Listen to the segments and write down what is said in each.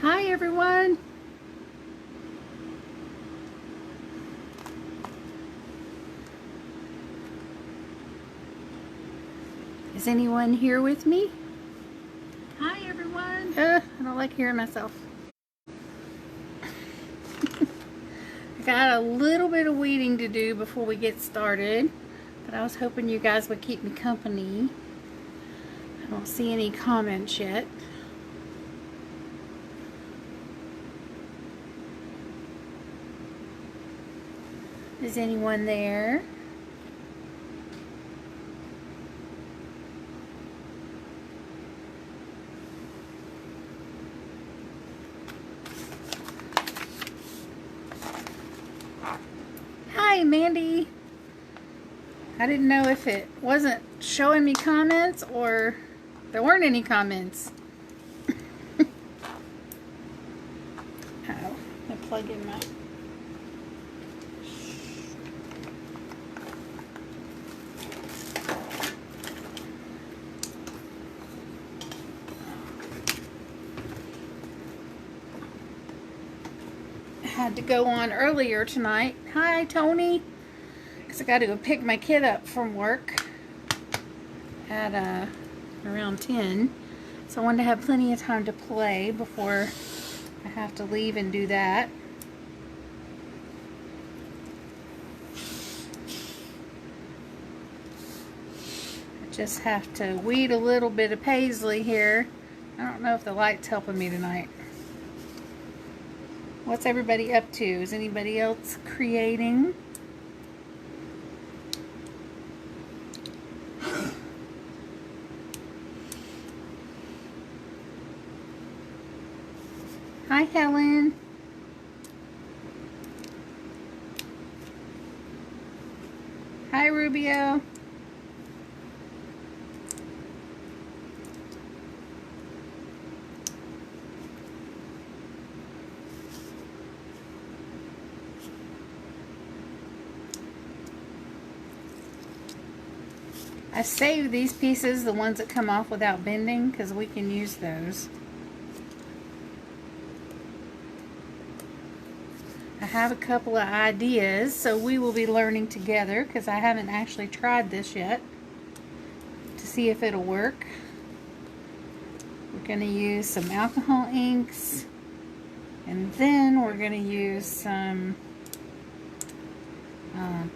Hi everyone. Is anyone here with me? Hi everyone. I don't like hearing myself. I got a little bit of weeding to do before we get started, but I was hoping you guys would keep me company. I don't see any comments yet. Is anyone there? Hi, Mandy. I didn't know if it wasn't showing me comments or there weren't any comments. Uh-oh, I plug in my... Had to go on earlier tonight. Hi, Tony. Because I got to go pick my kid up from work at around 10. So I wanted to have plenty of time to play before I have to leave and do that. I just have to weed a little bit of Paisley here. I don't know if the light's helping me tonight. What's everybody up to? Is anybody else creating? Hi, Helen. Hi, Rubio. I saved these pieces, the ones that come off without bending, because we can use those. I have a couple of ideas, so we will be learning together, because I haven't actually tried this yet to see if it'll work. We're going to use some alcohol inks, and then we're going to use some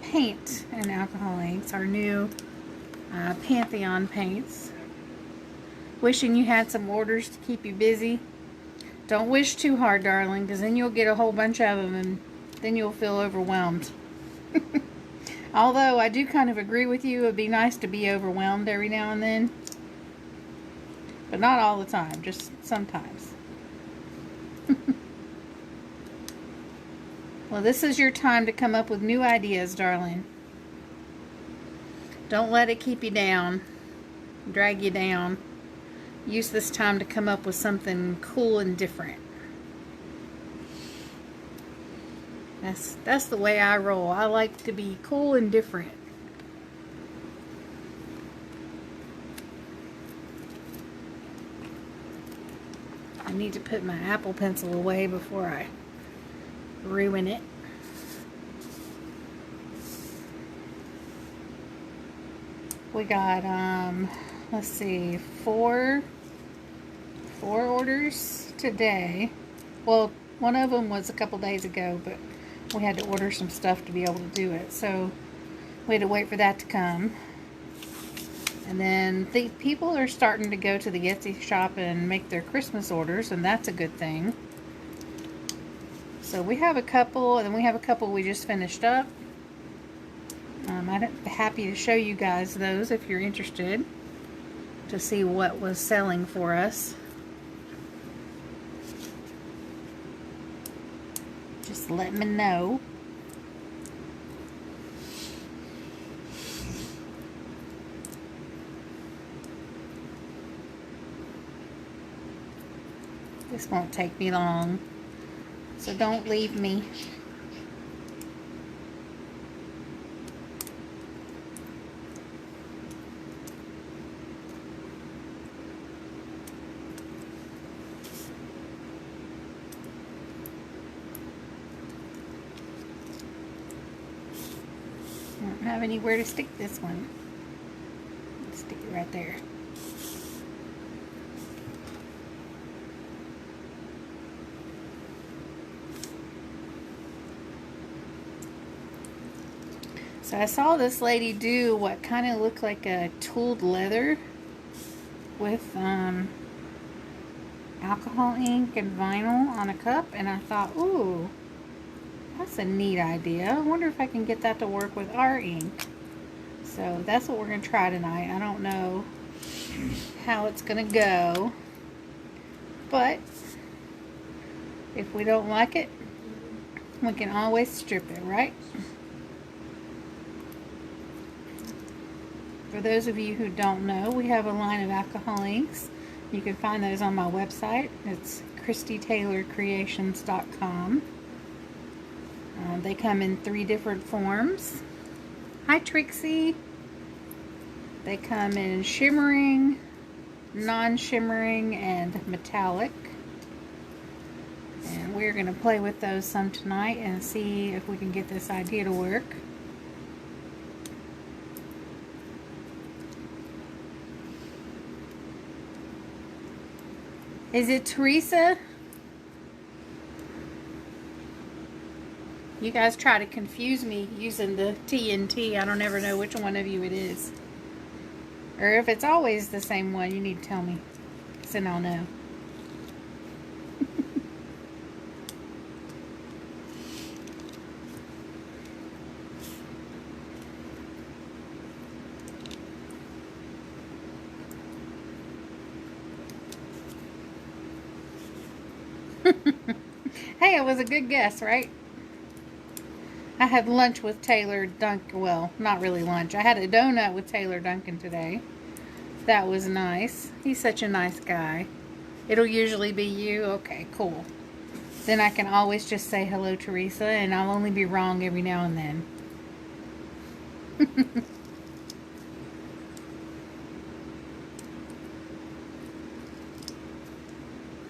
paint and alcohol inks, our new Pantheon paints. Wishing you had some orders to keep you busy. Don't wish too hard, darling, because then you'll get a whole bunch of them and then you'll feel overwhelmed. Although I do kind of agree with you, it'd be nice to be overwhelmed every now and then. But not all the time, just sometimes. Well, this is your time to come up with new ideas, darling. Don't let it keep you down, drag you down. Use this time to come up with something cool and different. That's the way I roll. I like to be cool and different. I need to put my Apple Pencil away before I ruin it. We got, let's see, four orders today. Well, one of them was a couple days ago, but we had to order some stuff to be able to do it. So we had to wait for that to come. And then the people are starting to go to the Etsy shop and make their Christmas orders, and that's a good thing. So we have a couple, and then we have a couple we just finished up. I'm happy to show you guys those if you're interested to see what was selling for us. Just let me know. This won't take me long, so don't leave me. have anywhere to stick this one. Let's stick it right there. So I saw this lady do what kind of looked like a tooled leather with alcohol ink and vinyl on a cup, and I thought, ooh, that's a neat idea. I wonder if I can get that to work with our ink. So that's what we're going to try tonight. I don't know how it's going to go, but if we don't like it, we can always strip it, right? For those of you who don't know, we have a line of alcohol inks. You can find those on my website. It's ChristyTaylorCreations.com. They come in 3 different forms. Hi, Trixie. They come in shimmering, non-shimmering, and metallic. And we're going to play with those some tonight and see if we can get this idea to work. Is it Teresa? You guys try to confuse me using the T and T. I don't ever know which one of you it is. Or if it's always the same one, you need to tell me, so then I'll know. Hey, it was a good guess, right? I had lunch with Taylor Duncan. Well, not really lunch. I had a donut with Taylor Duncan today. That was nice. He's such a nice guy. It'll usually be you? Okay, cool. Then I can always just say hello, Teresa, and I'll only be wrong every now and then.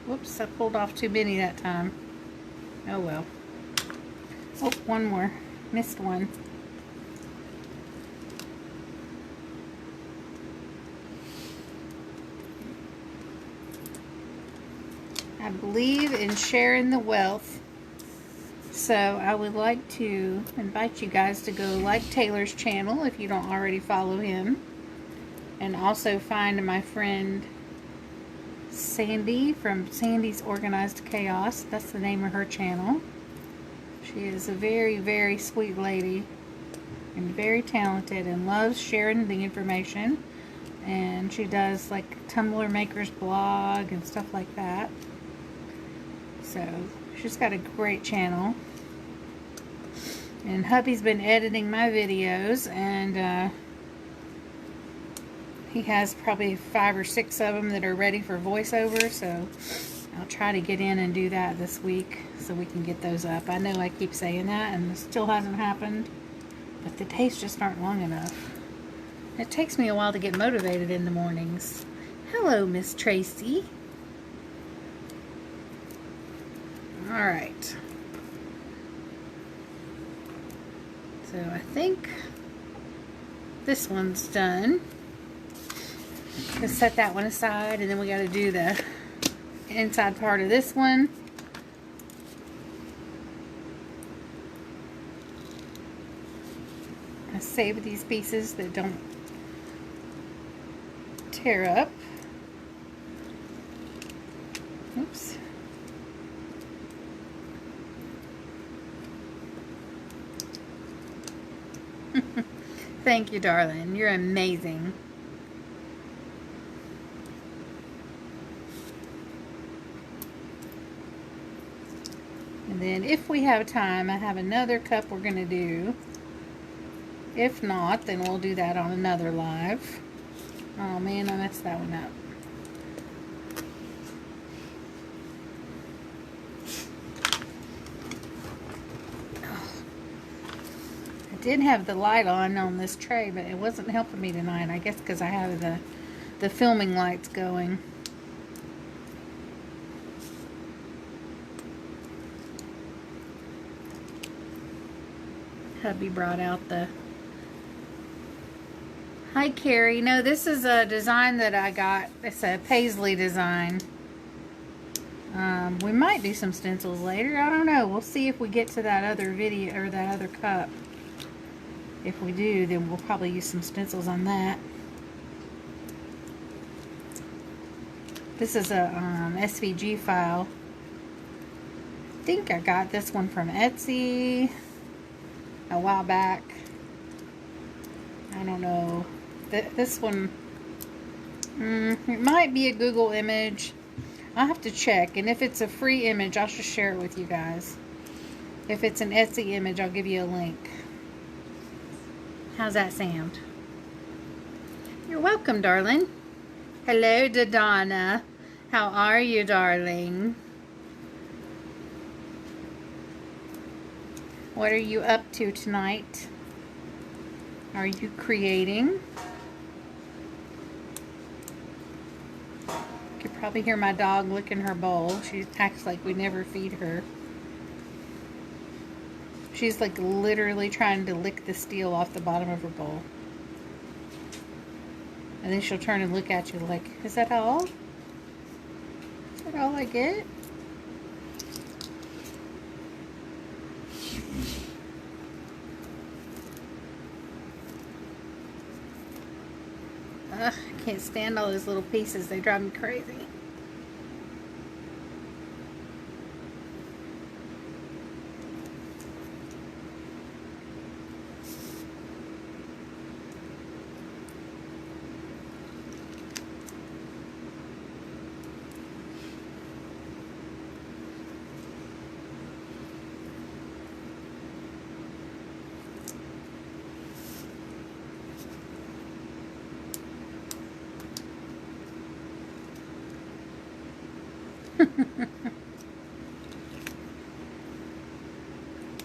Whoops, I pulled off too many that time. Oh well. Oh, one more. Missed one. I believe in sharing the wealth. So I would like to invite you guys to go like Taylor's channel if you don't already follow him. And also find my friend Sandy from Sandy's Organized Chaos. That's the name of her channel. She is a very, very sweet lady and very talented and loves sharing the information. And she does like Tumblr Maker's blog and stuff like that. So she's got a great channel. And hubby's been editing my videos, and he has probably 5 or 6 of them that are ready for voiceover, so I'll try to get in and do that this week so we can get those up. I know I keep saying that and it still hasn't happened, but the days just aren't long enough. It takes me a while to get motivated in the mornings. Hello, Miss Tracy. Alright. So I think this one's done. Let's set that one aside, and then we got to do the inside part of this one. I save these pieces that don't tear up. Oops. Thank you, darling. You're amazing. And then if we have time, I have another cup we're going to do. If not, then we'll do that on another live. Oh man, I messed that one up. I did have the light on this tray, but it wasn't helping me tonight. I guess because I have the filming lights going. Hubby brought out the Hi, Carrie. No, this is a design that I got. It's a Paisley design. We might do some stencils later. I don't know. We'll see if we get to that other video or that other cup. If we do, then we'll probably use some stencils on that. This is a SVG file. I think I got this one from Etsy a while back. I don't know. This one, it might be a Google image. I'll have to check, and if it's a free image, I'll just share it with you guys. If it's an Etsy image, I'll give you a link. How's that sound? You're welcome, darling. Hello, Dodonna. How are you, darling? What are you up to tonight? Are you creating? You can probably hear my dog licking her bowl. She acts like we never feed her. She's like literally trying to lick the steel off the bottom of her bowl. And then she'll turn and look at you like, is that all? Is that all I get? Ugh, I can't stand all those little pieces. They drive me crazy.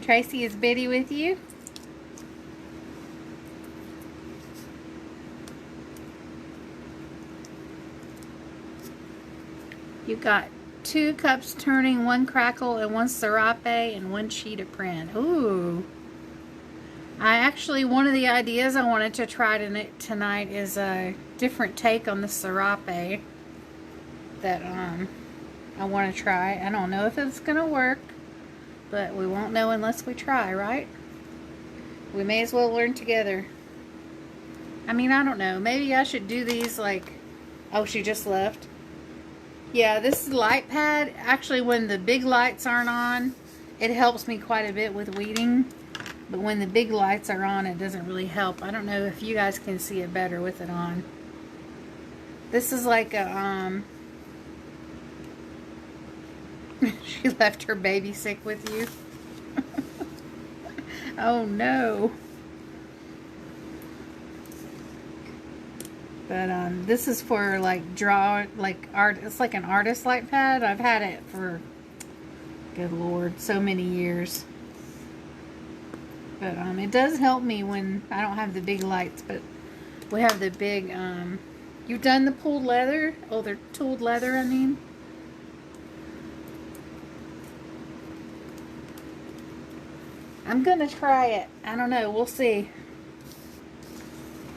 Tracy, is Betty with you? You got 2 cups turning, 1 crackle, and 1 serape, and 1 sheet of print. Ooh. One of the ideas I wanted to try tonight is a different take on the serape that I want to try. I don't know if it's going to work, but we won't know unless we try, right? We may as well learn together. I mean, I don't know. Maybe I should do these like... Oh, she just left. Yeah, this light pad, actually when the big lights aren't on, it helps me quite a bit with weeding. But when the big lights are on, it doesn't really help. I don't know if you guys can see it better with it on. This is like a... She left her baby sick with you. Oh no. But this is for like art. It's like an artist light pad. I've had it for, good lord, so many years. But it does help me when I don't have the big lights. But we have the big. You've done the pulled leather. Oh, they're tooled leather. I mean. I'm gonna try it. I don't know. We'll see.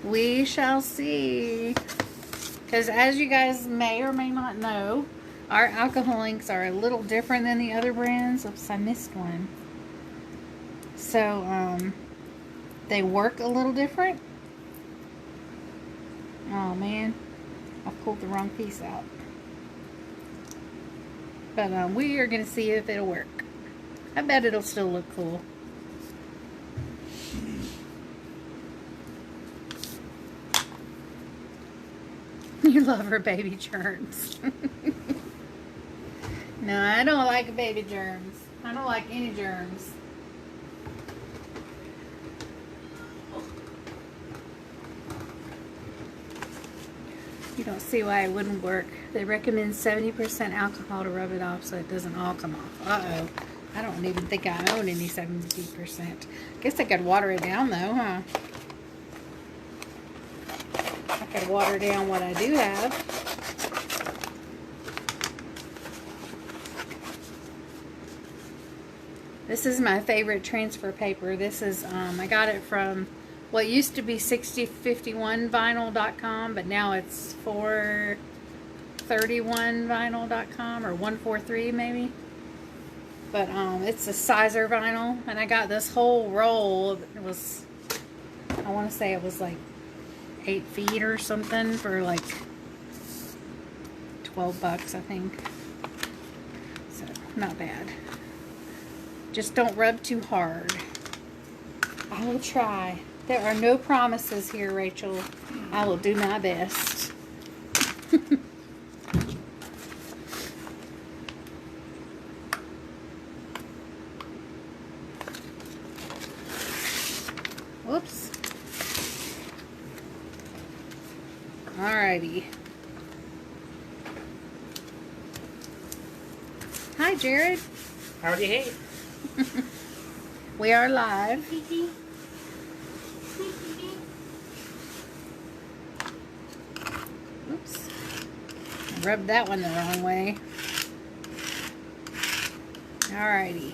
We shall see. Because as you guys may or may not know, our alcohol inks are a little different than the other brands. Oops, I missed one. So, they work a little different. Oh man, I pulled the wrong piece out. But we are gonna see if it'll work. I bet it'll still look cool. You love her baby germs. No, I don't like baby germs. I don't like any germs. You don't see why it wouldn't work. They recommend 70% alcohol to rub it off so it doesn't all come off. Uh-oh. I don't even think I own any 70%. Guess I could water it down though, huh? I could water down what I do have. This is my favorite transfer paper. This is, I got it from Well, it used to be 6051vinyl.com, but now it's 431vinyl.com or 143 maybe. But it's a sizer vinyl, and I got this whole roll. It was, I want to say it was like 8 feet or something for like $12, I think. So not bad. Just don't rub too hard. I will try. There are no promises here, Rachel. I will do my best. Whoops. Alrighty. Hi, Jared. Howdy, hey. We are live. Oops. I rubbed that one the wrong way. Alrighty.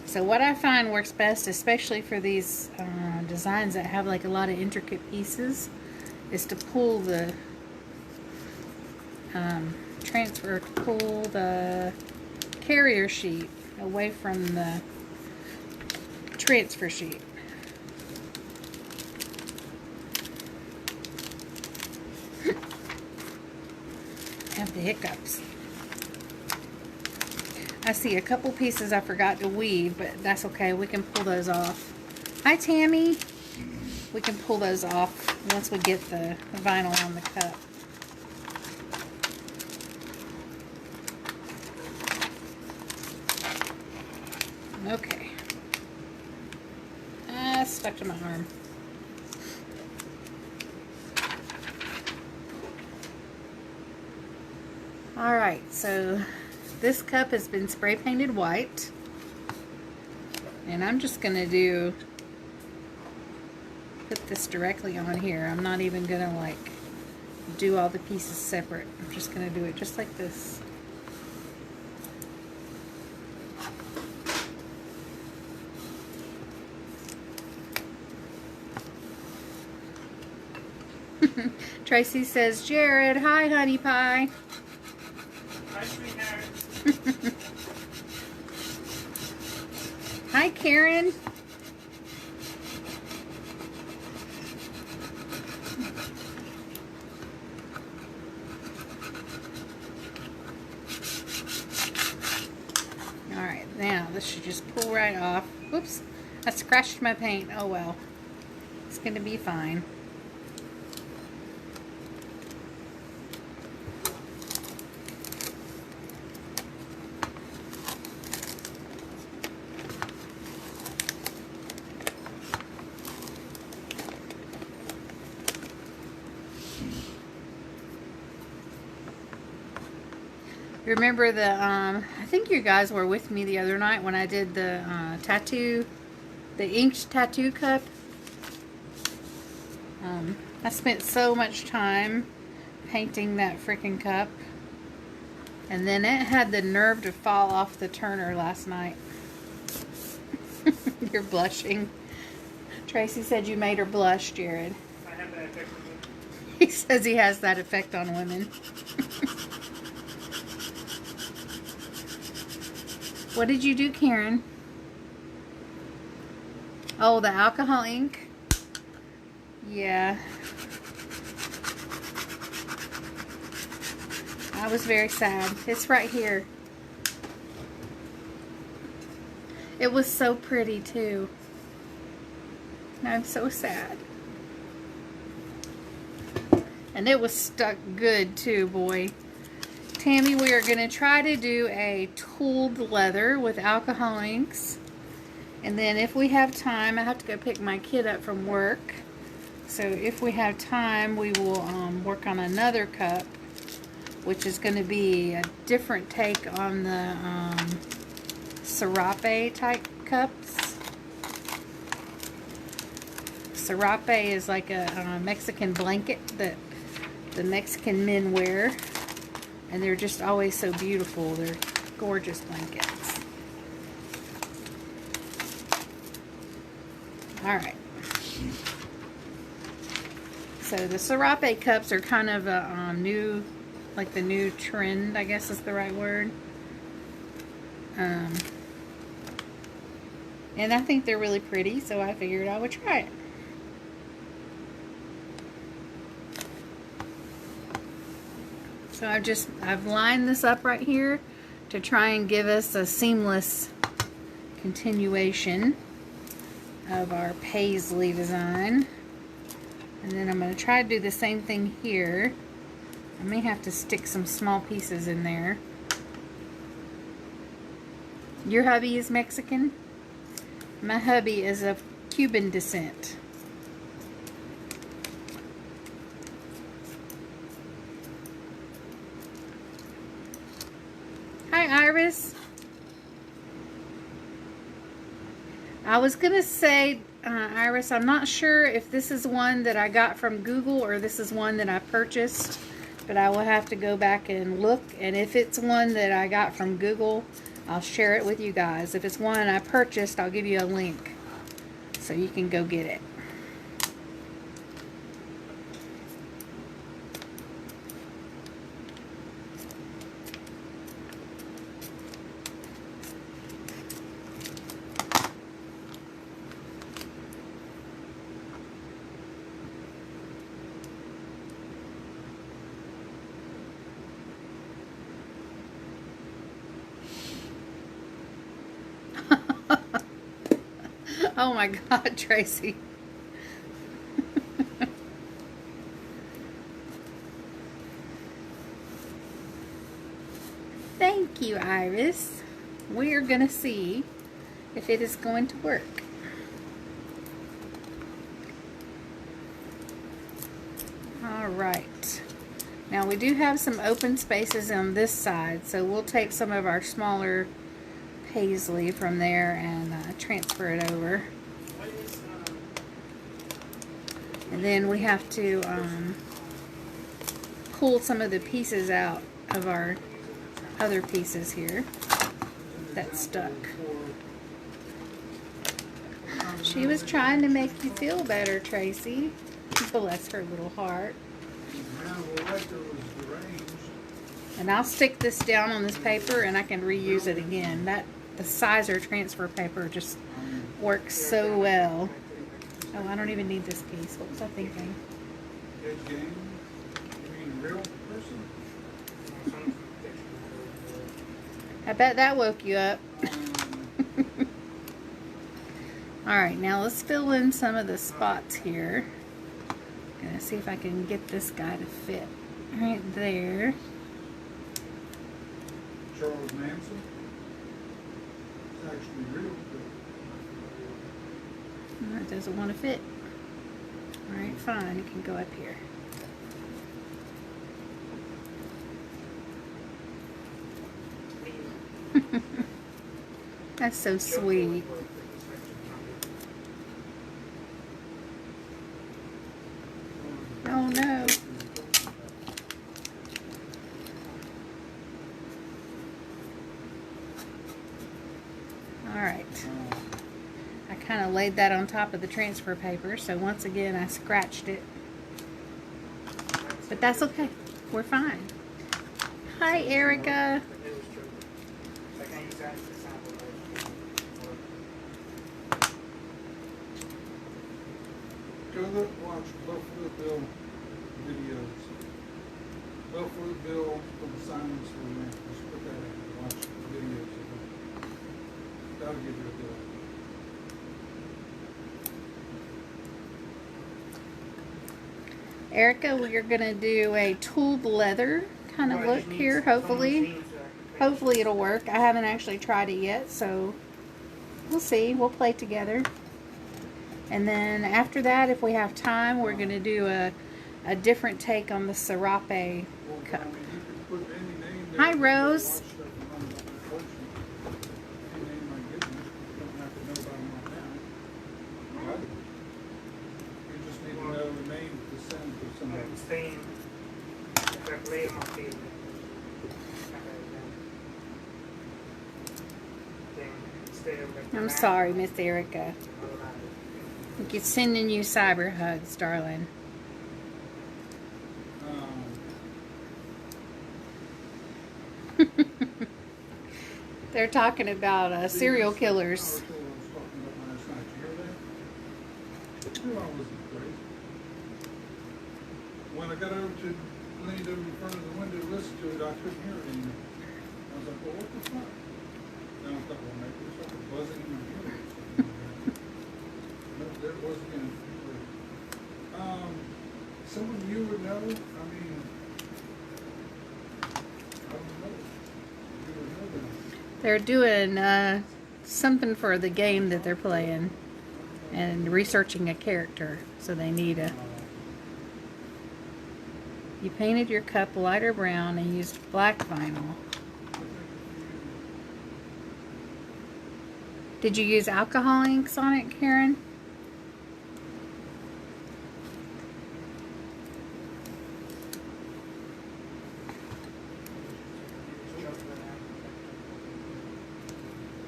So what I find works best, especially for these designs that have like a lot of intricate pieces, is to pull the pull the carrier sheet away from the transfer sheet. Have the hiccups. I see a couple pieces I forgot to weave, but that's okay. We can pull those off. Hi, Tammy. We can pull those off once we get the vinyl on the cup. Okay. Stuck to my arm. Alright, so this cup has been spray painted white. And I'm just going to put this directly on here. I'm not even going to like do all the pieces separate. I'm just going to do it just like this. Tracy says, Jared, hi, honey pie. Hi, sweetheart. Hi, Karen. Alright, now this should just pull right off. Whoops, I scratched my paint. Oh well. It's going to be fine. Remember the, I think you guys were with me the other night when I did the tattoo, the inked tattoo cup. I spent so much time painting that freaking cup. And then it had the nerve to fall off the turner last night. You're blushing. Tracy said you made her blush, Jared. I have that effect on me. He says he has that effect on women. What did you do, Karen? Oh, the alcohol ink? Yeah. I was very sad. It's right here. It was so pretty, too. I'm so sad. And it was stuck good, too, boy. Tammy, we are going to try to do a tooled leather with alcohol inks. And then if we have time, I have to go pick my kid up from work. So if we have time, we will work on another cup, which is going to be a different take on the serape type cups. Serape is like a Mexican blanket that the Mexican men wear. And they're just always so beautiful. They're gorgeous blankets. Alright. So the serape cups are kind of a new, like the new trend, I guess is the right word. And I think they're really pretty, so I figured I would try it. So I've lined this up right here to try and give us a seamless continuation of our Paisley design. And then I'm going to try to do the same thing here. I may have to stick some small pieces in there. Your hubby is Mexican? My hubby is of Cuban descent. Hi, Iris. I was going to say, Iris, I'm not sure if this is one that I got from Google or this is one that I purchased, but I will have to go back and look. And if it's one that I got from Google, I'll share it with you guys. If it's one I purchased, I'll give you a link so you can go get it. Oh my God, Tracy. Thank you, Iris. We're gonna see if it is going to work. All right. Now we do have some open spaces on this side, so we'll take some of our smaller Paisley from there and transfer it over. And then we have to pull some of the pieces out of our other pieces here that stuck. She was trying to make you feel better, Tracy. Bless her little heart. And I'll stick this down on this paper and I can reuse it again. The sizer transfer paper just works so well. Oh, I don't even need this piece. What was I thinking? I bet that woke you up. Alright, now let's fill in some of the spots here. Gonna see if I can get this guy to fit right there. Charles Manson. It's actually real good. That doesn't want to fit. Alright, fine. It can go up here. That's so sweet. Oh no. Alright. I kind of laid that on top of the transfer paper, so once again I scratched it. But that's okay. We're fine. Hi, Erica. Go look, watch Buffalo Bill videos. Buffalo Bill from Silence for Man. Just put that in and watch the videos of it. That'll give you a good idea. Erica, we're going to do a tooled leather kind of look here, hopefully. Hopefully it'll work. I haven't actually tried it yet, so we'll see. We'll play together. And then after that, if we have time, we're going to do a different take on the serape cup. Hi, Rose. I'm sorry, Miss Erica. sending you cyber hugs, darling. They're talking about serial killers. When I got over to leaned over in front of the window to listen to it, I couldn't hear it anymore. I was like, well, what the fuck? Then I thought, well, maybe it's like a buzzing in my ear or something. No, there it was again. Some of you would know. I mean, I don't know. You would know them. They're doing something for the game that they're playing and researching a character. So they need a... You painted your cup lighter brown and used black vinyl. Did you use alcohol inks on it, Karen?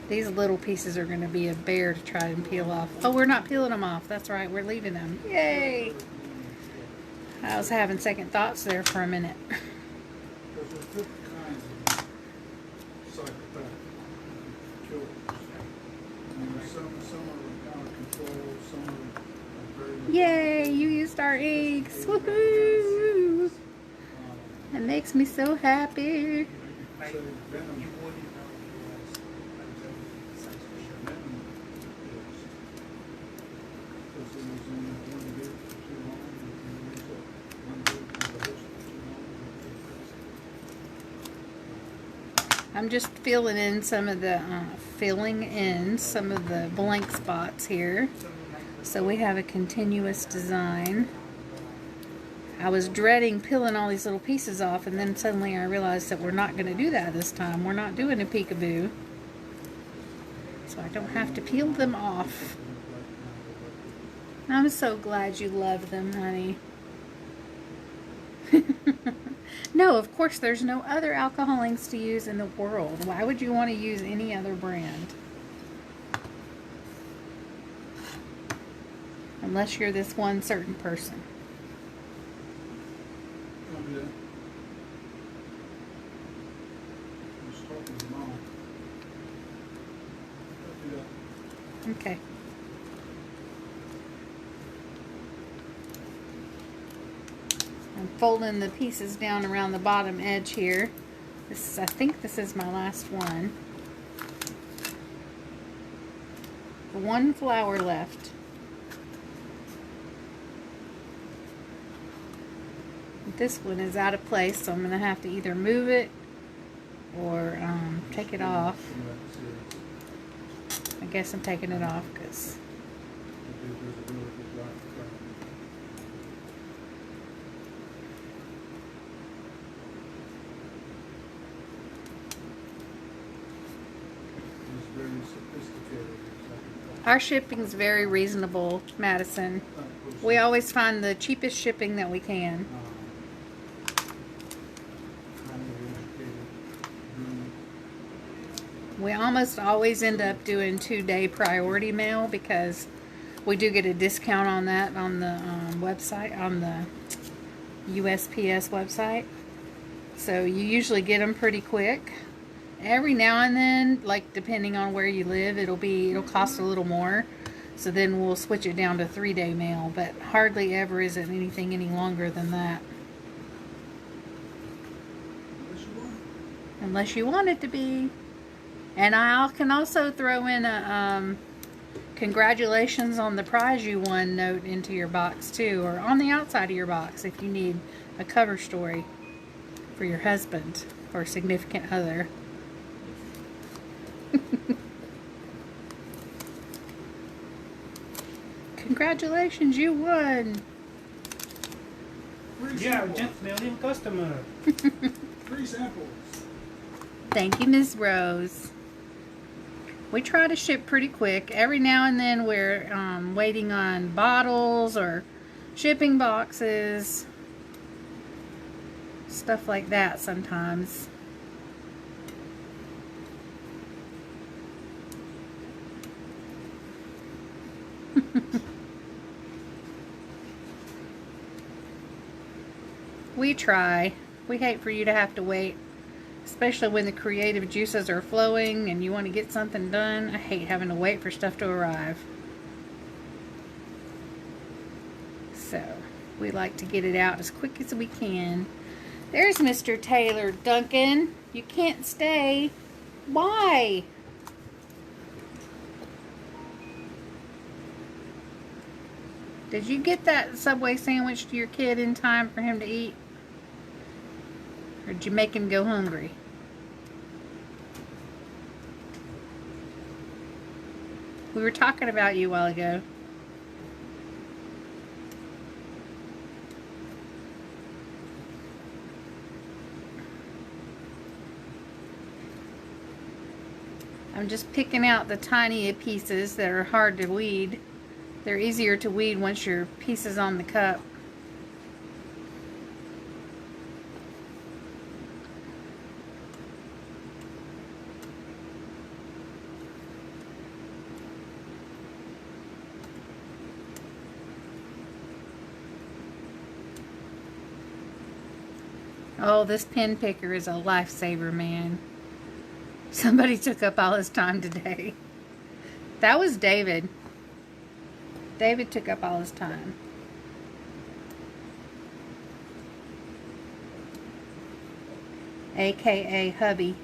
These little pieces are going to be a bear to try and peel off. Oh, we're not peeling them off. That's right. We're leaving them. Yay! I was having second thoughts there for a minute. Because there's different kinds of psychopath killers. And some are out of control, some are very... Yay! You used our inks. Woohoo! That makes me so happy. Say venom. I'm just filling in some of the blank spots here, so we have a continuous design. I was dreading peeling all these little pieces off, and then suddenly I realized that we're not going to do that this time. We're not doing a peekaboo, so I don't have to peel them off. I'm so glad you love them, honey. No, of course there's no other alcohol inks to use in the world. Why would you want to use any other brand? Unless you're this one certain person. Don't do that. I'm just talking to Mom. Don't do that. Okay. I'm folding the pieces down around the bottom edge here. I think this is my last one. One flower left. This one is out of place, so I'm going to have to either move it or take it off. I guess I'm taking it off because... Our shipping's very reasonable, Madison. We always find the cheapest shipping that we can. We almost always end up doing 2-day priority mail because we do get a discount on that on the website, on the USPS website. So you usually get them pretty quick. Every now and then, like depending on where you live, it'll cost a little more. So then we'll switch it down to 3-day mail, but hardly ever is it anything any longer than that. Unless you want it to be. And I can also throw in a congratulations on the prize you won note into your box too, or on the outside of your box if you need a cover story for your husband or significant other. Congratulations, you won. Yeah, just million customer. Free samples. Thank you, Ms. Rose. We try to ship pretty quick. Every now and then we're waiting on bottles or shipping boxes. Stuff like that sometimes. We try. We hate for you to have to wait, especially when the creative juices are flowing and you want to get something done. I hate having to wait for stuff to arrive. So, we like to get it out as quick as we can. There's Mr. Taylor Duncan. You can't stay. Why? Did you get that Subway sandwich to your kid in time for him to eat? Or did you make him go hungry? We were talking about you a while ago. I'm just picking out the tiny pieces that are hard to weed. They're easier to weed once your piece is on the cup. Oh, this pen picker is a lifesaver, man. Somebody took up all his time today. That was David. David took up all his time. AKA hubby.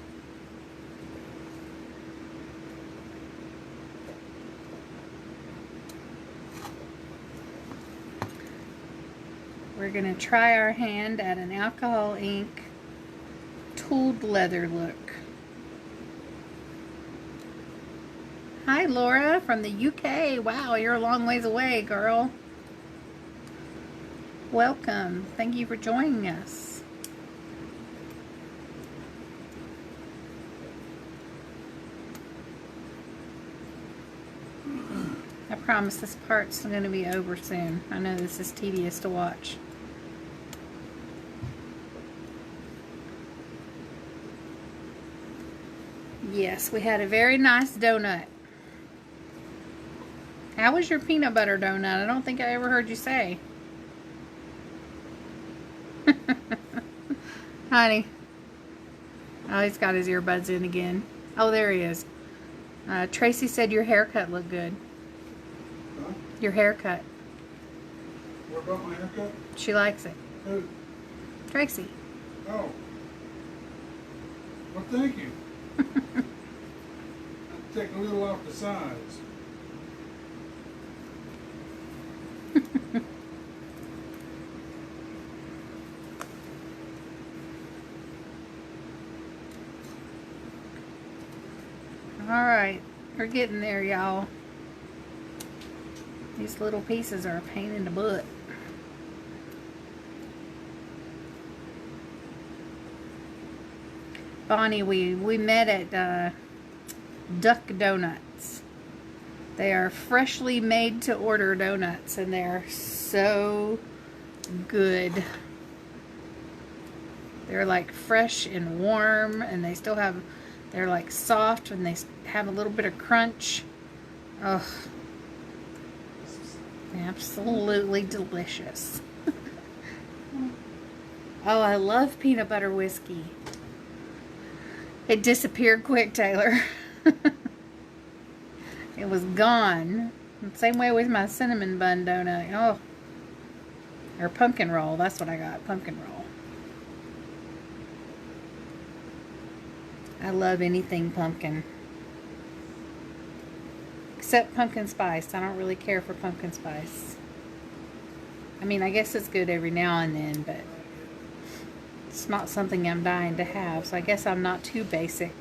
We're going to try our hand at an alcohol ink tooled leather look. Hi, Laura from the UK. Wow, you're a long ways away, girl. Welcome. Thank you for joining us. I promise this part's going to be over soon. I know this is tedious to watch. Yes, we had a very nice donut. How was your peanut butter donut? I don't think I ever heard you say. Honey. Oh, he's got his earbuds in again. Oh, there he is. Tracy said your haircut looked good. Huh? Your haircut. What about my haircut? She likes it. Who? Tracy. Oh. Well, thank you. Take a little off the sides. Alright, we're getting there, y'all. These little pieces are a pain in the butt. Bonnie, we met at Duck Donuts. They are freshly made to order donuts and they're so good. They're like fresh and warm and they still have, they're like soft and they have a little bit of crunch. Ugh. Absolutely delicious. Oh, I love peanut butter whiskey. It disappeared quick, Taylor. It was gone. Same way with my cinnamon bun donut. Oh. Or pumpkin roll. That's what I got. Pumpkin roll. I love anything pumpkin. Except pumpkin spice. I don't really care for pumpkin spice. I mean, I guess it's good every now and then, but it's not something I'm dying to have, so I guess I'm not too basic.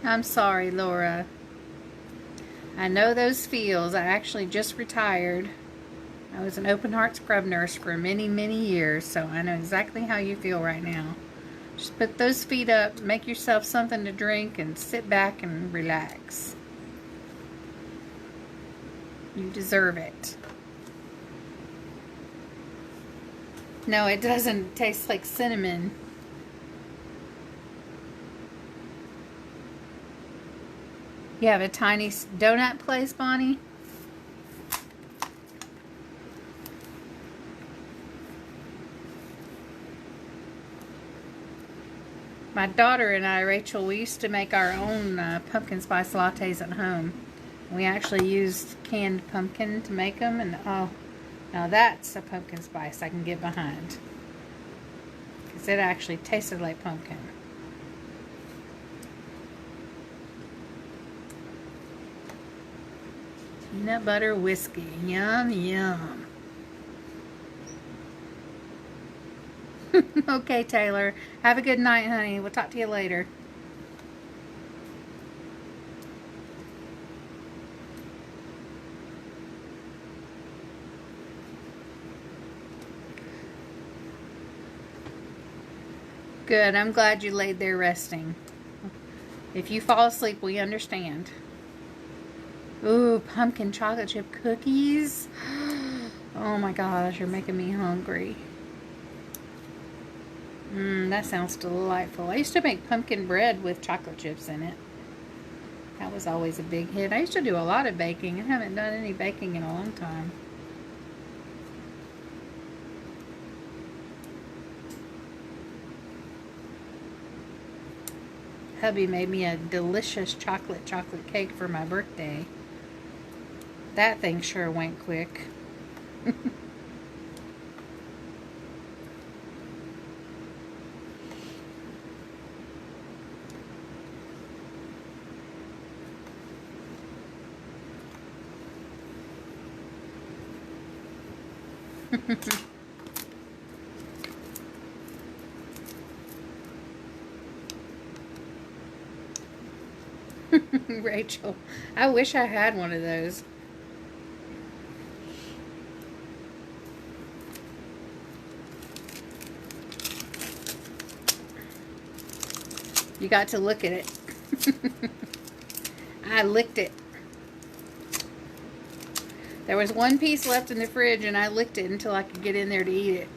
I'm sorry, Laura. I know those feels. I actually just retired. I was an open heart scrub nurse for many, many years, so I know exactly how you feel right now. Just put those feet up, make yourself something to drink, and sit back and relax. You deserve it. No, it doesn't taste like cinnamon. You have a tiny donut place, Bonnie? My daughter and I, Rachel, we used to make our own pumpkin spice lattes at home. We actually used canned pumpkin to make them, and oh, now that's a pumpkin spice I can get behind. Because it actually tasted like pumpkin. Peanut butter whiskey. Yum, yum. Okay, Taylor. Have a good night, honey. We'll talk to you later. Good. I'm glad you laid there resting. If you fall asleep, we understand. Ooh, pumpkin chocolate chip cookies. Oh my gosh, you're making me hungry. That sounds delightful. I used to make pumpkin bread with chocolate chips in it. That was always a big hit. I used to do a lot of baking. I haven't done any baking in a long time. Hubby made me a delicious chocolate cake for my birthday. That thing sure went quick. Rachel, I wish I had one of those. You got to look at it. I licked it. There was one piece left in the fridge and I licked it until I could get in there to eat it.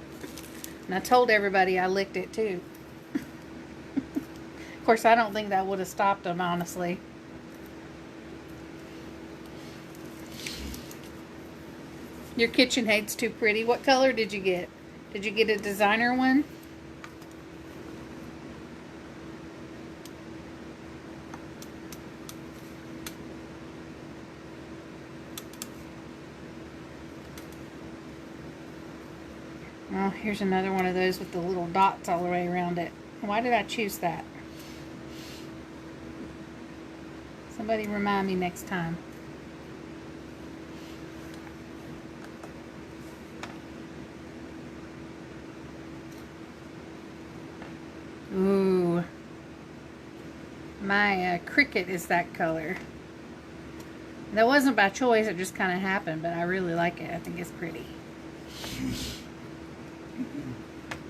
And I told everybody I licked it too. Of course, I don't think that would have stopped them, honestly. Your KitchenAid's too pretty. What color did you get? Did you get a designer one? Oh, here's another one of those with the little dots all the way around it. Why did I choose that? Somebody remind me next time. Ooh. My cricket is that color. That wasn't by choice, it just kind of happened, but I really like it. I think it's pretty.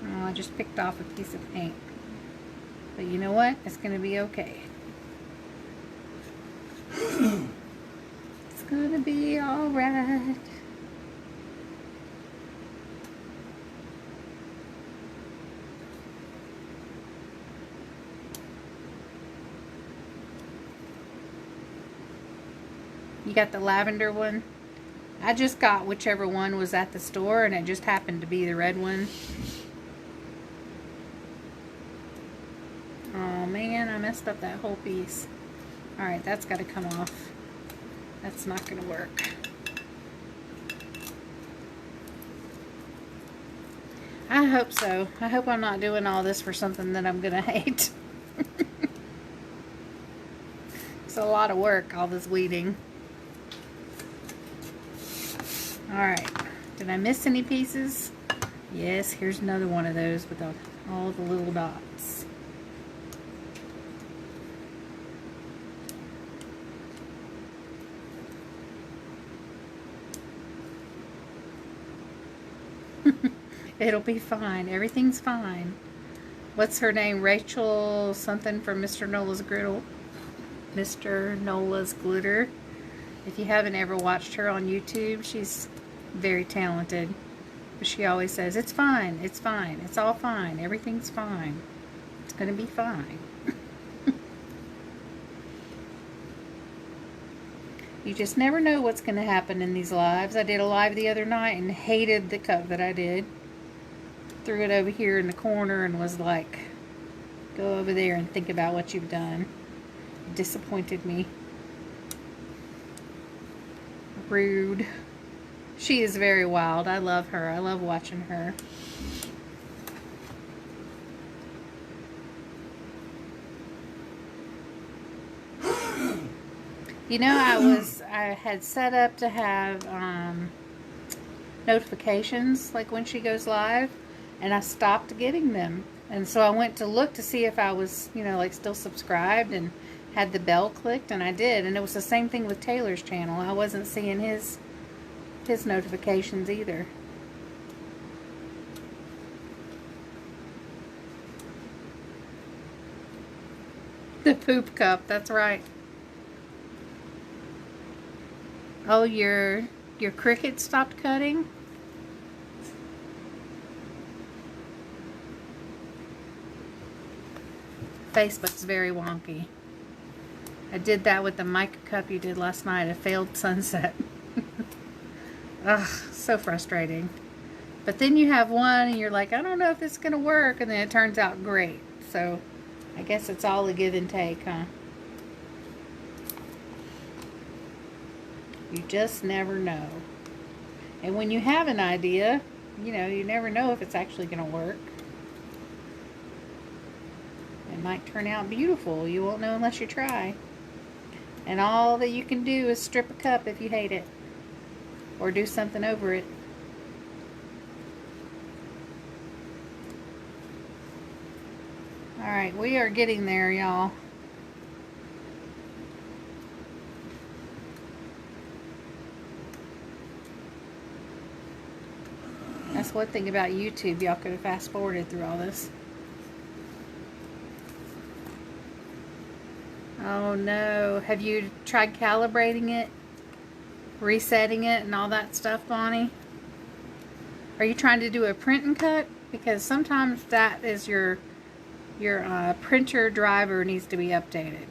Oh, I just picked off a piece of paint. But you know what? It's going to be okay. It's going to be alright. You got the lavender one? I just got whichever one was at the store and it just happened to be the red one. Oh man, I messed up that whole piece. Alright, that's got to come off. That's not going to work. I hope so. I hope I'm not doing all this for something that I'm going to hate. It's a lot of work, all this weeding. Alright, did I miss any pieces? Yes, here's another one of those with all the little dots. It'll be fine. Everything's fine. What's her name? Rachel something from Mr. Nola's Griddle. Mr. Nola's Glitter. If you haven't ever watched her on YouTube, she's very talented. But she always says, it's fine, it's fine, it's all fine, everything's fine. It's going to be fine. You just never know what's going to happen in these lives. I did a live the other night and hated the cup that I did. Threw it over here in the corner and was like, go over there and think about what you've done. Disappointed me. Rude. She is very wild. I love her. I love watching her. You know, I had set up to have notifications like when she goes live, and I stopped getting them. And so I went to look to see if I was, you know, like still subscribed and had the bell clicked, and I did. And it was the same thing with Taylor's channel. I wasn't seeing his notifications either. The poop cup, that's right. Oh, your cricket stopped cutting? Facebook's very wonky. I did that with the mica cup you did last night, a failed sunset. Ugh, so frustrating. But then you have one and you're like, I don't know if this is going to work, and then it turns out great. So I guess it's all a give and take, huh? You just never know. And when you have an idea, you know, you never know if it's actually going to work. It might turn out beautiful. You won't know unless you try. And all that you can do is strip a cup if you hate it. Or do something over it. Alright, we are getting there, y'all. That's one thing about YouTube. Y'all could have fast forwarded through all this. Oh no. Have you tried calibrating it? Resetting it and all that stuff, Bonnie? Are you trying to do a print and cut? Because sometimes that is your printer driver needs to be updated.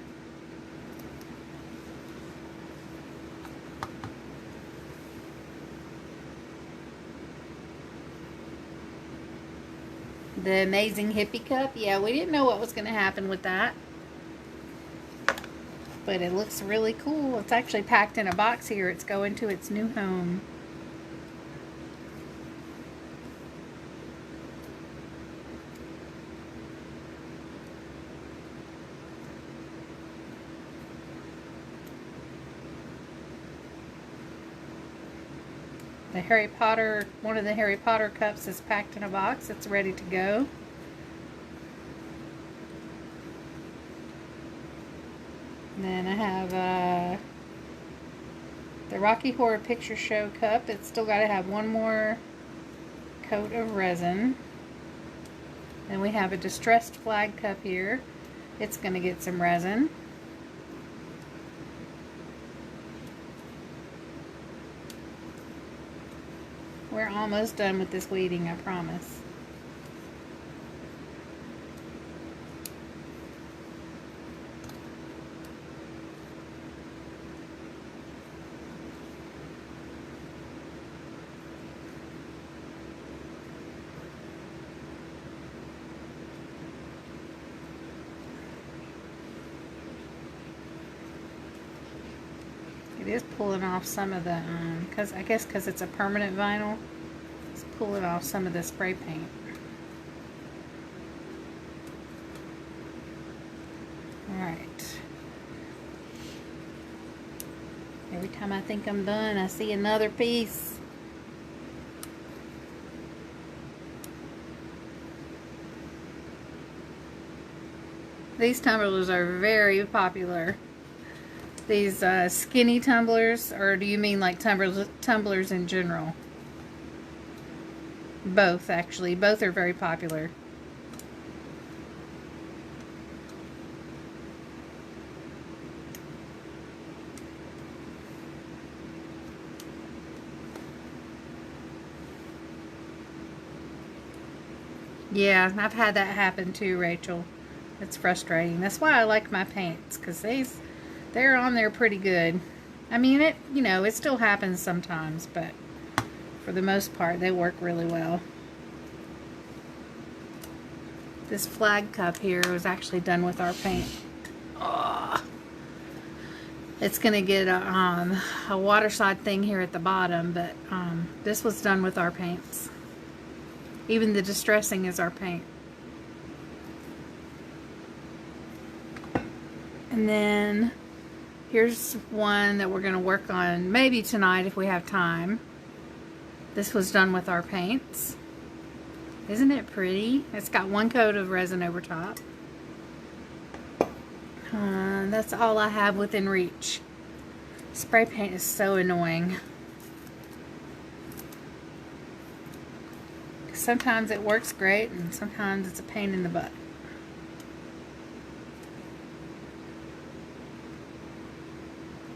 The amazing hippie cup. Yeah, we didn't know what was going to happen with that. But it looks really cool. It's actually packed in a box here. It's going to its new home. The Harry Potter, one of the Harry Potter cups is packed in a box. It's ready to go. And then I have the Rocky Horror Picture Show cup. It's still got to have one more coat of resin. Then we have a distressed flag cup here. It's going to get some resin. We're almost done with this weeding, I promise. It is pulling off some of the, I guess because it's a permanent vinyl, it's pulling off some of the spray paint. Alright. Every time I think I'm done, I see another piece. These tumblers are very popular. These skinny tumblers, or do you mean like tumblers in general? Both, actually. Both are very popular. Yeah, I've had that happen too, Rachel. It's frustrating. That's why I like my paints, because they're on there pretty good. I mean, it, you know, it still happens sometimes, but for the most part, they work really well. This flag cup here was actually done with our paint. Oh, it's gonna get a waterside thing here at the bottom, but this was done with our paints. Even the distressing is our paint. And then here's one that we're gonna work on maybe tonight if we have time. This was done with our paints. Isn't it pretty? It's got one coat of resin over top. That's all I have within reach. Spray paint is so annoying. Sometimes it works great and sometimes it's a pain in the butt.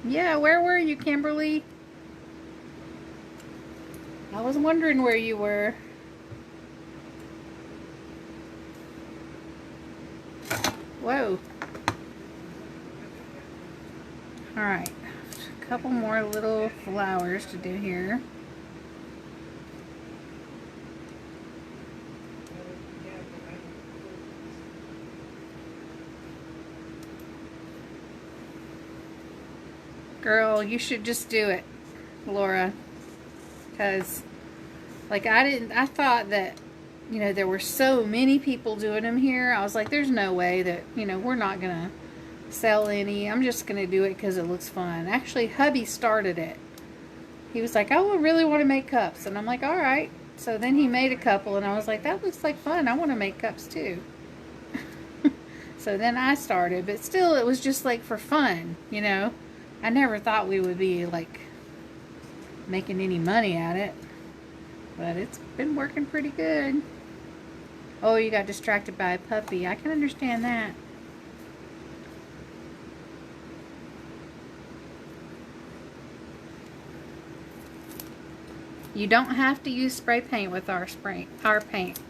Yeah, where were you, Kimberly? I was wondering where you were. Whoa. Alright, a couple more little flowers to do here. Girl, you should just do it, Laura. Because, like, I thought that, you know, there were so many people doing them here. I was like, there's no way that, you know, we're not going to sell any. I'm just going to do it because it looks fun. Actually, hubby started it. He was like, oh, I really want to make cups. And I'm like, all right. So then he made a couple, and I was like, that looks like fun. I want to make cups too. So then I started, but still, it was just like for fun, you know. I never thought we would be like making any money at it, but it's been working pretty good. Oh, you got distracted by a puppy. I can understand that. You don't have to use spray paint with our paint,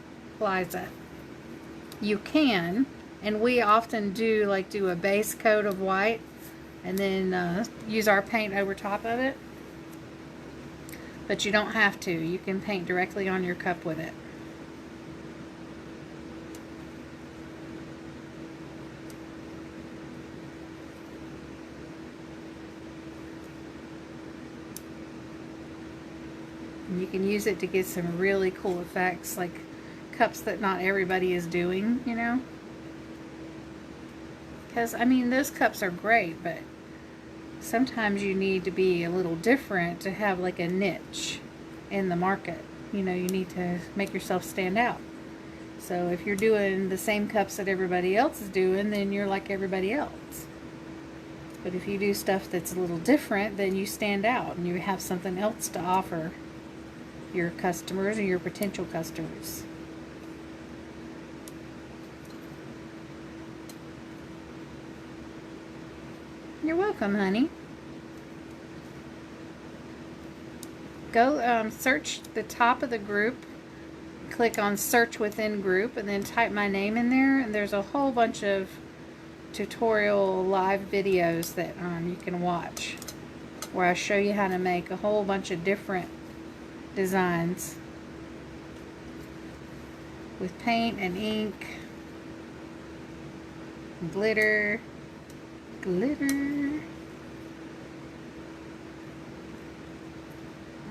Liza. You can, and we often do a base coat of white and then use our paint over top of it. But you don't have to. You can paint directly on your cup with it. And you can use it to get some really cool effects, like cups that not everybody is doing, you know? Because, I mean, those cups are great, but sometimes you need to be a little different to have like a niche in the market. You know, you need to make yourself stand out. So if you're doing the same cups that everybody else is doing, then you're like everybody else. But if you do stuff that's a little different, then you stand out and you have something else to offer your customers or your potential customers. You're welcome, honey. Go search the top of the group, click on search within group, and then type my name in there, and there's a whole bunch of tutorial live videos that you can watch where I show you how to make a whole bunch of different designs with paint and ink, glitter.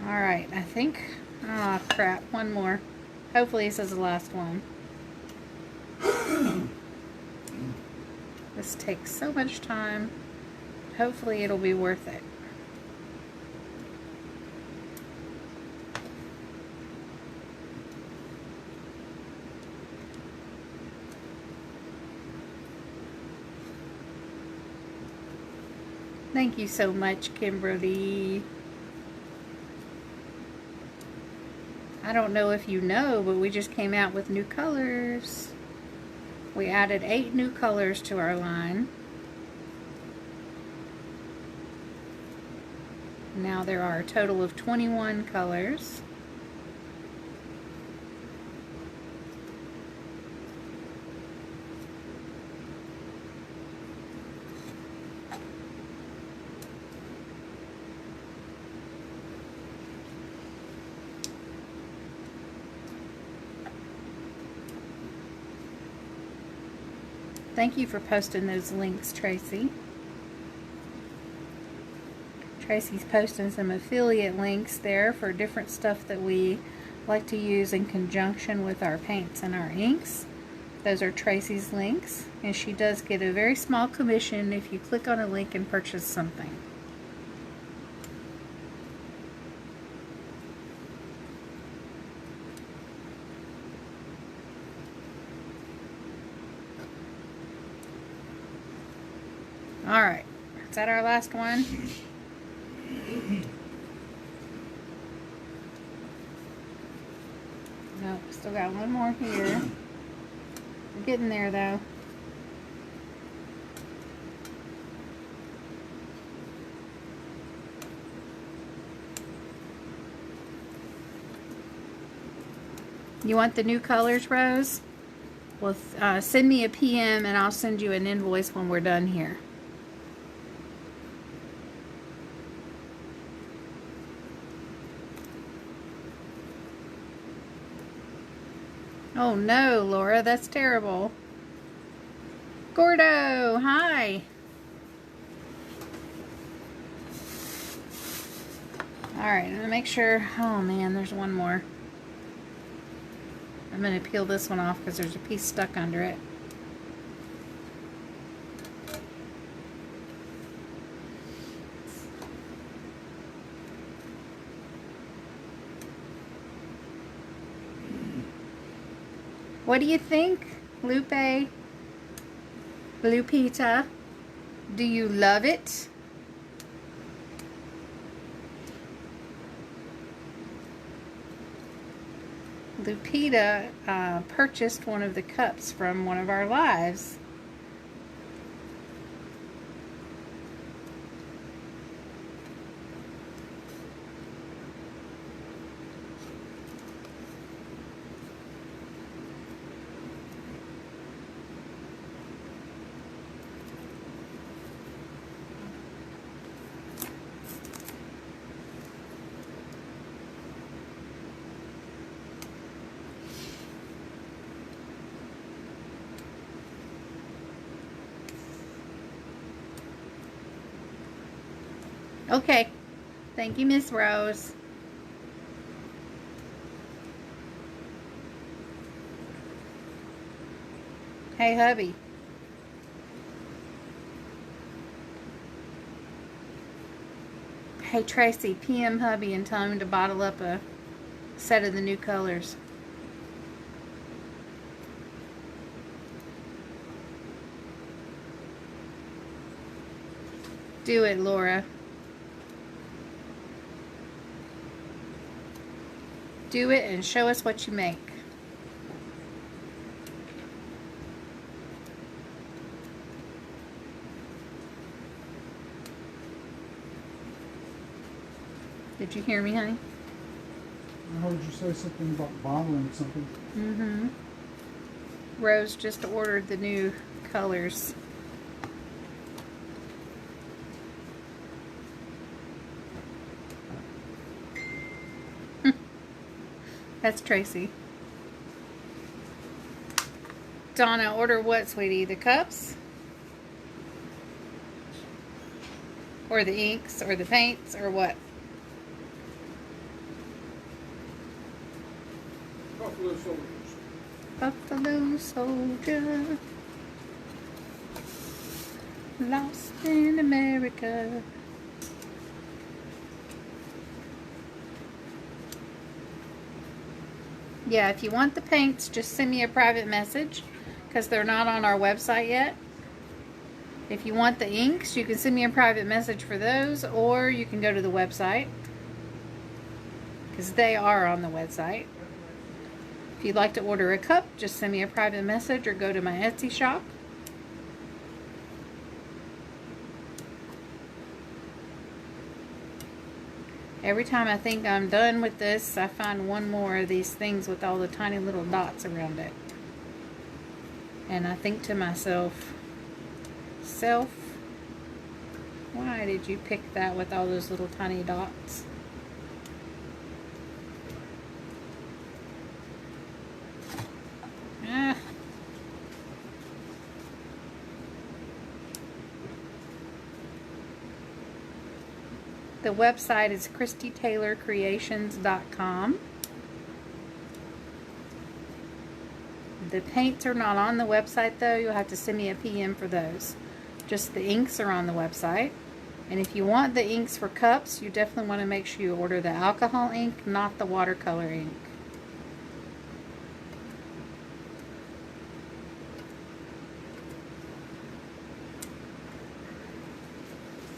Alright, I think, oh crap, one more. Hopefully this is the last one. This takes so much time. Hopefully it'll be worth it. Thank you so much, Kimberly. I don't know if you know, but we just came out with new colors. We added 8 new colors to our line. Now there are a total of 21 colors. Thank you for posting those links, Tracy. Tracy's posting some affiliate links there for different stuff that we like to use in conjunction with our paints and our inks. Those are Tracy's links, and she does get a very small commission if you click on a link and purchase something. Alright, is that our last one? Nope, still got one more here. We're getting there though. You want the new colors, Rose? Well, send me a PM and I'll send you an invoice when we're done here. Oh no, Laura, that's terrible. Gordo, hi. Alright, I'm gonna make sure. Oh man, there's one more. I'm gonna peel this one off because there's a piece stuck under it. What do you think, Lupe? Lupita? Do you love it? Lupita purchased one of the cups from one of our lives. Okay. Thank you, Miss Rose. Hey, hubby. Hey, Tracy, PM hubby and tell him to bottle up a set of the new colors. Do it, Laura. Do it and show us what you make. Did you hear me, honey? I heard you say something about bottling something. Mm-hmm. Rose just ordered the new colors. That's Tracy. Donna, order what, sweetie? The cups? Or the inks? Or the paints? Or what? Buffalo Soldiers. Buffalo soldier, lost in America. Yeah, if you want the paints, just send me a private message because they're not on our website yet. If you want the inks, you can send me a private message for those, or you can go to the website because they are on the website. If you'd like to order a cup, just send me a private message or go to my Etsy shop. Every time I think I'm done with this, I find one more of these things with all the tiny little dots around it. And I think to myself, why did you pick that with all those little tiny dots? The website is ChristyTaylorCreations.com. The paints are not on the website though. You'll have to send me a PM for those. Just the inks are on the website. And if you want the inks for cups, you definitely want to make sure you order the alcohol ink, not the watercolor ink.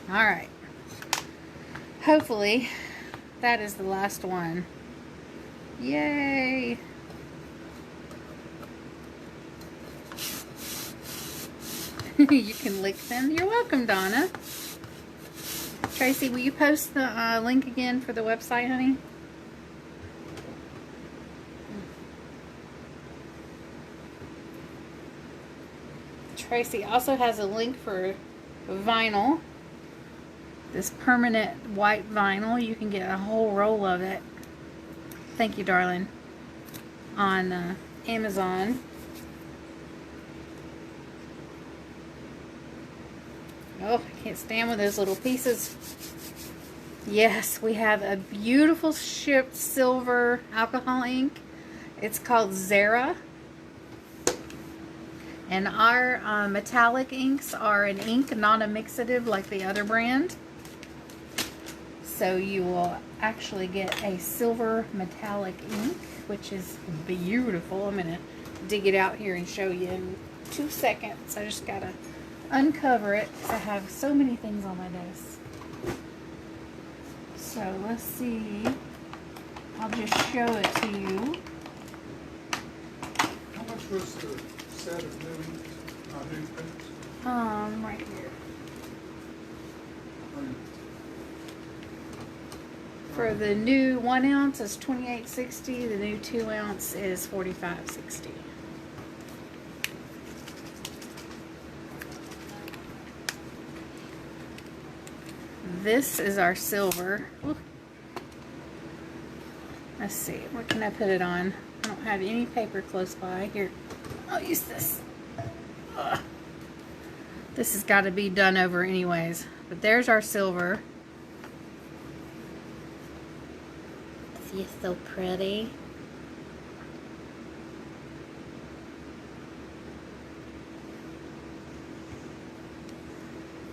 Alright. Hopefully, that is the last one. Yay! You can lick them. You're welcome, Donna. Tracy, will you post the link again for the website, honey? Tracy also has a link for vinyl. This permanent white vinyl. You can get a whole roll of it. Thank you, darling. On Amazon. Oh, I can't stand with those little pieces. Yes, we have a beautiful shipped silver alcohol ink. It's called Zara. And our metallic inks are an ink, not a mixative like the other brand. So you will actually get a silver metallic ink, which is beautiful. I'm going to dig it out here and show you in 2 seconds. I just got to uncover it because I have so many things on my desk. So let's see. I'll just show it to you. How much was the set of new paints? Right here. For the new 1 ounce is $28.60. The new 2 ounce is $45.60. This is our silver. Ooh. Let's see, what can I put it on? I don't have any paper close by. Here, I'll use this. Ugh. This has got to be done over anyways. But there's our silver. See, it's so pretty.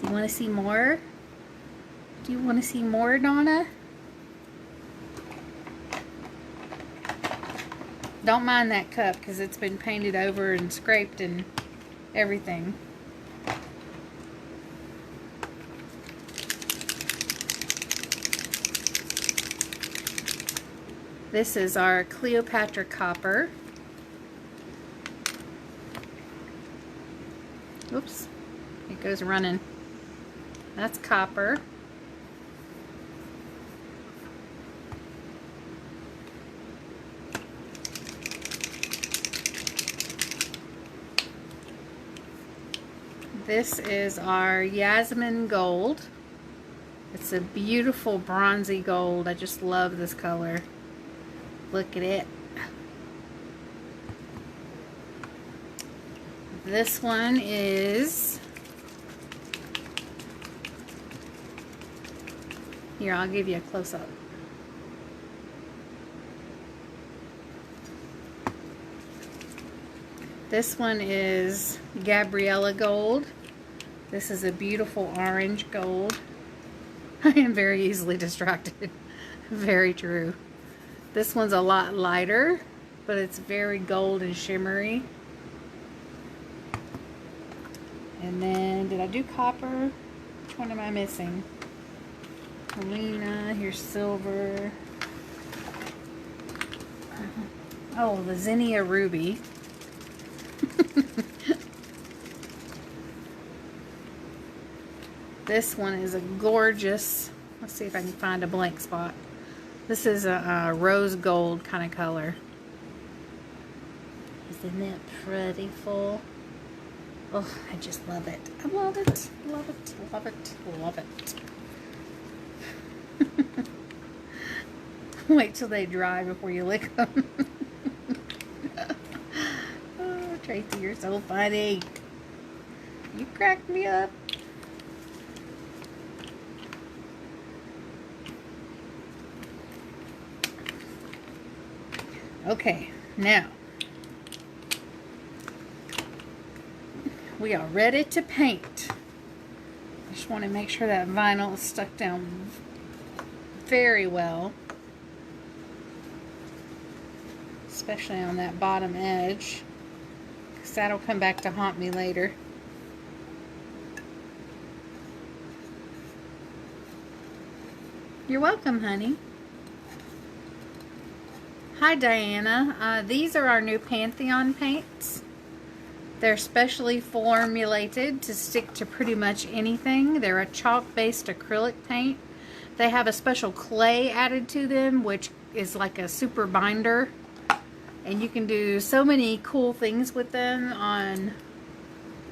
Do you want to see more? Do you want to see more, Donna? Don't mind that cup because it's been painted over and scraped and everything. This is our Cleopatra copper. Oops, it goes running. That's copper. This is our Yasmin Gold. It's a beautiful bronzy gold. I just love this color. Look at it. This one is... Here, I'll give you a close-up. This one is Gabriella Gold. This is a beautiful orange gold. I am very easily distracted. Very true. This one's a lot lighter, but it's very gold and shimmery. And then, did I do copper? Which one am I missing? Helena, here's silver. Oh, the Zinnia Ruby. This one is a gorgeous, let's see if I can find a blank spot. This is a rose gold kind of color. Isn't that pretty full? Oh, I just love it. I love it, love it, love it, love it. Wait till they dry before you lick them. Oh, Tracy, you're so funny. You cracked me up. Okay, now we are ready to paint. I just want to make sure that vinyl is stuck down very well, especially on that bottom edge, because that'll come back to haunt me later. You're welcome, honey. Hi, Diana. These are our new Pantheon paints. They're specially formulated to stick to pretty much anything. They're a chalk-based acrylic paint. They have a special clay added to them, which is like a super binder. And you can do so many cool things with them on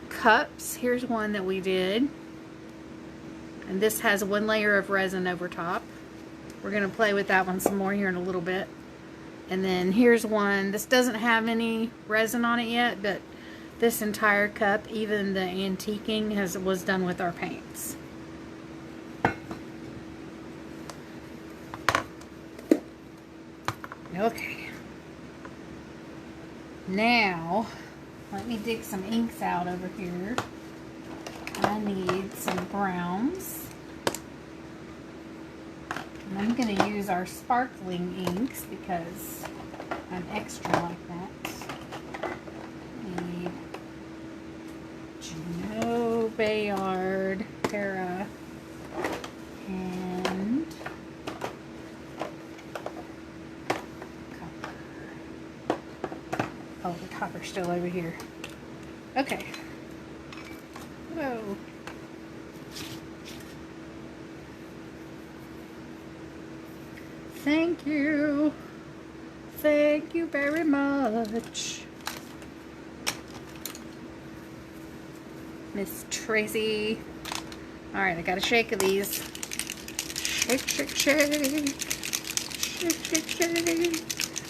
cups. Here's one that we did. And this has one layer of resin over top. We're going to play with that one some more here in a little bit. And then here's one. This doesn't have any resin on it yet, but this entire cup, even the antiquing, was done with our paints. Okay. Now, let me dig some inks out over here. I need some browns. And I'm going to use our sparkling inks because I'm extra like that. Need Juno, Bayard, Terra, and copper. Oh, the copper's still over here. Okay. Whoa. Thank you. Thank you very much, Miss Tracy. All right, I got a shake of these. Shake, shake, shake. Shake, shake, shake.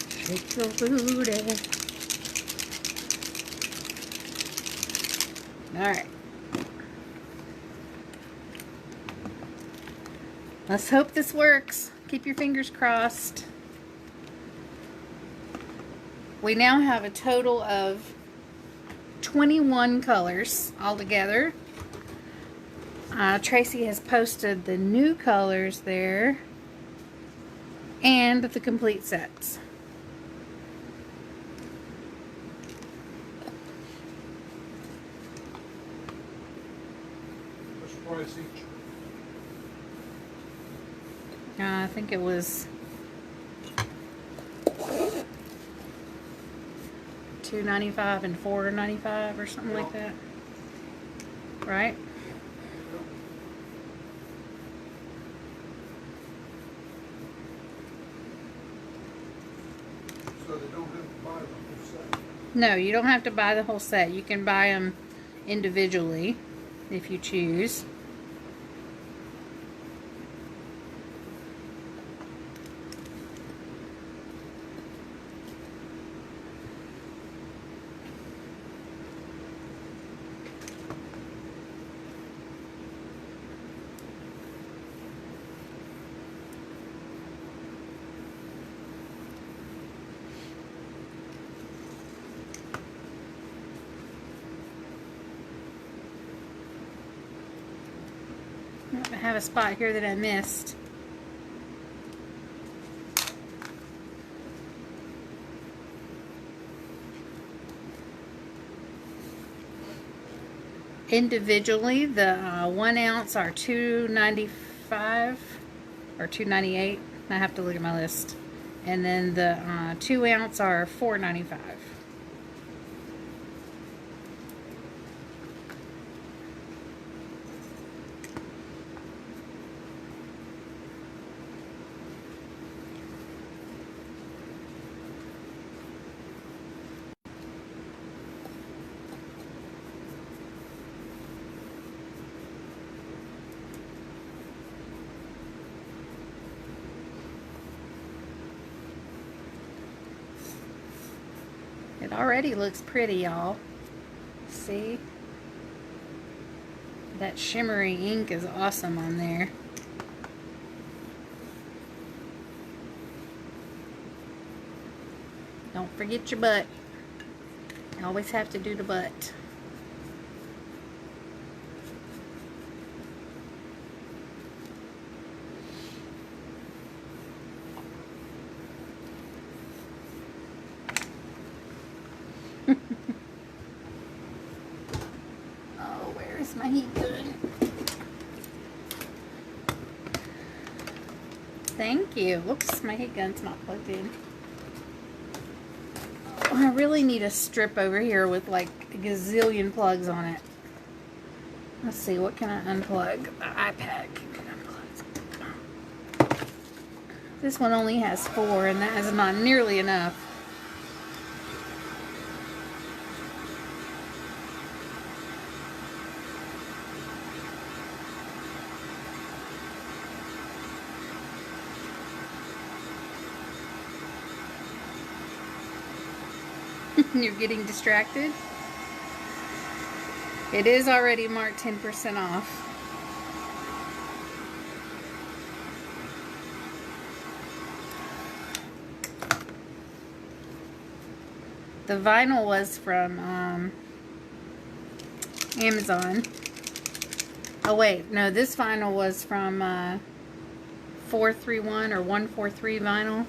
Shake your booty. All right. Let's hope this works. Keep your fingers crossed. We now have a total of 21 colors altogether. Tracy has posted the new colors there and the complete sets. What's the price each? I think it was $2.95 and $4.95 or something like that, right? So they don't have to buy the whole set? No, you don't have to buy the whole set. You can buy them individually if you choose. I have a spot here that I missed. Individually, the 1 ounce are $2.95 or $2.98. I have to look at my list. And then the 2 ounce are $4.95. It already looks pretty, y'all. See? That shimmery ink is awesome on there. Don't forget your butt. You always have to do the butt. Oh, where's my heat gun? Thank you. Whoops, my heat gun's not plugged in. Oh, I really need a strip over here with like a gazillion plugs on it. Let's see, what can I unplug? The iPad can unplug. This one only has 4, and that is not nearly enough. You're getting distracted? It is already marked 10% off. The vinyl was from Amazon. Oh wait, no, this vinyl was from 431 or 143 vinyl.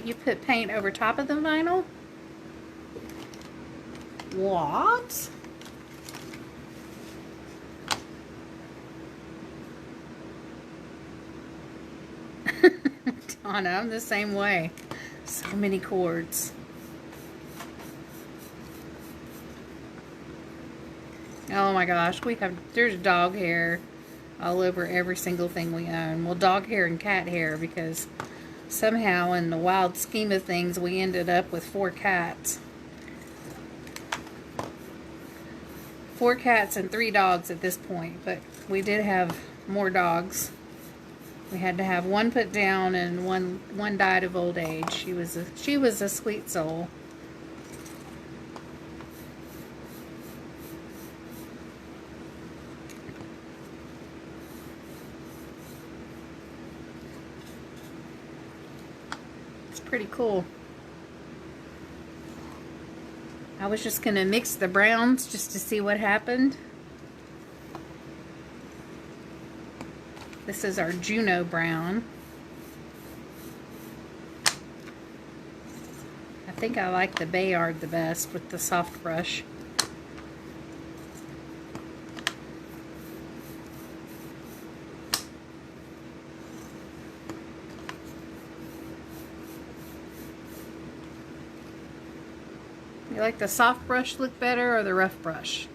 You put paint over top of the vinyl? What? Donna, I'm the same way. So many cords. Oh my gosh, there's dog hair all over every single thing we own. Well, dog hair and cat hair, because somehow in the wild scheme of things we ended up with 4 cats. 4 cats and 3 dogs at this point, but we did have more dogs. We had to have one put down, and one died of old age. She was a sweet soul. It's pretty cool. I was just gonna mix the browns just to see what happened. This is our Juno brown. I think I like the Bayard the best with the soft brush. You like the soft brush look better or the rough brush?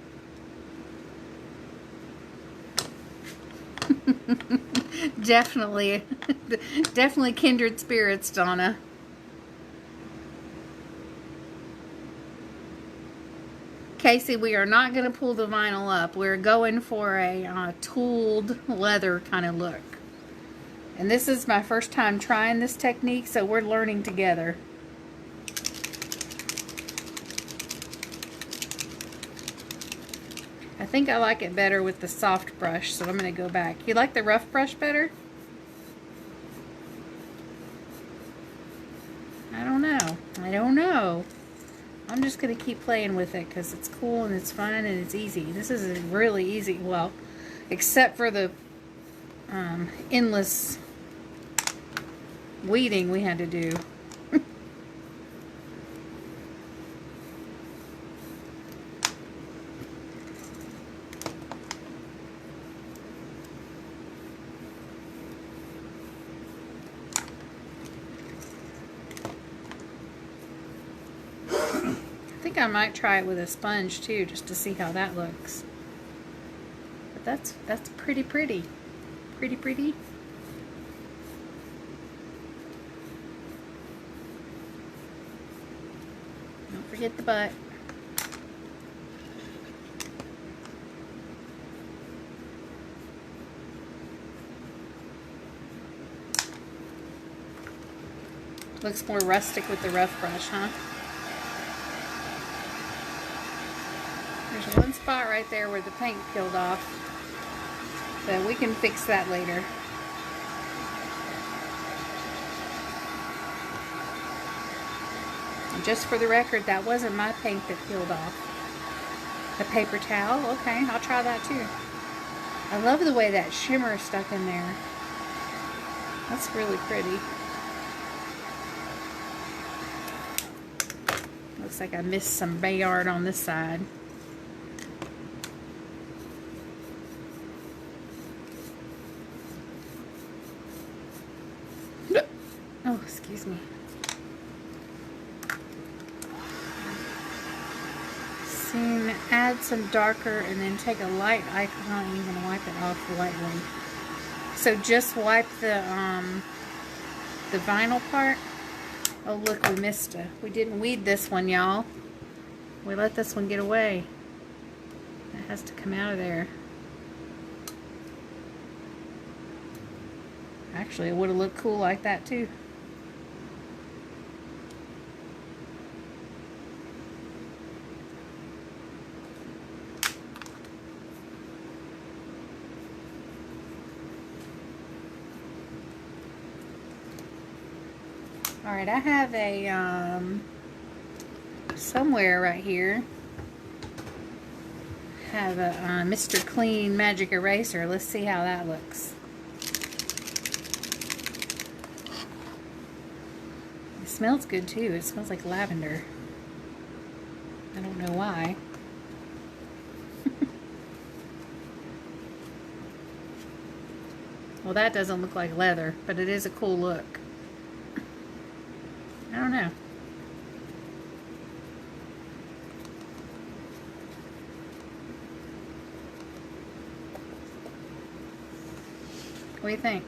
Definitely, definitely kindred spirits, Donna. Casey, we are not going to pull the vinyl up. We're going for a tooled leather kind of look. And this is my first time trying this technique, so we're learning together. I think I like it better with the soft brush, so I'm going to go back. You like the rough brush better? I don't know. I don't know. I'm just going to keep playing with it because it's cool and it's fun and it's easy. This is really easy. Well, except for the endless weeding we had to do. I think I might try it with a sponge too, just to see how that looks. But that's pretty. Pretty. Don't forget the butt. Looks more rustic with the rough brush, huh? There's one spot right there where the paint peeled off, but we can fix that later. And just for the record, that wasn't my paint that peeled off. The paper towel, okay, I'll try that too. I love the way that shimmer stuck in there. That's really pretty. Looks like I missed some Bayard on this side. Oh, excuse me. Scene, add some darker and then take a light alcohol and even wipe it off lightly. So just wipe the vinyl part. Oh look, we missed it. We didn't weed this one, y'all. We let this one get away. It has to come out of there. Actually, it would have looked cool like that too. Alright, I have a, somewhere right here, have a Mr. Clean Magic Eraser. Let's see how that looks. It smells good too. It smells like lavender. I don't know why. Well, that doesn't look like leather, but it is a cool look. I don't know. What do you think?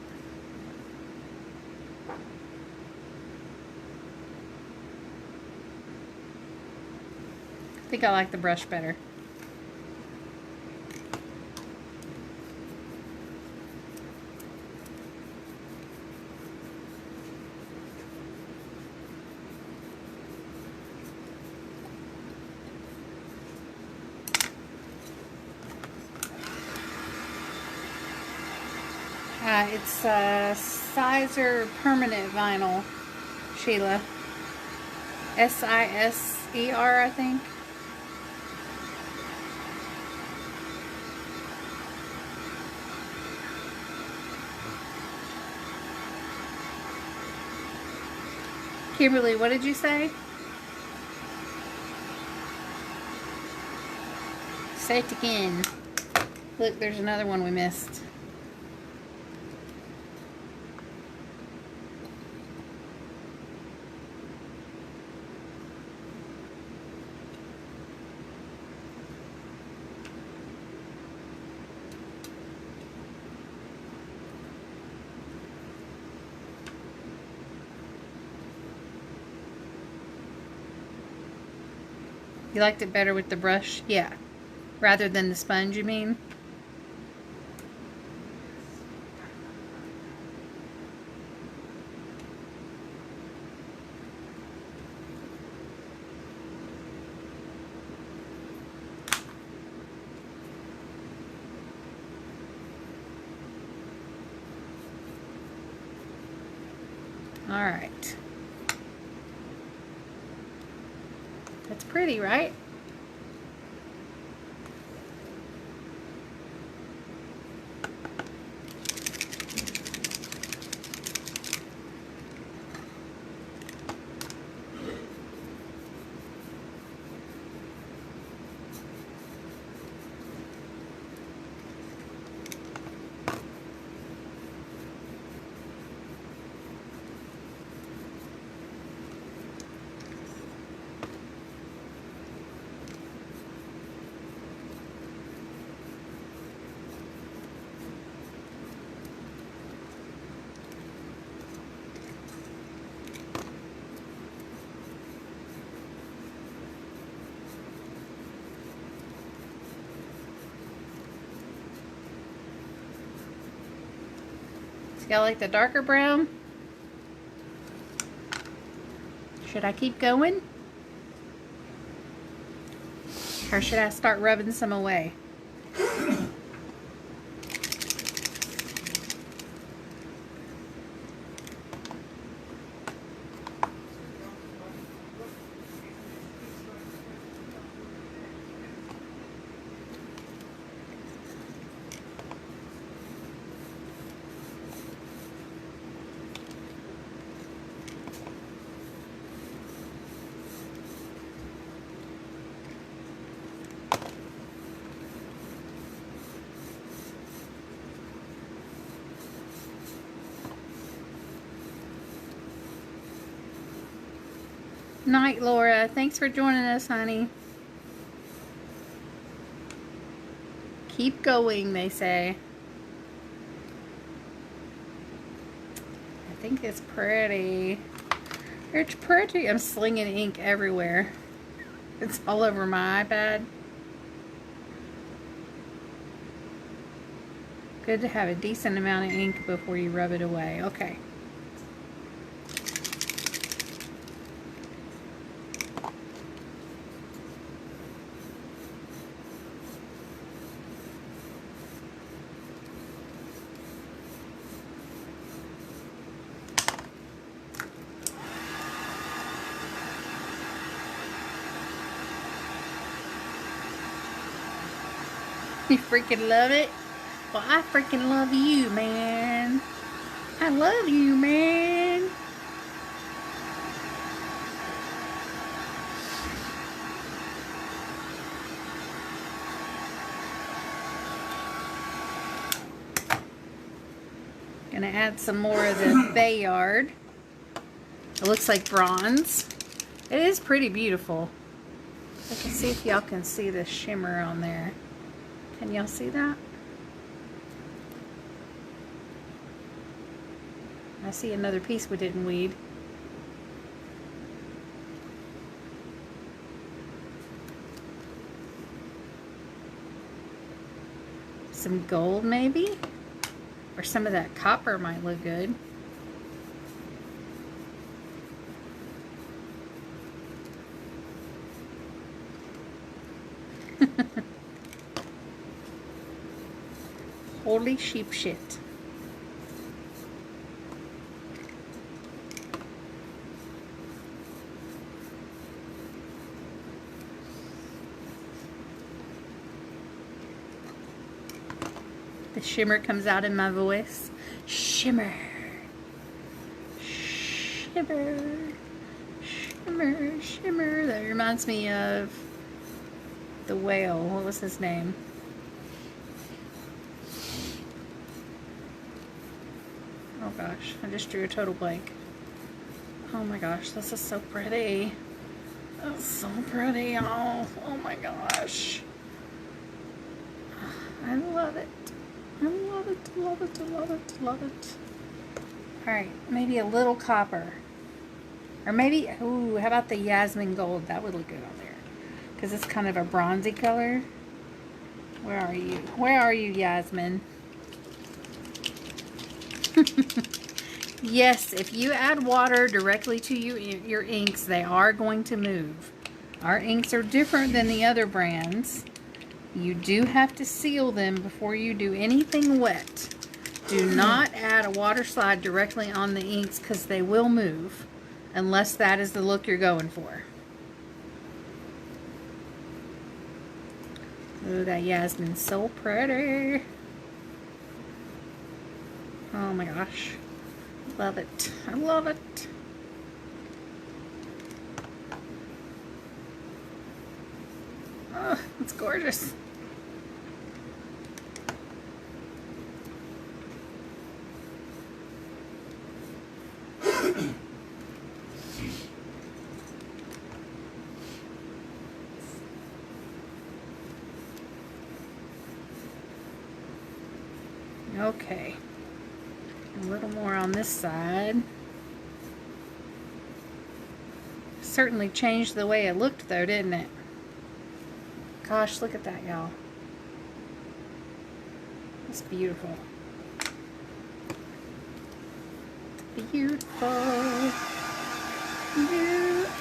I think I like the brush better. It's Sizer Permanent Vinyl, Sheila. S-I-S-E-R, I think. Kimberly, what did you say? Say it again. Look, there's another one we missed. You liked it better with the brush? Yeah. Rather than the sponge, you mean? All right. That's pretty, right? See, I like the darker brown. Should I keep going? Or should I start rubbing some away? Night, Laura. Thanks for joining us, honey. Keep going, they say. I think it's pretty. It's pretty. I'm slinging ink everywhere. It's all over my iPad. Good to have a decent amount of ink before you rub it away. Okay. You freaking love it? Well, I freaking love you, man. I love you, man. Gonna add some more of the Bayard. It looks like bronze. It is pretty beautiful. I can see if y'all can see the shimmer on there. Can y'all see that? I see another piece we didn't weed. Some gold maybe? Or some of that copper might look good. Holy sheep shit. The shimmer comes out in my voice. Shimmer. Shimmer. Shimmer. Shimmer. That reminds me of the whale. What was his name? Oh gosh, I just drew a total blank. Oh my gosh, this is so pretty. That's so pretty. Oh my gosh. I love it. I love it, love it, love it, love it. Alright, maybe a little copper. Or maybe, ooh, how about the Yasmin gold? That would look good on there. Because it's kind of a bronzy color. Where are you? Where are you, Yasmin? Yes, if you add water directly to your inks, they are going to move. Our inks are different than the other brands. You do have to seal them before you do anything wet. Do not add a water slide directly on the inks because they will move unless that is the look you're going for. Ooh, that Yasmin's so pretty. Oh my gosh. Love it. I love it. Oh, it's gorgeous. Okay. A little more on this side. Certainly changed the way it looked though, didn't it? Gosh, look at that, y'all. It's beautiful. Beautiful. Beautiful.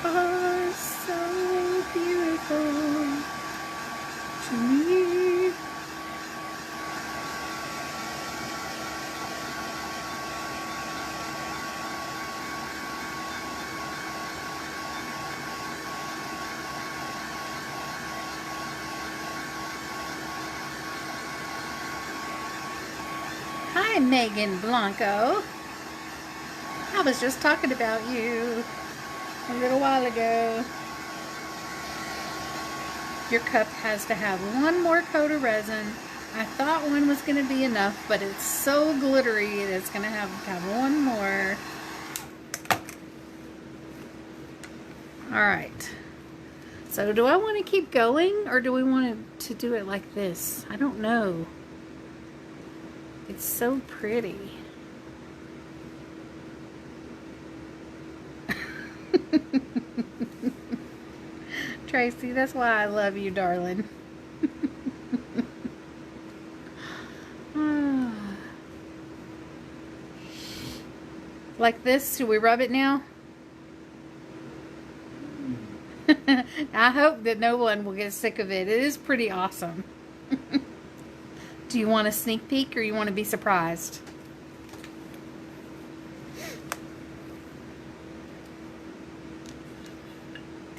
Megan Blanco. I was just talking about you a little while ago. Your cup has to have one more coat of resin. I thought one was going to be enough, but it's so glittery that it's going to have one more. Alright. So do I want to keep going, or do we want to do it like this? I don't know. It's so pretty. Tracy, that's why I love you, darling. Like this, should we rub it now? I hope that no one will get sick of it. It is pretty awesome. Do you want a sneak peek, or you want to be surprised?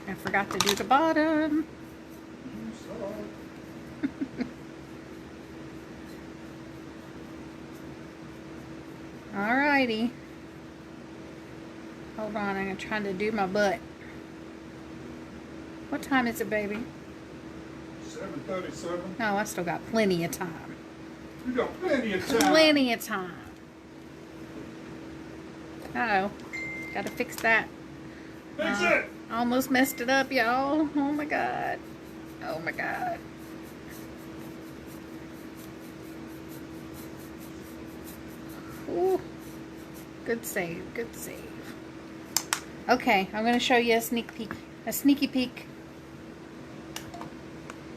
I forgot to do the bottom. Alrighty. Hold on, I'm trying to do my butt. What time is it, baby? 7:37. Oh, I still got plenty of time. You got plenty of time. Plenty of time. Uh-oh. Gotta fix that. Fix it! Almost messed it up, y'all. Oh my god. Oh my god. Ooh. Good save. Good save. Okay, I'm going to show you a sneaky peek.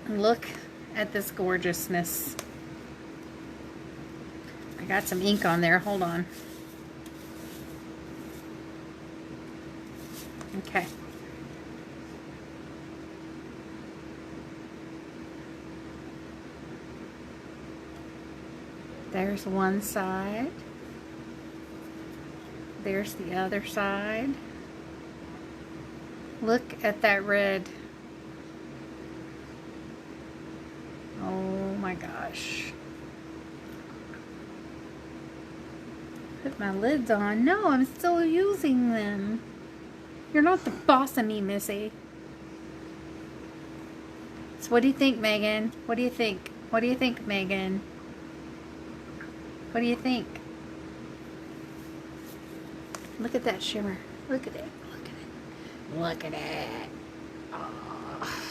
Look at this gorgeousness. I got some ink on there. Hold on. Okay. There's one side. There's the other side. Look at that red. Oh my gosh. Put my lids on. No, I'm still using them. You're not the boss of me, Missy. So what do you think, Megan? What do you think? What do you think, Megan? What do you think? Look at that shimmer. Look at it. Look at it. Look at it. Oh.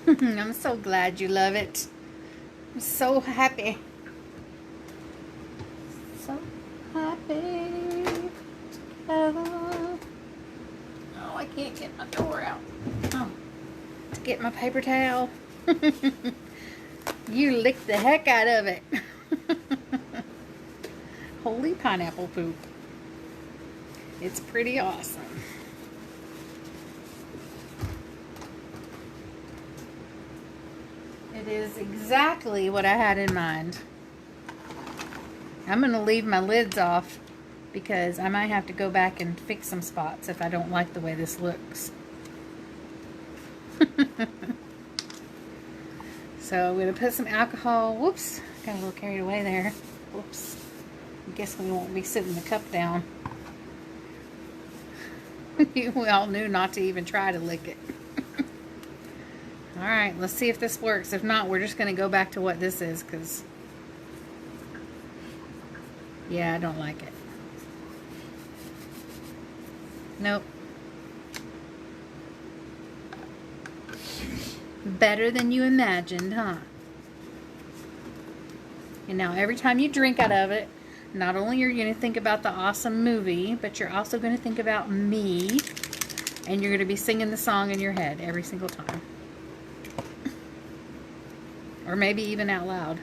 I'm so glad you love it. I'm so happy. So happy. Oh, I can't get my door out. Oh, to get my paper towel. You licked the heck out of it. Holy pineapple poop. It's pretty awesome. It is exactly what I had in mind. I'm going to leave my lids off because I might have to go back and fix some spots if I don't like the way this looks. So I'm going to put some alcohol. Whoops, got a little carried away there. Whoops. I guess we won't be sitting the cup down. We all knew not to even try to lick it. Alright, let's see if this works. If not, we're just going to go back to what this is, because yeah, I don't like it. Nope. Better than you imagined, huh? And now every time you drink out of it, not only are you going to think about the awesome movie, but you're also going to think about me, and you're going to be singing the song in your head every single time. Or maybe even out loud.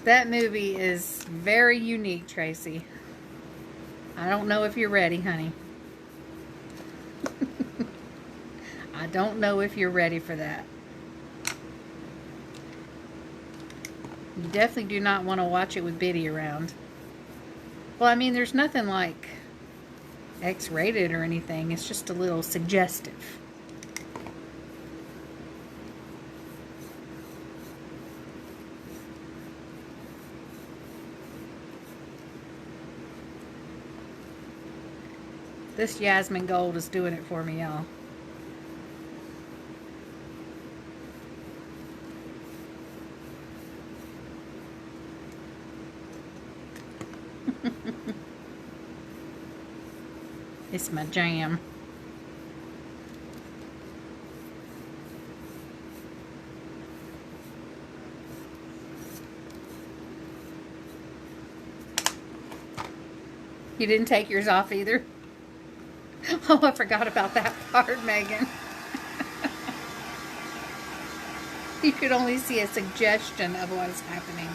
That movie is very unique, Tracy. I don't know if you're ready, honey. I don't know if you're ready for that. You definitely do not want to watch it with Biddy around. Well, I mean, there's nothing like X-rated or anything. It's just a little suggestive. This Jasmine Gold is doing it for me, y'all. It's my jam. You didn't take yours off either? Oh, I forgot about that part, Megan. You could only see a suggestion of what is happening.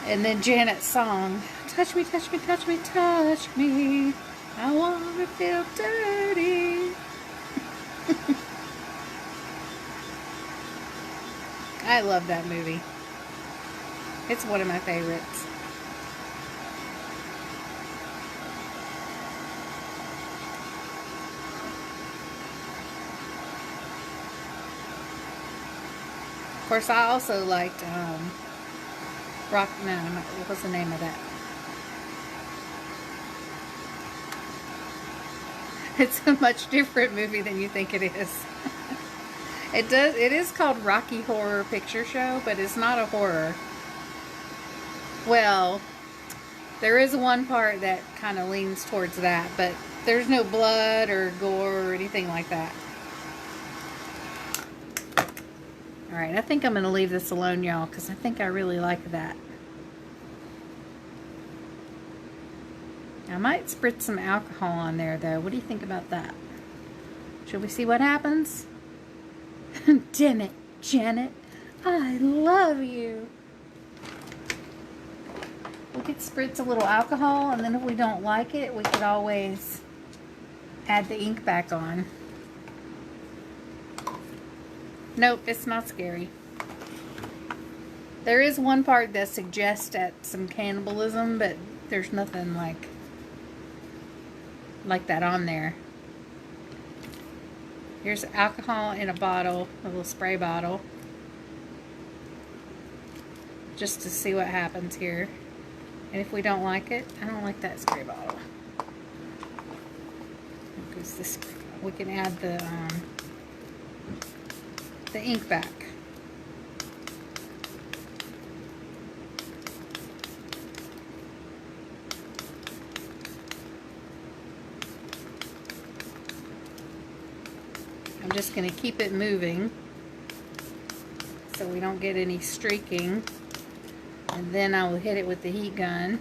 And then Janet's song, touch me, touch me, touch me, touch me. I want to feel dirty. I love that movie. It's one of my favorites. Of course, I also liked what was the name of that? It's a much different movie than you think it is. It is called Rocky Horror Picture Show, but it's not a horror. Well, there is one part that kind of leans towards that, but there's no blood or gore or anything like that. Alright, I think I'm going to leave this alone, y'all, because I think I really like that. I might spritz some alcohol on there, though. What do you think about that? Should we see what happens? Damn it, Janet. I love you. We could spritz a little alcohol, and then if we don't like it, we could always add the ink back on. Nope, it's not scary. There is one part that suggests some cannibalism, but there's nothing like that on there. Here's alcohol in a bottle, a little spray bottle. Just to see what happens here. And if we don't like it, I don't like that spray bottle. Because this, we can add the ink back. I'm just going to keep it moving so we don't get any streaking, and then I will hit it with the heat gun.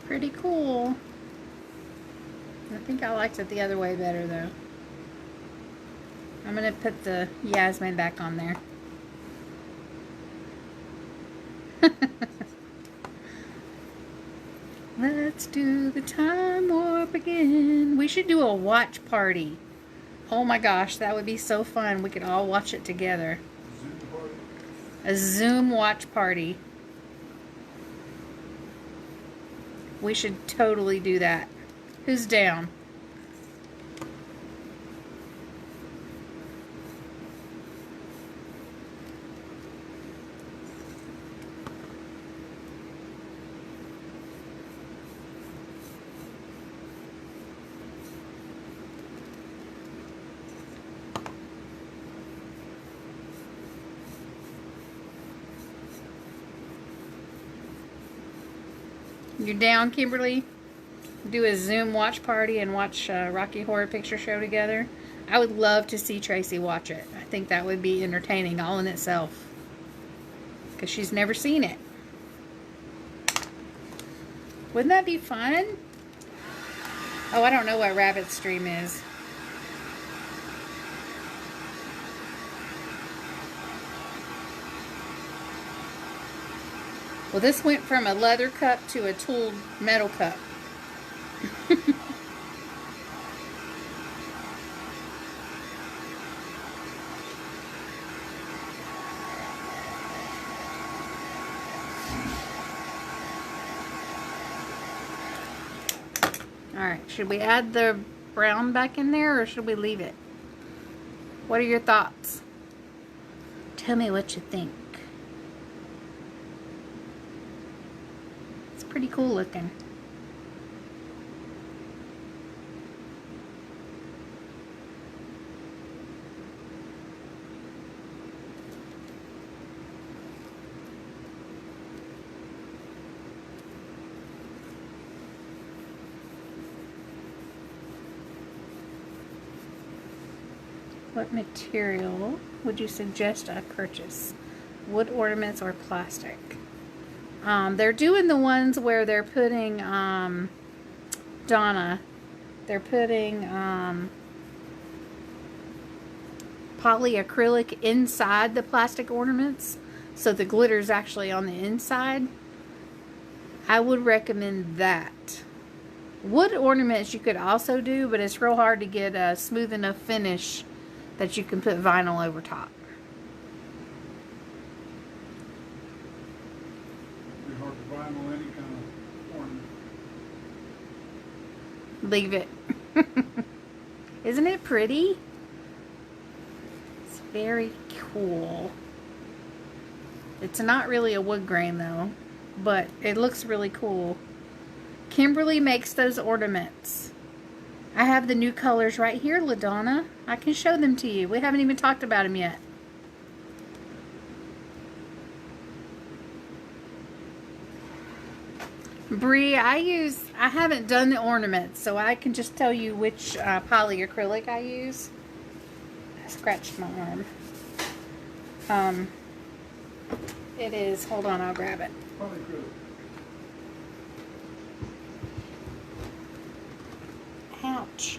Pretty cool. I think I liked it the other way better, though. I'm going to put the Yasmin back on there. Let's do the time warp again. We should do a watch party. Oh my gosh, that would be so fun. We could all watch it together. A Zoom watch party. We should totally do that. Who's down? You're down, Kimberly? Do a Zoom watch party and watch Rocky Horror Picture Show together. I would love to see Tracy watch it. I think that would be entertaining all in itself. Because she's never seen it. Wouldn't that be fun? Oh, I don't know what Rabbit Stream is. Well, this went from a leather cup to a tooled metal cup. Alright, should we add the brown back in there or should we leave it? What are your thoughts? Tell me what you think. It's pretty cool looking. What material would you suggest I purchase? Wood ornaments or plastic? They're doing the ones where they're putting, Donna, they're putting polyacrylic inside the plastic ornaments, so the glitter's actually on the inside. I would recommend that. Wood ornaments you could also do, but it's real hard to get a smooth enough finish that you can put vinyl over top. It'd be hard to vinyl any kind of ornament. Leave it. Isn't it pretty? It's very cool. It's not really a wood grain though, but it looks really cool. Kimberly makes those ornaments. I have the new colors right here, LaDonna. I can show them to you. We haven't even talked about them yet. Bree, I haven't done the ornaments, so I can just tell you which polyacrylic I use. I scratched my arm. It is, hold on, I'll grab it. Polyacrylic. Ouch.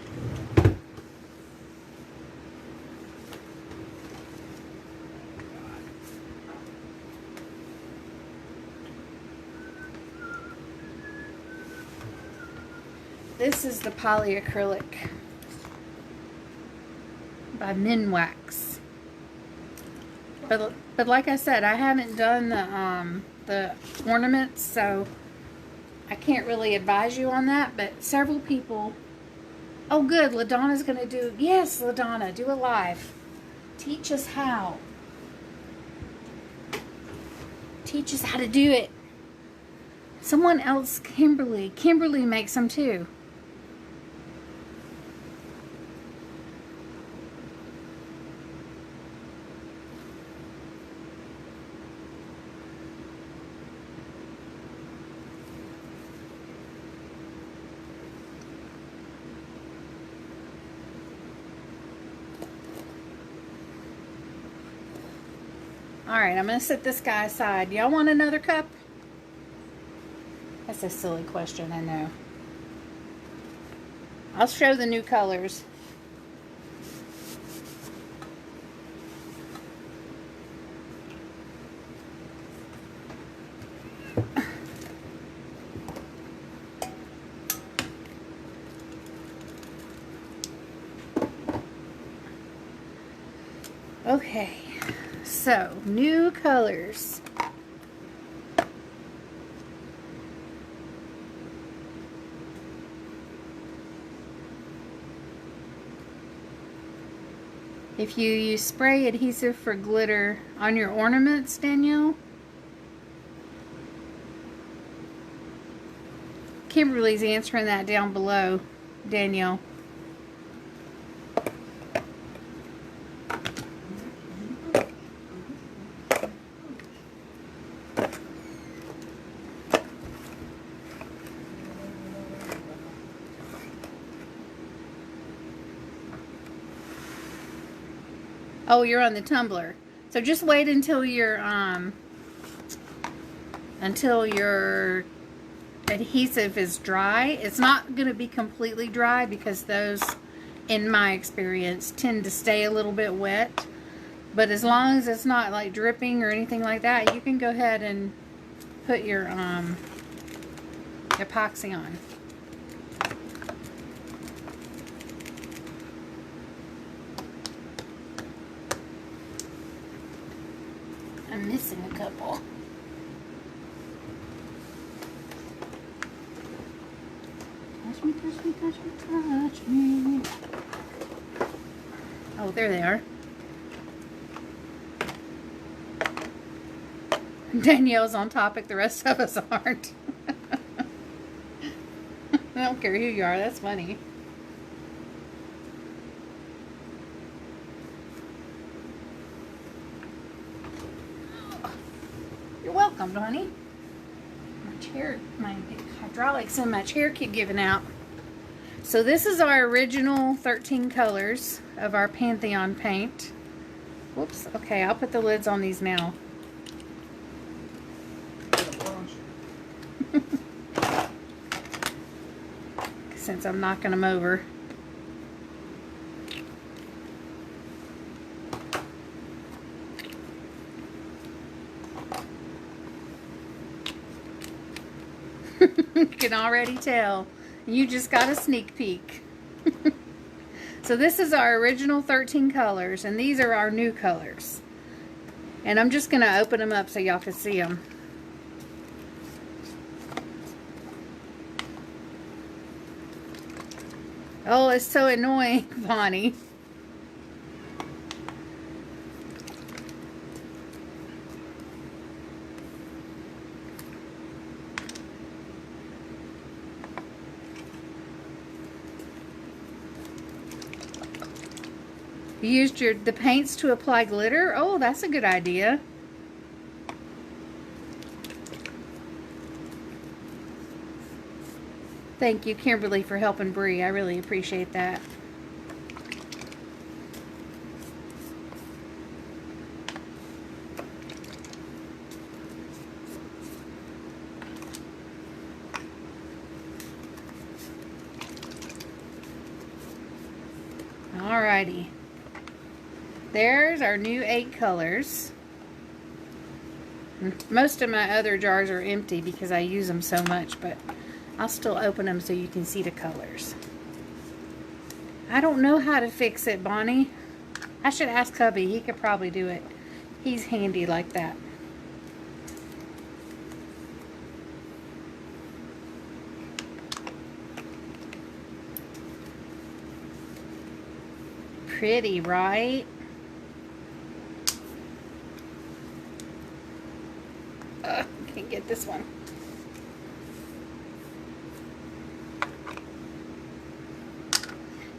This is the polyacrylic by Minwax. But like I said, I haven't done the ornaments, so I can't really advise you on that. But several people. Oh, good. LaDonna's going to do... Yes, LaDonna, do a live. Teach us how. Teach us how to do it. Someone else, Kimberly. Kimberly makes them too. Alright, I'm going to set this guy aside. Y'all want another cup? That's a silly question, I know. I'll show the new colors. Okay. So, new colors. If you use spray adhesive for glitter on your ornaments, Danielle. Kimberly's answering that down below, Danielle. Oh, you're on the tumbler. So just wait until you're adhesive is dry. It's not going to be completely dry because those, in my experience, tend to stay a little bit wet. But as long as it's not like dripping or anything like that, you can go ahead and put your epoxy on. I'm missing a couple. Touch me, touch me, touch me, touch me. Oh, there they are. Danielle's on topic, the rest of us aren't. I don't care who you are, that's funny. You're welcome, honey. My hydraulics in my chair keep giving out. So this is our original 13 colors of our Pantheon paint. Whoops, okay, I'll put the lids on these now. Since I'm knocking them over. You can already tell. You just got a sneak peek. So this is our original 13 colors, and these are our new colors. And I'm just going to open them up so y'all can see them. Oh, it's so annoying, Bonnie. You used the paints to apply glitter? Oh, that's a good idea. Thank you, Kimberly, for helping Bree. I really appreciate that. Alrighty. There's our new 8 colors. Most of my other jars are empty because I use them so much, but I'll still open them so you can see the colors. I don't know how to fix it, Bonnie. I should ask hubby. He could probably do it. He's handy like that. Pretty, right? Can't get this one.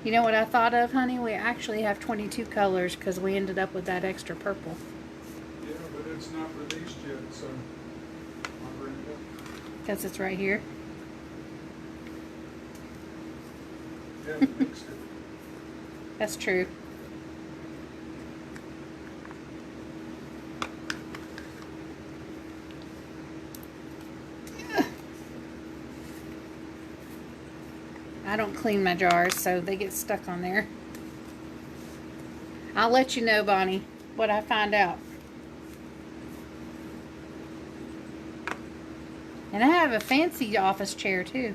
You know what I thought of, honey? We actually have 22 colors because we ended up with that extra purple. Yeah, but it's not released yet, so I'll bring it up. Because it's right here. Yeah, we mixed it. That's true. I don't clean my jars, so they get stuck on there. I'll let you know, Bonnie, what I find out. And I have a fancy office chair, too.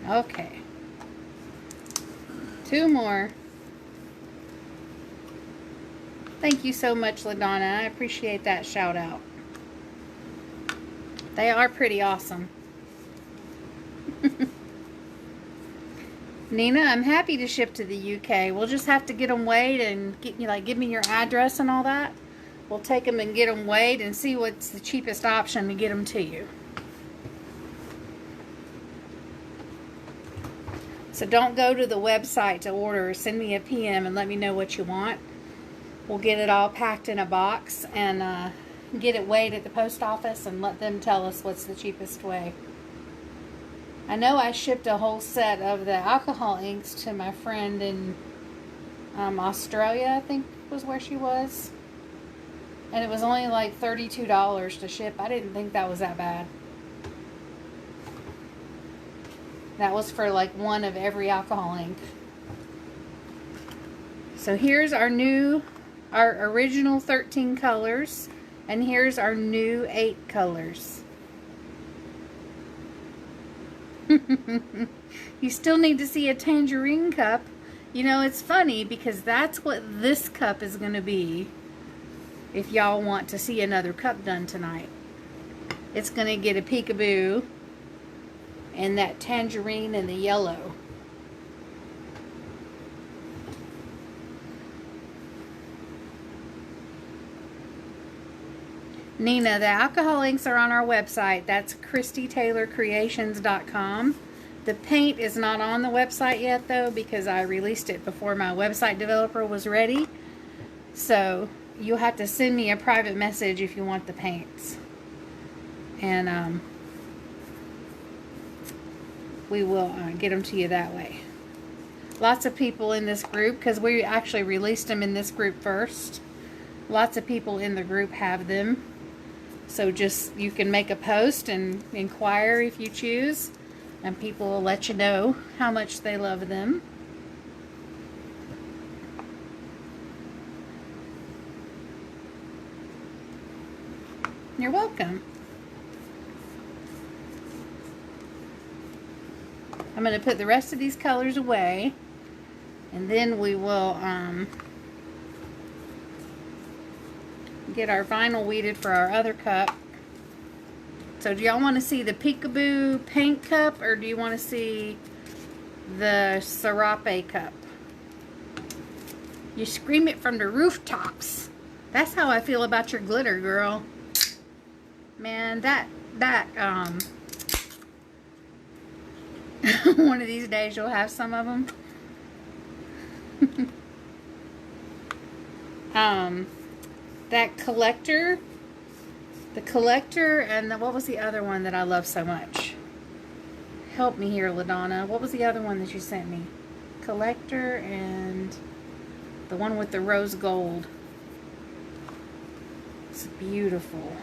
Okay. 2 more. Thank you so much, LaDonna. I appreciate that shout out. They are pretty awesome. Nina, I'm happy to ship to the UK. We'll just have to get them weighed and get you, like, give me your address and all that. We'll take them and get them weighed and see what's the cheapest option to get them to you. So don't go to the website to order. Send me a PM and let me know what you want. We'll get it all packed in a box and get it weighed at the post office and let them tell us what's the cheapest way. I know I shipped a whole set of the alcohol inks to my friend in Australia, I think was where she was. And it was only like $32 to ship. I didn't think that was that bad. That was for like one of every alcohol ink. So here's our original 13 colors. And here's our new 8 colors. You still need to see a tangerine cup. You know, it's funny because that's what this cup is going to be if y'all want to see another cup done tonight. It's going to get a peekaboo and that tangerine and the yellow. Nina, the alcohol inks are on our website. That's ChristyTaylorCreations.com. The paint is not on the website yet, though, because I released it before my website developer was ready. So you'll have to send me a private message if you want the paints. And we will get them to you that way. Lots of people in this group, because we actually released them in this group first. Lots of people in the group have them. So just, you can make a post and inquire if you choose. And people will let you know how much they love them. You're welcome. I'm going to put the rest of these colors away. And then we will get our vinyl weeded for our other cup. So do y'all want to see the peekaboo paint cup, or do you want to see the serape cup? You scream it from the rooftops. That's how I feel about your glitter, girl. Man, that one of these days you'll have some of them. That collector, the collector, and what was the other one that I love so much? Help me here, LaDonna. What was the other one that you sent me? Collector and the one with the rose gold. It's beautiful.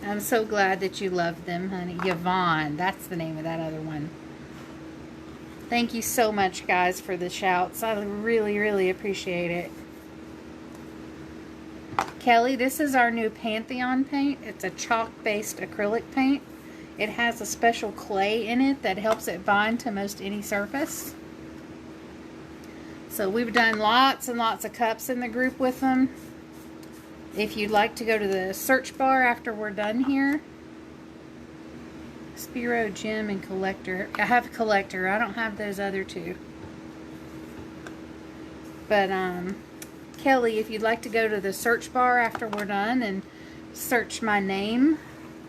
I'm so glad that you love them, honey. Yvonne, that's the name of that other one. Thank you so much, guys, for the shouts. I really, really appreciate it. Kelly, this is our new Pantheon paint. It's a chalk-based acrylic paint. It has a special clay in it that helps it bind to most any surface. So we've done lots and lots of cups in the group with them. If you'd like to go to the search bar after we're done here. Spiro, Gem, and Collector. I have Collector. I don't have those other two. But, Kelly, if you'd like to go to the search bar after we're done and search my name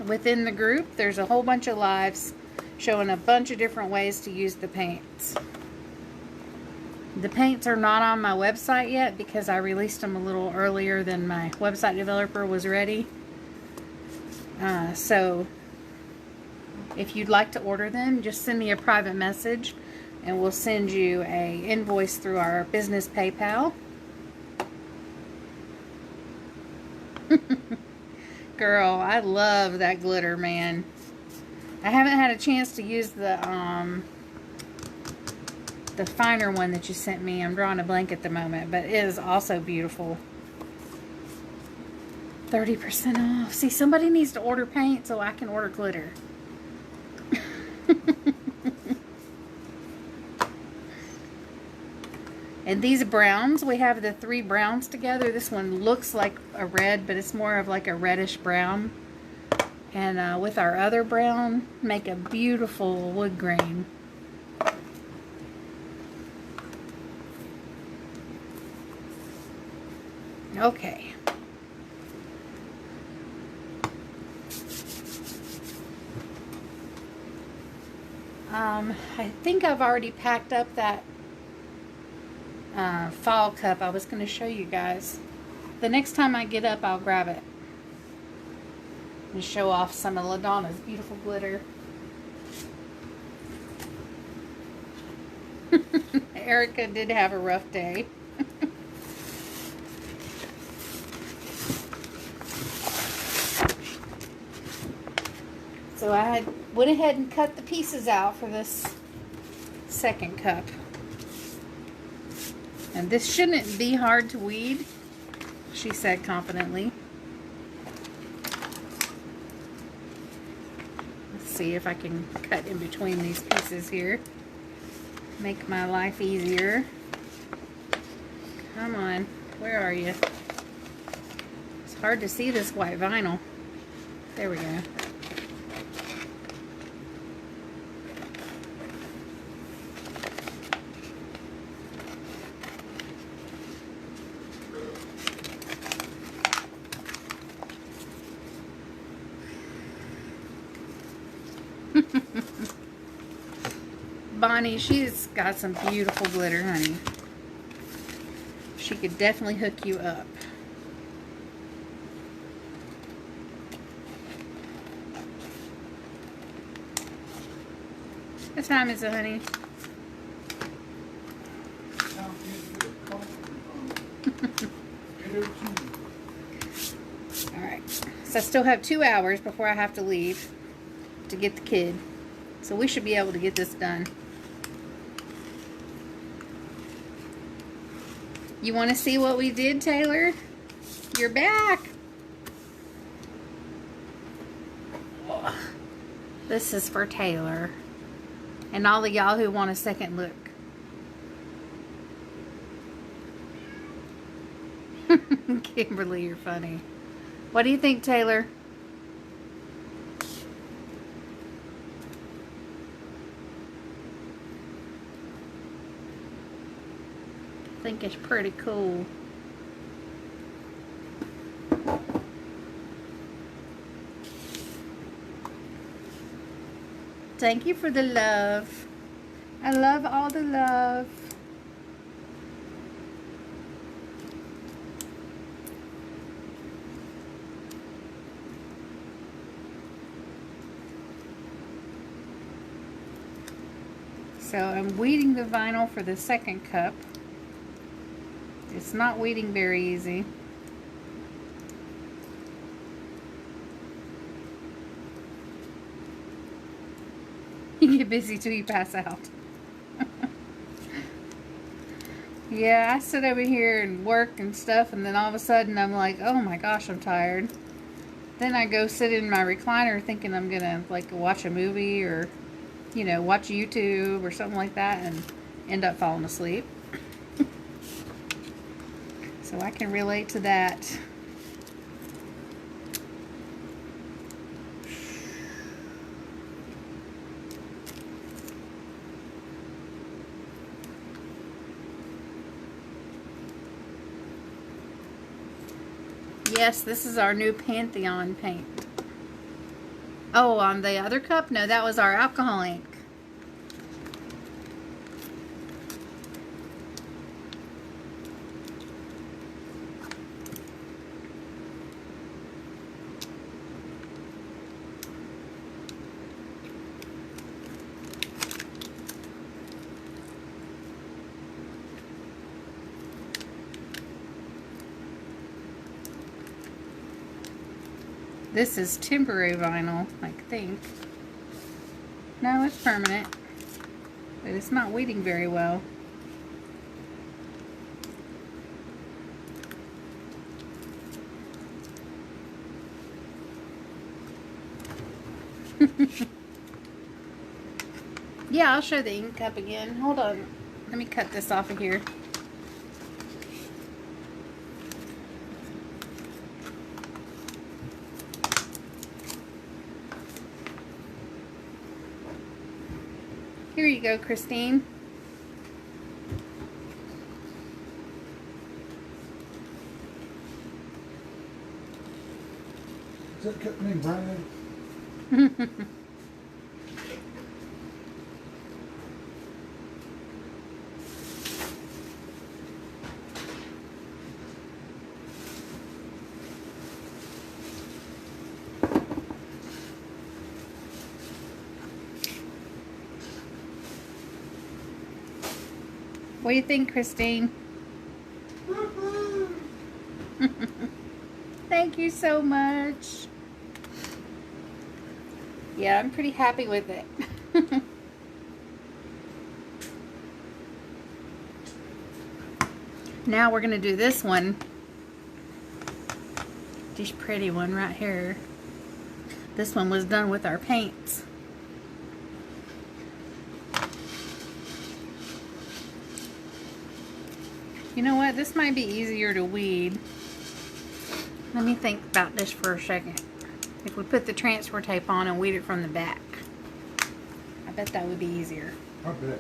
within the group, there's a whole bunch of lives showing a bunch of different ways to use the paints. The paints are not on my website yet because I released them a little earlier than my website developer was ready. So if you'd like to order them, just send me a private message and we'll send you an invoice through our business PayPal. Girl, I love that glitter, man. I haven't had a chance to use the finer one that you sent me. I'm drawing a blank at the moment, but it is also beautiful. 30% off. See, somebody needs to order paint so I can order glitter. And these browns, we have the 3 browns together. This one looks like a red, but it's more of like a reddish brown. And with our other brown, make a beautiful wood grain. Okay. I think I've already packed up that fall cup I was going to show you guys. The next time I get up, I'll grab it and show off some of LaDonna's beautiful glitter. Erica did have a rough day. So I went ahead and cut the pieces out for this second cup. And this shouldn't be hard to weed, she said confidently. Let's see if I can cut in between these pieces here. Make my life easier. Come on, where are you? It's hard to see this white vinyl. There we go. Bonnie, she's got some beautiful glitter, honey. She could definitely hook you up. What time is it, honey? Alright, so I still have 2 hours before I have to leave to get the kid. So we should be able to get this done. You want to see what we did, Taylor? You're back. This is for Taylor. And all of y'all who want a second look. Kimberly, you're funny. What do you think, Taylor? I think it's pretty cool. Thank you for the love. I love all the love. So I'm weeding the vinyl for the second cup. It's not weeding very easy. You get busy till you pass out. Yeah, I sit over here and work and stuff, and then all of a sudden I'm like, oh my gosh, I'm tired. Then I go sit in my recliner thinking I'm gonna like watch a movie or, you know, watch YouTube or something like that, and end up falling asleep. So I can relate to that. Yes, this is our new Pantheon paint. Oh, on the other cup? No, that was our alcohol ink. This is temporary vinyl, I think. No, it's permanent. But it's not weeding very well. Yeah, I'll show the ink cup again. Hold on. Let me cut this off of here. Here you go, Christine. that cut me, Brian? What do you think, Christine? Thank you so much. Yeah, I'm pretty happy with it. Now we're going to do this one. This pretty one right here. This one was done with our paints. You know what? This might be easier to weed. Let me think about this for a second. If we put the transfer tape on and weed it from the back. I bet that would be easier. I bet.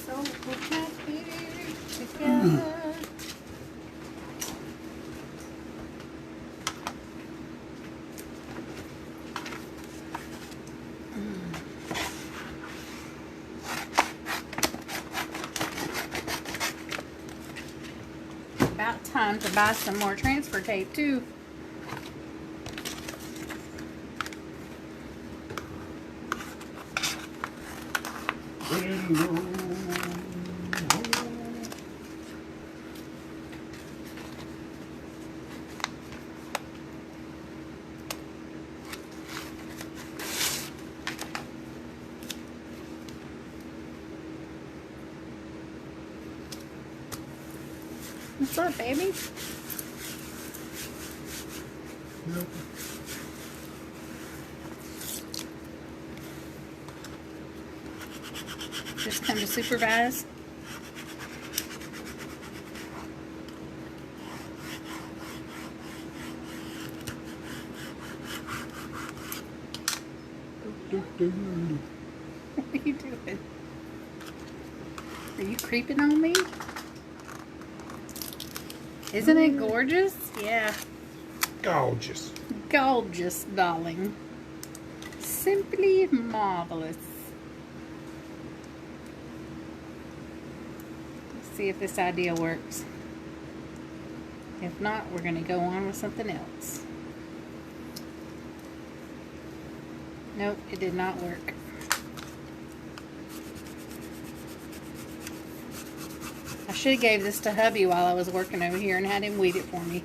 So happy together. About time to buy some more transfer tape too. What's up, baby? Yep. Just come to supervise. What are you doing? Are you creeping on me? Isn't it gorgeous? Yeah. Gorgeous. Gorgeous, darling. Simply marvelous. Let's see if this idea works. If not, we're going to go on with something else. Nope, it did not work. I should have gave this to hubby while I was working over here and had him weed it for me.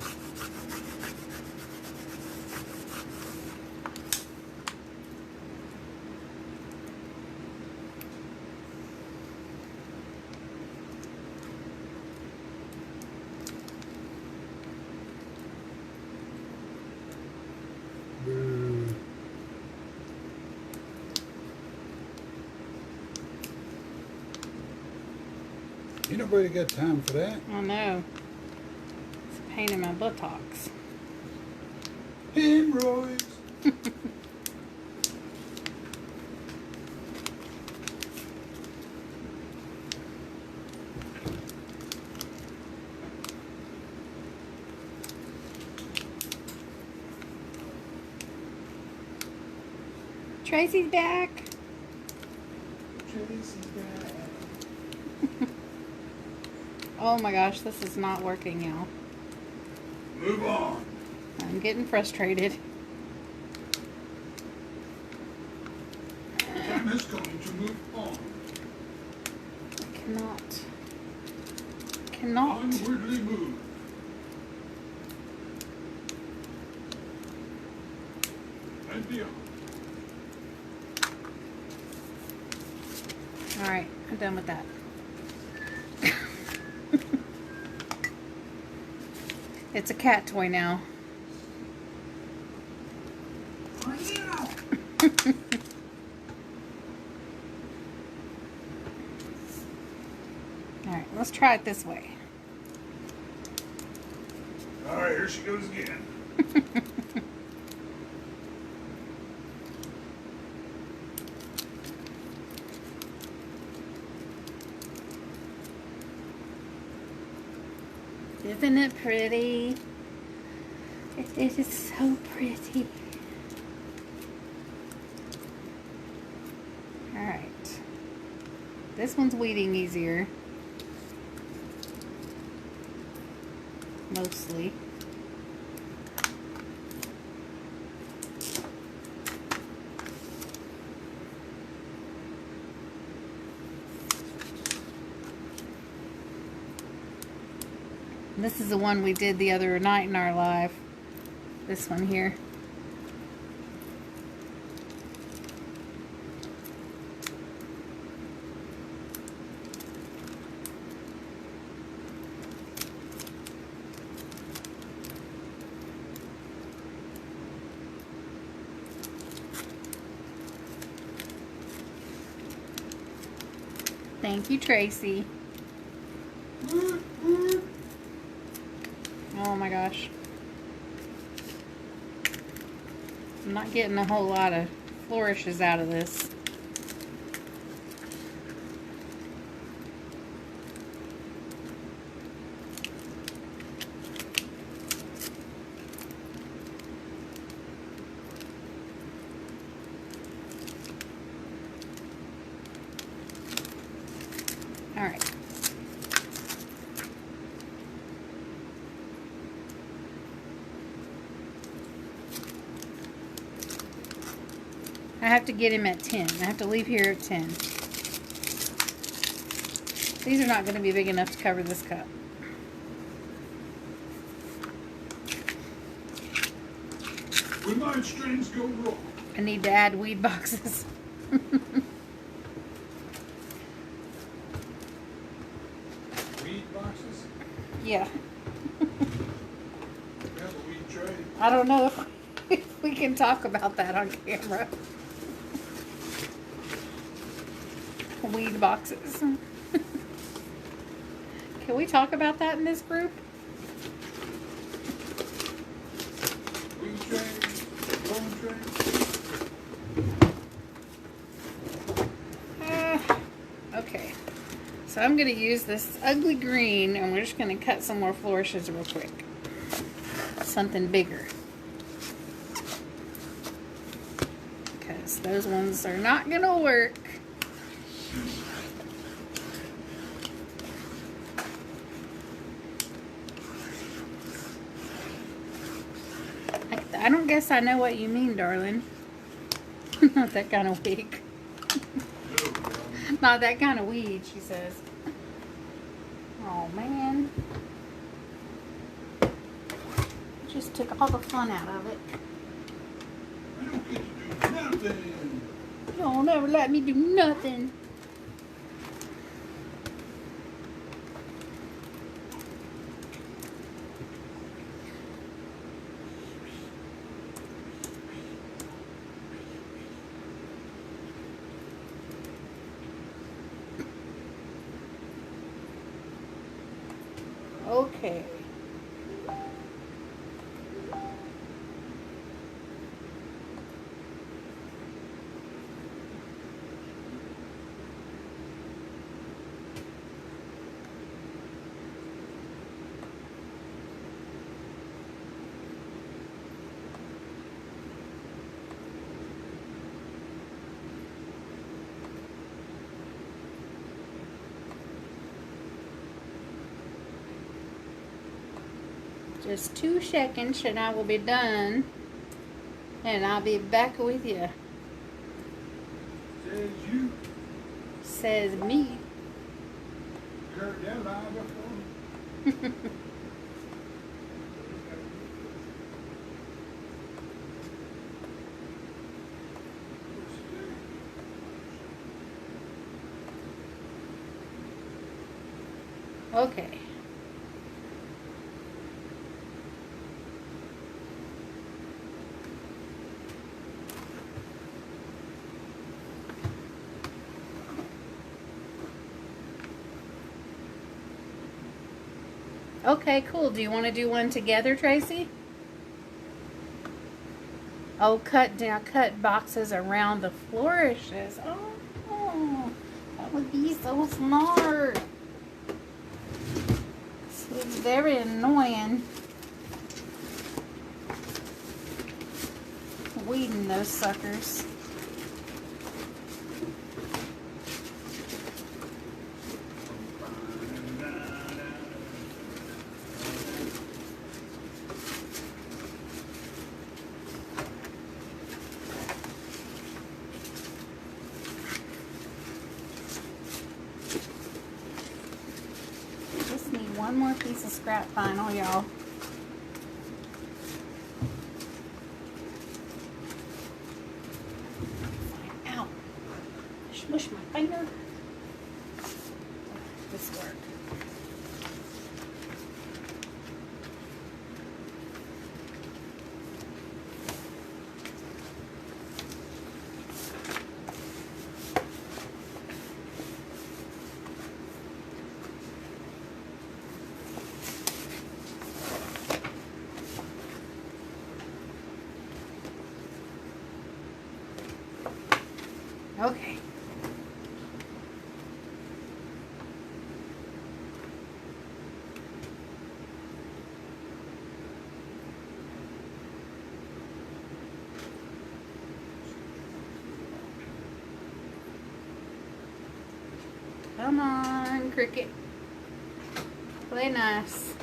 Boo. Ain't nobody got time for that. I know. It's a pain in my buttocks. Hemorrhoids. Tracy's back. Tracy's back. Oh my gosh, this is not working, y'all. Move on. I'm getting frustrated. Time is coming to move on. I cannot. Onwardly move. And beyond. Alright, I'm done with that. It's a cat toy now. Alright, let's try it this way. Alright, here she goes again. Isn't it pretty? It is so pretty. Alright. This one's weeding easier. Mostly. This is the one we did the other night in our live. This one here. Thank you, Tracy. Oh my gosh. I'm not getting a whole lot of flourishes out of this. All right. I have to get him at 10. I have to leave here at 10. These are not going to be big enough to cover this cup. When my strings go wrong. I need to add weed boxes. Weed boxes? Yeah. We have a weed tray. I don't know if we can talk about that on camera. Weed boxes. Can we talk about that in this group? Weed tray, bone tray. Okay. So I'm going to use this ugly green and we're just going to cut some more flourishes real quick. Something bigger. Because those ones are not going to work. I don't guess I know what you mean, darling. Not that kind of wig. Not that kind of weed, she says. Oh, man. Just took all the fun out of it. I don't get to do nothing. You'll never let me do nothing. Okay. Just 2 seconds and I will be done. And I'll be back with you. Says you. Says me. Heard that line before? Okay. Okay, cool. Do you want to do one together, Tracy? Oh, cut boxes around the flourishes. Oh, that would be so smart. It's very annoying weeding those suckers. Just need one more piece of scrap vinyl, y'all. Ow. Smush my finger. This work. Okay. Come on, Cricket. Play nice.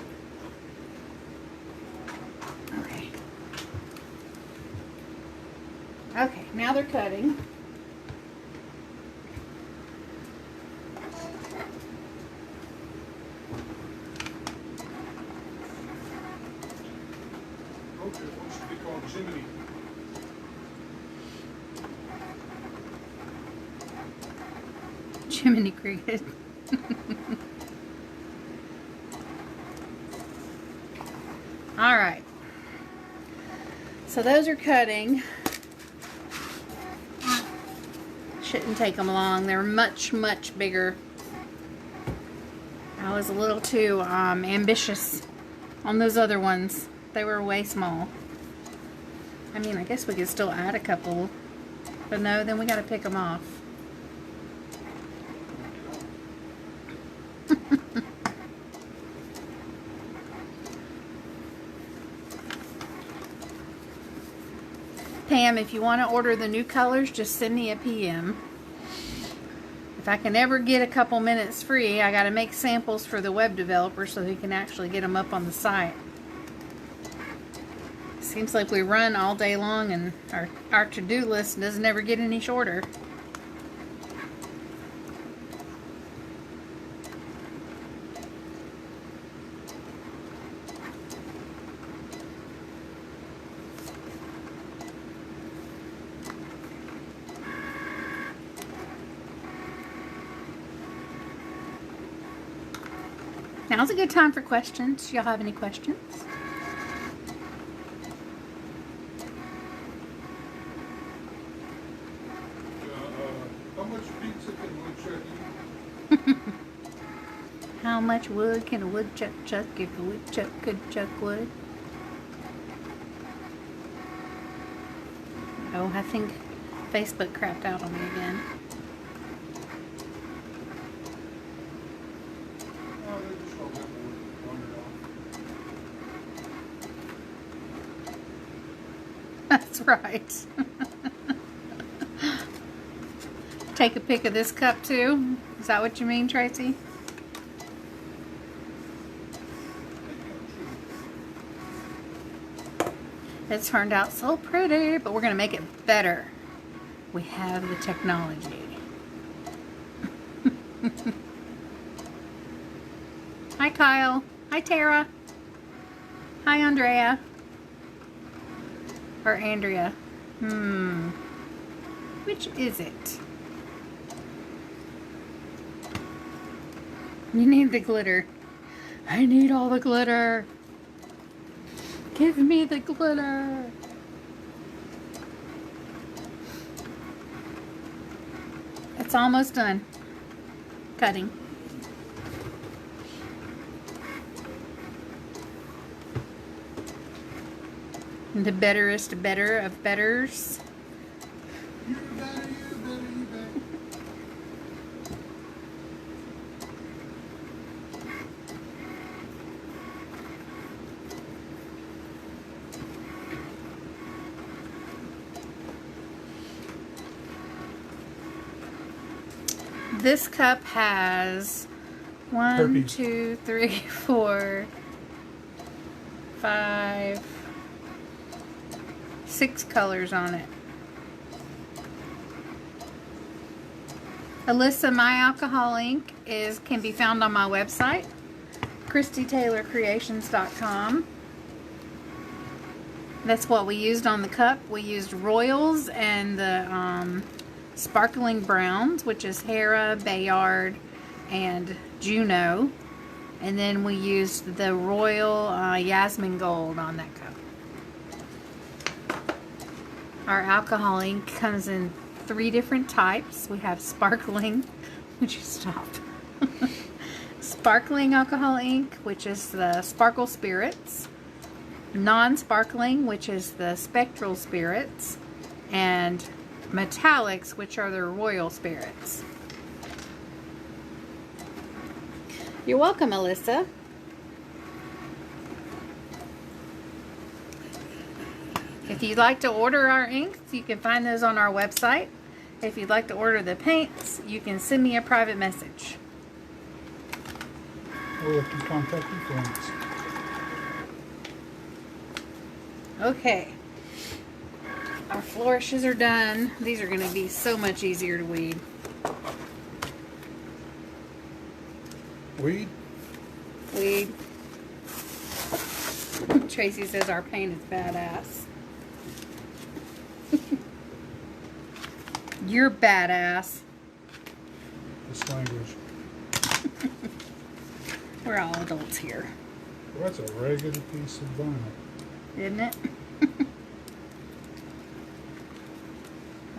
Okay. Okay, now they're cutting. Okay, what should be called Jiminy? Jiminy Cricket. All right. So those are cutting. Shouldn't take them long. They're much, much bigger. I was a little too ambitious on those other ones. They were way small. I mean, I guess we could still add a couple. But no, then we got to pick them off. Pam, if you want to order the new colors, just send me a PM. If I can ever get a couple minutes free, I got to make samples for the web developer so he can actually get them up on the site. Seems like we run all day long and our to-do list doesn't ever get any shorter. Now's a good time for questions. Y'all have any questions? How much pizza can woodchuck eat? How much wood can a woodchuck chuck if a woodchuck could chuck wood? Oh, I think Facebook crapped out on me again. Oh, they just all got wandered off. That's right. Take a pic of this cup too? Is that what you mean, Tracy? It turned out so pretty, but we're going to make it better. We have the technology. Hi, Kyle. Hi, Tara. Hi, Andrea. Or Andrea. Which is it? You need the glitter. I need all the glitter. Give me the glitter. It's almost done. Cutting. The betterest better of betters. You better, you better, you better. This cup has 1, Herpes. 2, 3, 4, 5, 6 colors on it. Alyssa My Alcohol Ink can be found on my website, ChristyTaylorCreations.com. That's what we used on the cup. We used Royals and the Sparkling Browns, which is Hera, Bayard, and Juno. And then we used the Royal Yasmin Gold on that cup. Our alcohol ink comes in 3 different types. We have sparkling, would you stop? Sparkling alcohol ink, which is the Sparkle Spirits. Non-sparkling, which is the Spectral Spirits. And metallics, which are the Royal Spirits. You're welcome, Alyssa. If you'd like to order our inks, you can find those on our website. If you'd like to order the paints, you can send me a private message. Or if you contact your friends. Okay. Our flourishes are done. These are going to be so much easier to weed. Weed? Weed. Tracy says our paint is badass. You're badass. This language. We're all adults here. Well, that's a regular piece of vinyl. Isn't it?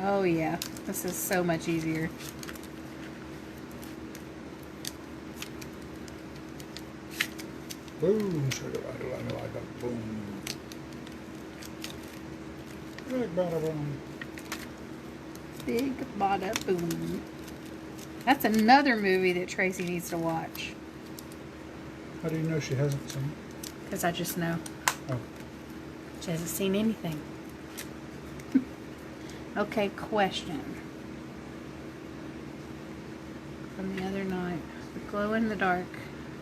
Oh yeah, this is so much easier. Boom, sugar, boom. Big bada boom. Big bada boom. That's another movie that Tracy needs to watch. How do you know she hasn't seen it? Because I just know. Oh. She hasn't seen anything. Okay, question. From the other night. The glow in the dark.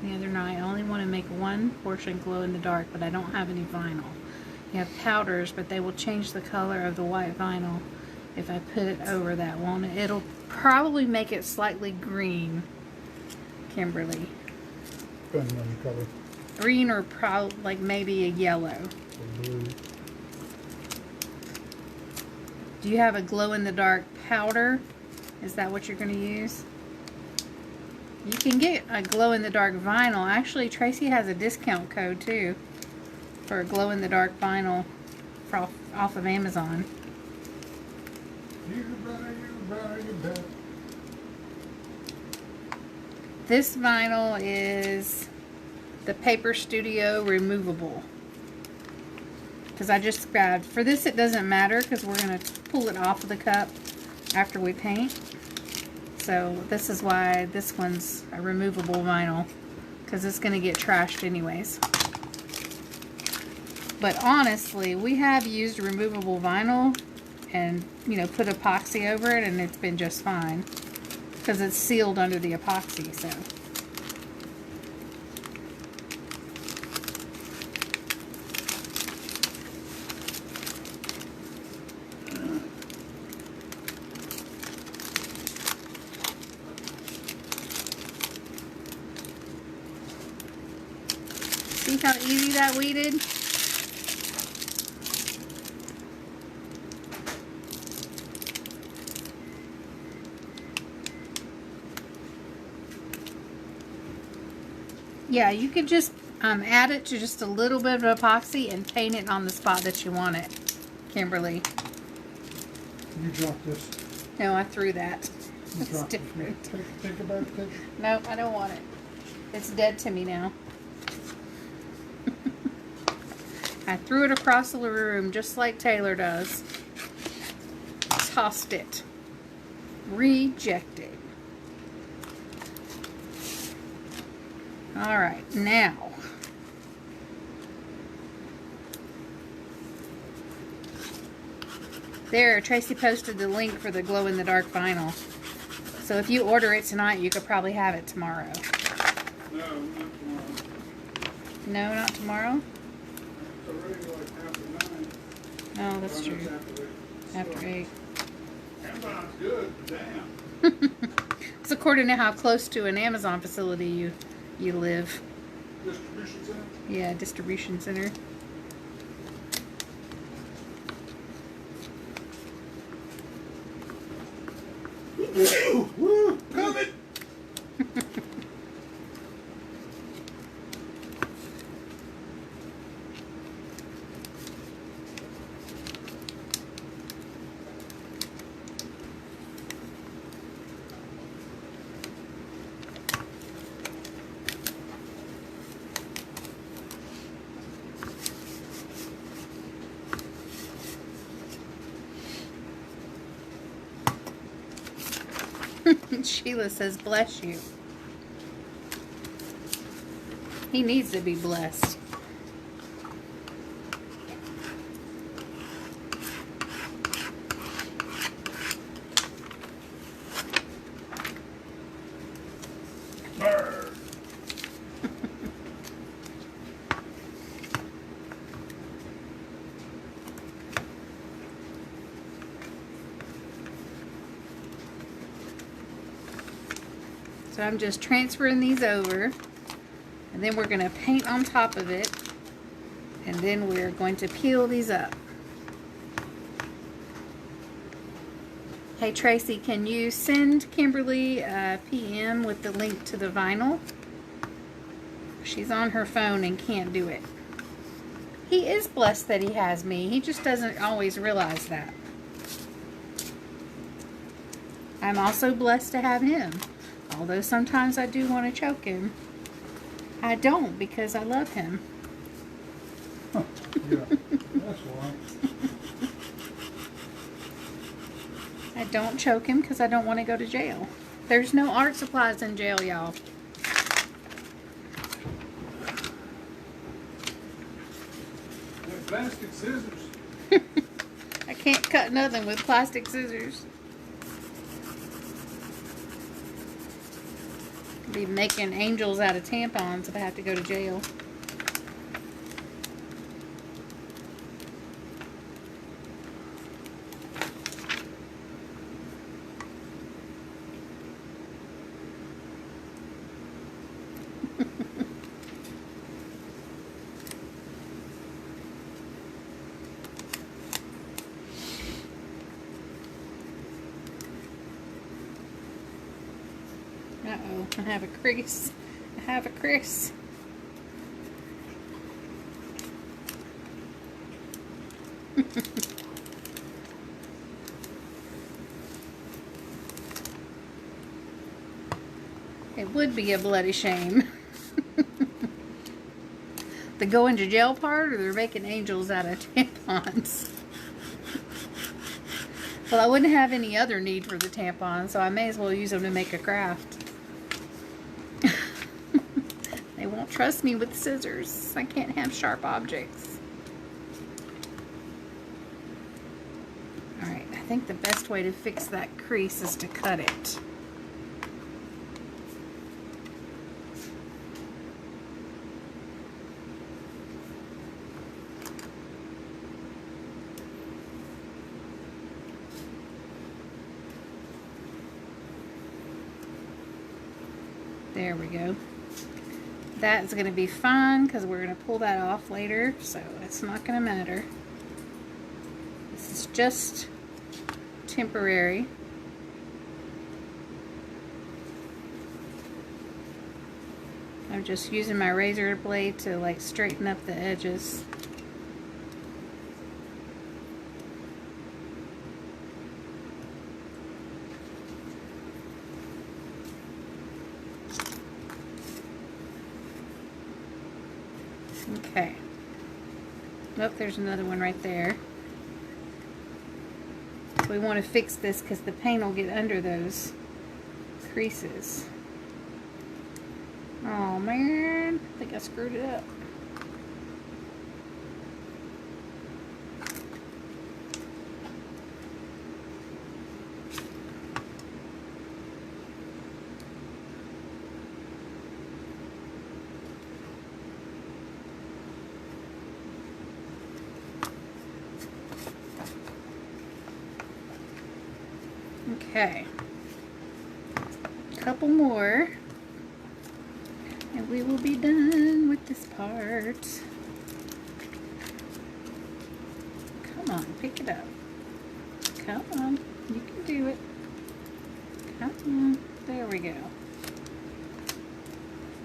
The other night. I only want to make one portion glow in the dark, but I don't have any vinyl. You have powders, but they will change the color of the white vinyl if I put it over that, won't it? It'll probably make it slightly green, Kimberly. Depending on the color. Green or like maybe a yellow. Or blue. Do you have a glow-in-the-dark powder? Is that what you're going to use? You can get a glow-in-the-dark vinyl. Actually, Tracy has a discount code too for a glow-in-the-dark vinyl off of Amazon. You better. This vinyl is the Paper Studio removable. Because I just grabbed, for this it doesn't matter because we're going to pull it off of the cup after we paint. So this is why this one's a removable vinyl, because it's going to get trashed anyways. But honestly, we have used removable vinyl and, you know, put epoxy over it and it's been just fine because it's sealed under the epoxy, so. See how easy that weeded? Yeah, you could just add it to just a little bit of epoxy and paint it on the spot that you want it, Kimberly. You dropped this. No, I threw that. You It's dropped different. it. Think about this. No, I don't want it. It's dead to me now. I threw it across the room just like Taylor does. Tossed it. Rejected. Alright, now. There, Tracy posted the link for the glow-in-the-dark vinyl. So if you order it tonight, you could probably have it tomorrow. No, not tomorrow. No, not tomorrow? It's already like 9:30. Oh, that's Oh, no, true. it's after 8. After 8. Amazon's good, but damn. It's according to how close to an Amazon facility you live. Distribution center? Yeah, distribution center. Woo! Coming! Sheila says, bless you. He needs to be blessed. Brr. So I'm just transferring these over, and then we're going to paint on top of it, and then we're going to peel these up. Hey Tracy, can you send Kimberly a PM with the link to the vinyl? She's on her phone and can't do it. He is blessed that he has me. He just doesn't always realize that. I'm also blessed to have him. Although sometimes I do want to choke him. I don't, because I love him. Huh, yeah, that's why. I don't choke him because I don't want to go to jail. There's no art supplies in jail, y'all. And plastic scissors. I can't cut nothing with plastic scissors. Be making angels out of tampons if I have to go to jail. Uh-oh, I have a crease. I have a crease. It would be a bloody shame. The going to jail part, or they're making angels out of tampons? Well, I wouldn't have any other need for the tampons, so I may as well use them to make a craft. They won't trust me with scissors. I can't have sharp objects. Alright, I think the best way to fix that crease is to cut it. There we go. That's going to be fine because we're going to pull that off later, so it's not going to matter. This is just temporary. I'm just using my razor blade to like straighten up the edges. Okay. Oh, there's another one right there. So we want to fix this because the paint will get under those creases. Oh man, I think I screwed it up. Okay. Couple more. And we will be done with this part. Come on, pick it up. Come on, you can do it. Come on, there we go.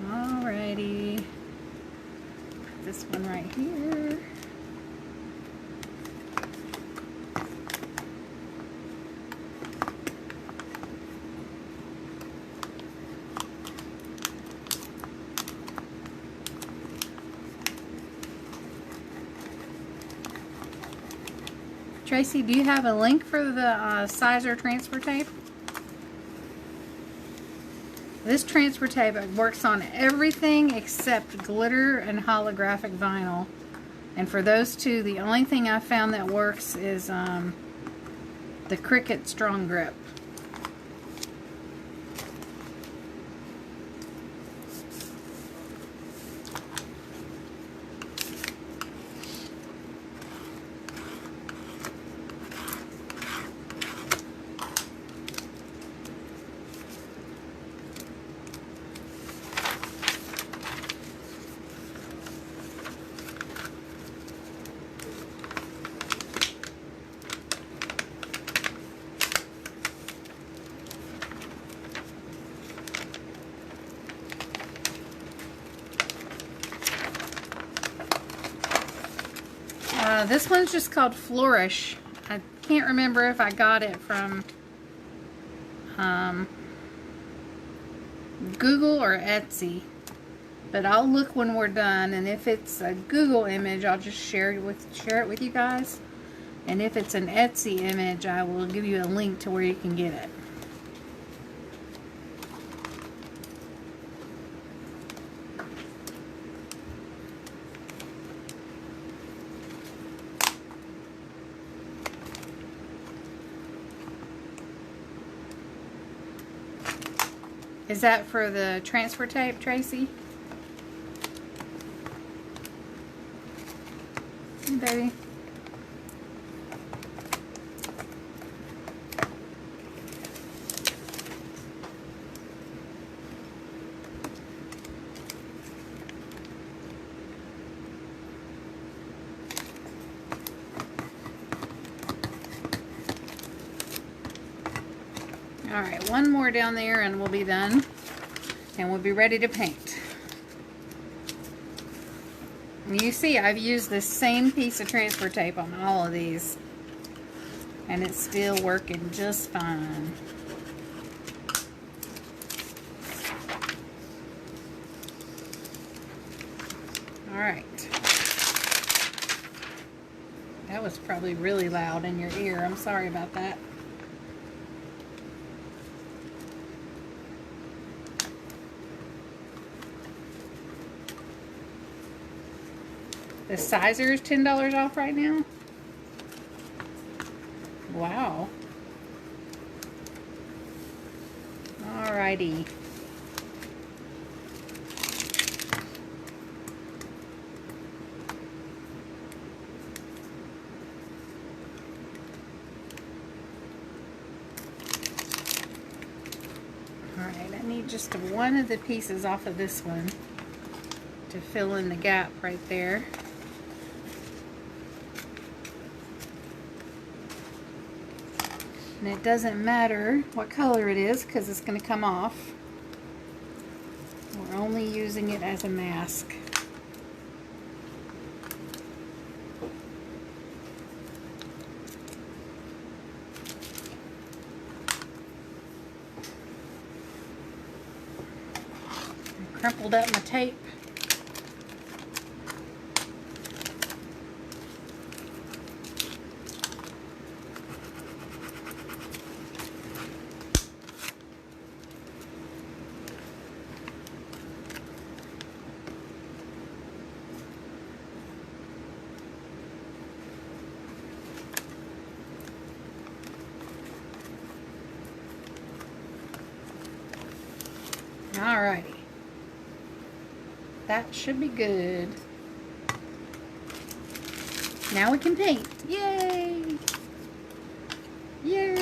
Alrighty. Put this one right here. Tracy, do you have a link for the sizer transfer tape? This transfer tape works on everything except glitter and holographic vinyl. And for those two, the only thing I found that works is the Cricut Strong Grip. This one's just called Flourish. I can't remember if I got it from Google or Etsy, but I'll look when we're done, and if it's a Google image, I'll just share it with you guys, and if it's an Etsy image, I will give you a link to where you can get it. Is that for the transfer tape, Tracy? Hey, baby. Alright, one more down there and we'll be done. And we'll be ready to paint. And you see I've used the same piece of transfer tape on all of these. And it's still working just fine. Alright. That was probably really loud in your ear. I'm sorry about that. The sizer is $10 off right now? Wow. Alrighty. Alright, I need just one of the pieces off of this one to fill in the gap right there. And it doesn't matter what color it is because it's going to come off. We're only using it as a mask. I crumpled up my tape. Alrighty. That should be good. Now we can paint. Yay! Yay!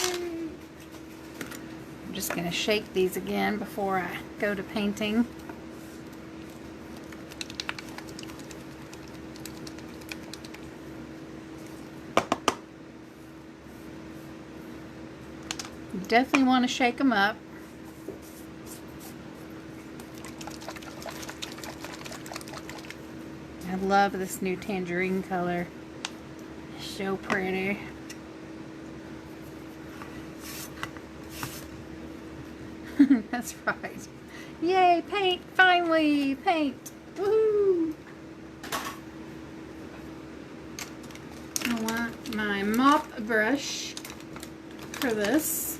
just going to shake these again before I go to painting. You definitely want to shake them up. I love this new tangerine color. So pretty. That's right. Yay, paint! Finally! Paint! Woohoo! I want my mop brush for this.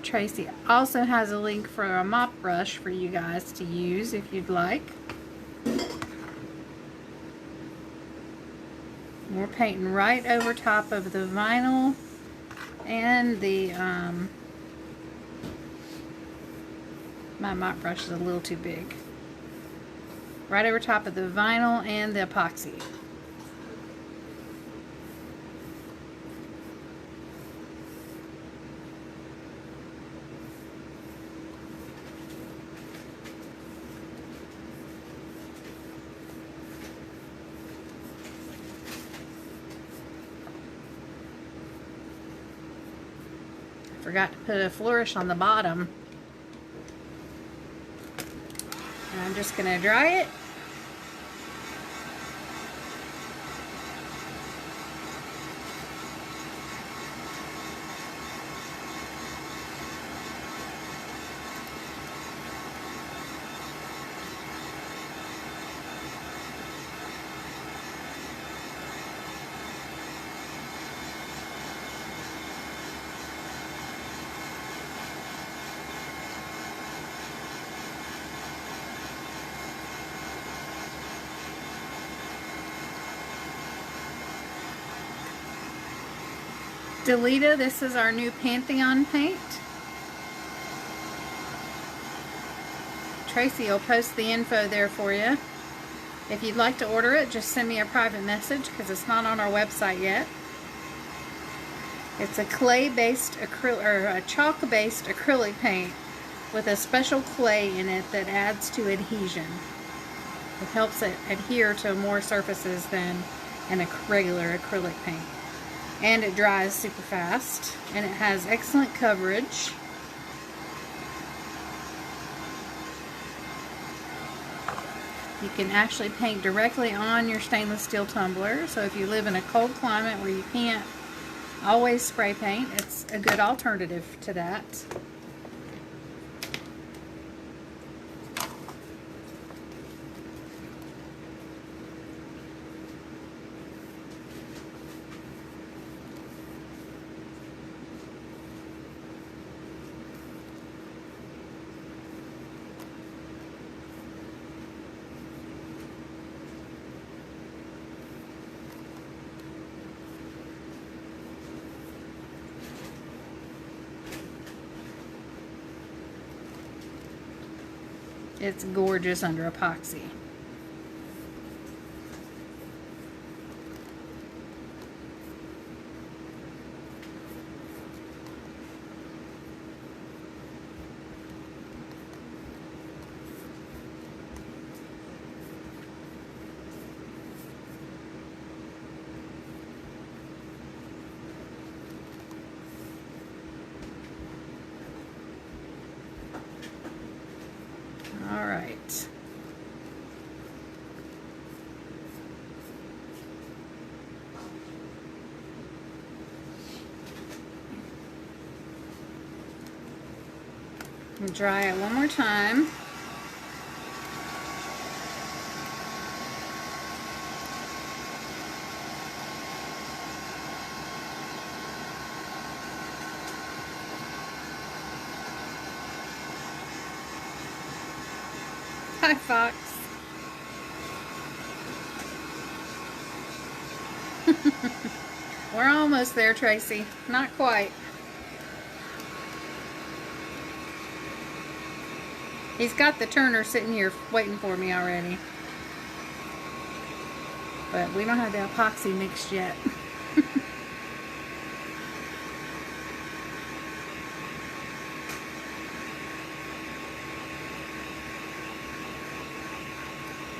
Tracy also has a link for a mop brush for you guys to use if you'd like. We're painting right over top of the vinyl and the, my mop brush is a little too big. Right over top of the vinyl and the epoxy. Forgot to put a Flourish on the bottom. And I'm just going to dry it. Delita, this is our new Pantheon paint. Tracy will post the info there for you. If you'd like to order it, just send me a private message because it's not on our website yet. It's a clay-based acrylic, or a chalk-based acrylic paint with a special clay in it that adds to adhesion. It helps it adhere to more surfaces than a regular acrylic paint. And it dries super fast, and it has excellent coverage. You can actually paint directly on your stainless steel tumbler, so if you live in a cold climate where you can't always spray paint, it's a good alternative to that. It's gorgeous under epoxy. All right. And dry it one more time. Hi, Fox. We're almost there, Tracy. Not quite. He's got the turner sitting here waiting for me already. But we don't have the epoxy mixed yet.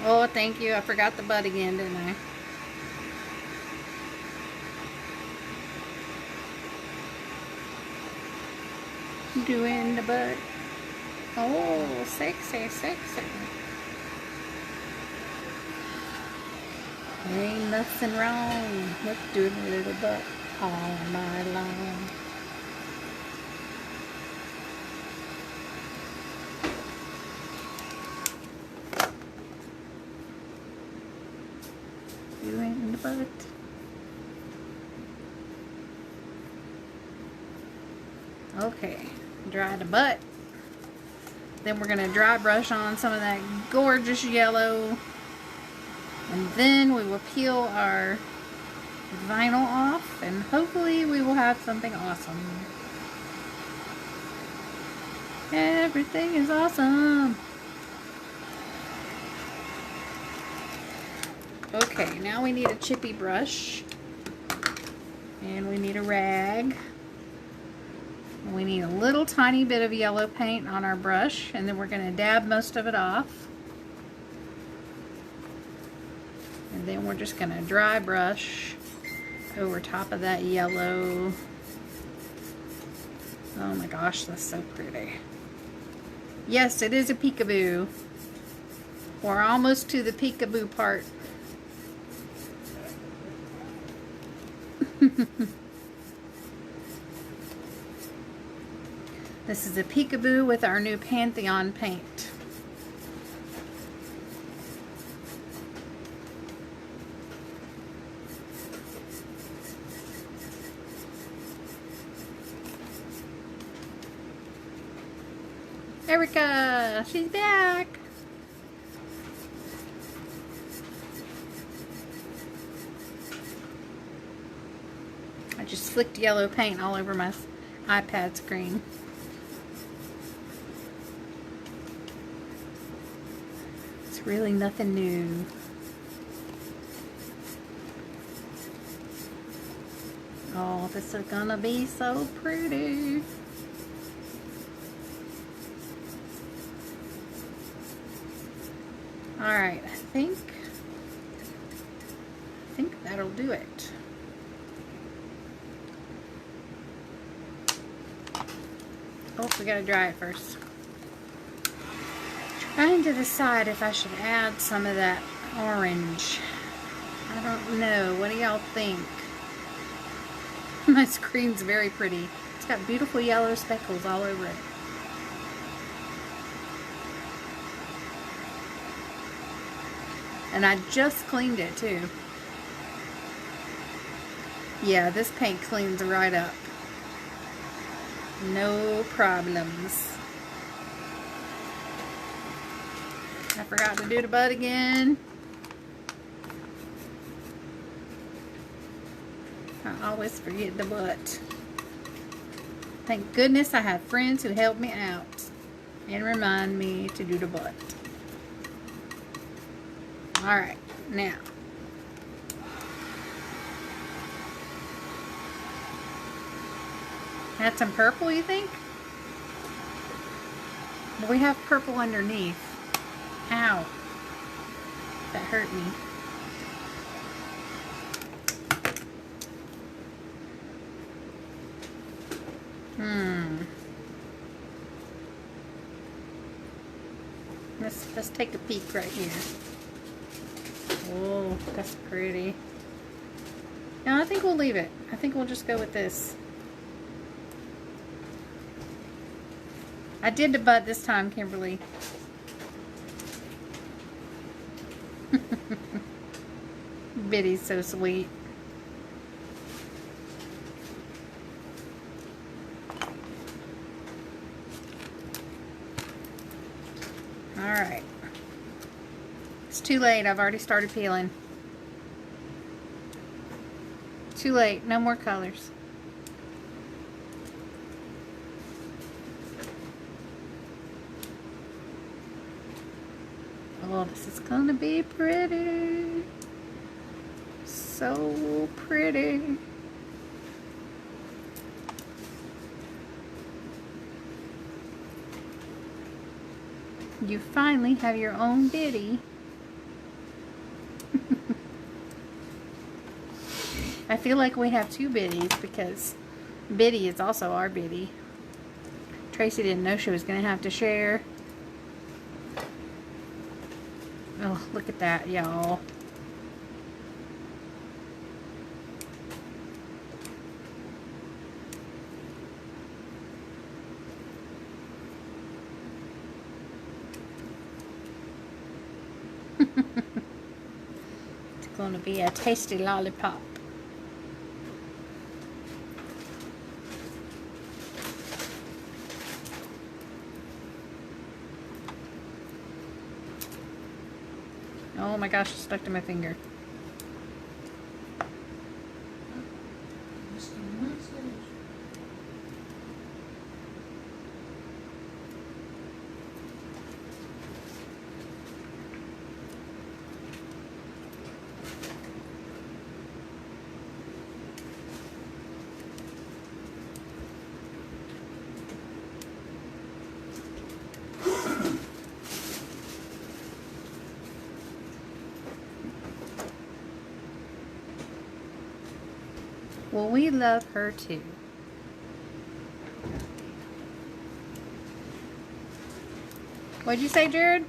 Oh, thank you. I forgot the butt again, didn't I? Doing the butt. Oh, sexy, sexy. Ain't nothing wrong with doing a little butt all night long. Doing the butt. Okay, dry the butt. Then we're gonna dry brush on some of that gorgeous yellow. And then we will peel our vinyl off, and hopefully we will have something awesome. Everything is awesome. Okay, now we need a chippy brush. And we need a rag. And we need a little tiny bit of yellow paint on our brush, and then we're going to dab most of it off. And then we're just going to dry brush over top of that yellow. Oh my gosh, that's so pretty. Yes, it is a peekaboo. We're almost to the peekaboo part. This is a peekaboo with our new Pantheon paint. Erica, she's back. I just flicked yellow paint all over my iPad screen. It's really nothing new. Oh, this is gonna be so pretty. Alright, I think that'll do it. Oh, we gotta dry it first. Trying to decide if I should add some of that orange. I don't know. What do y'all think? My screen's very pretty. It's got beautiful yellow speckles all over it. And I just cleaned it too. Yeah, this paint cleans right up. No problems. I forgot to do the butt again. I always forget the butt. Thank goodness I have friends who help me out and remind me to do the butt. Alright, now. Add some purple, you think? Well, we have purple underneath. Ow. That hurt me. Let's take a peek right here. Oh, that's pretty. No, I think we'll leave it. I think we'll just go with this. I did the butt this time, Kimberly. Biddy's so sweet. Alright. It's too late. I've already started peeling. Too late. No more colors. Oh, this is gonna be pretty. So pretty. You finally have your own Biddy. I feel like we have two biddies because Biddy is also our biddy. Tracy didn't know she was going to have to share. Oh, look at that, y'all. It's going to be a tasty lollipop. Oh my gosh, it stuck to my finger. Well, we love her too. What'd you say, Jared?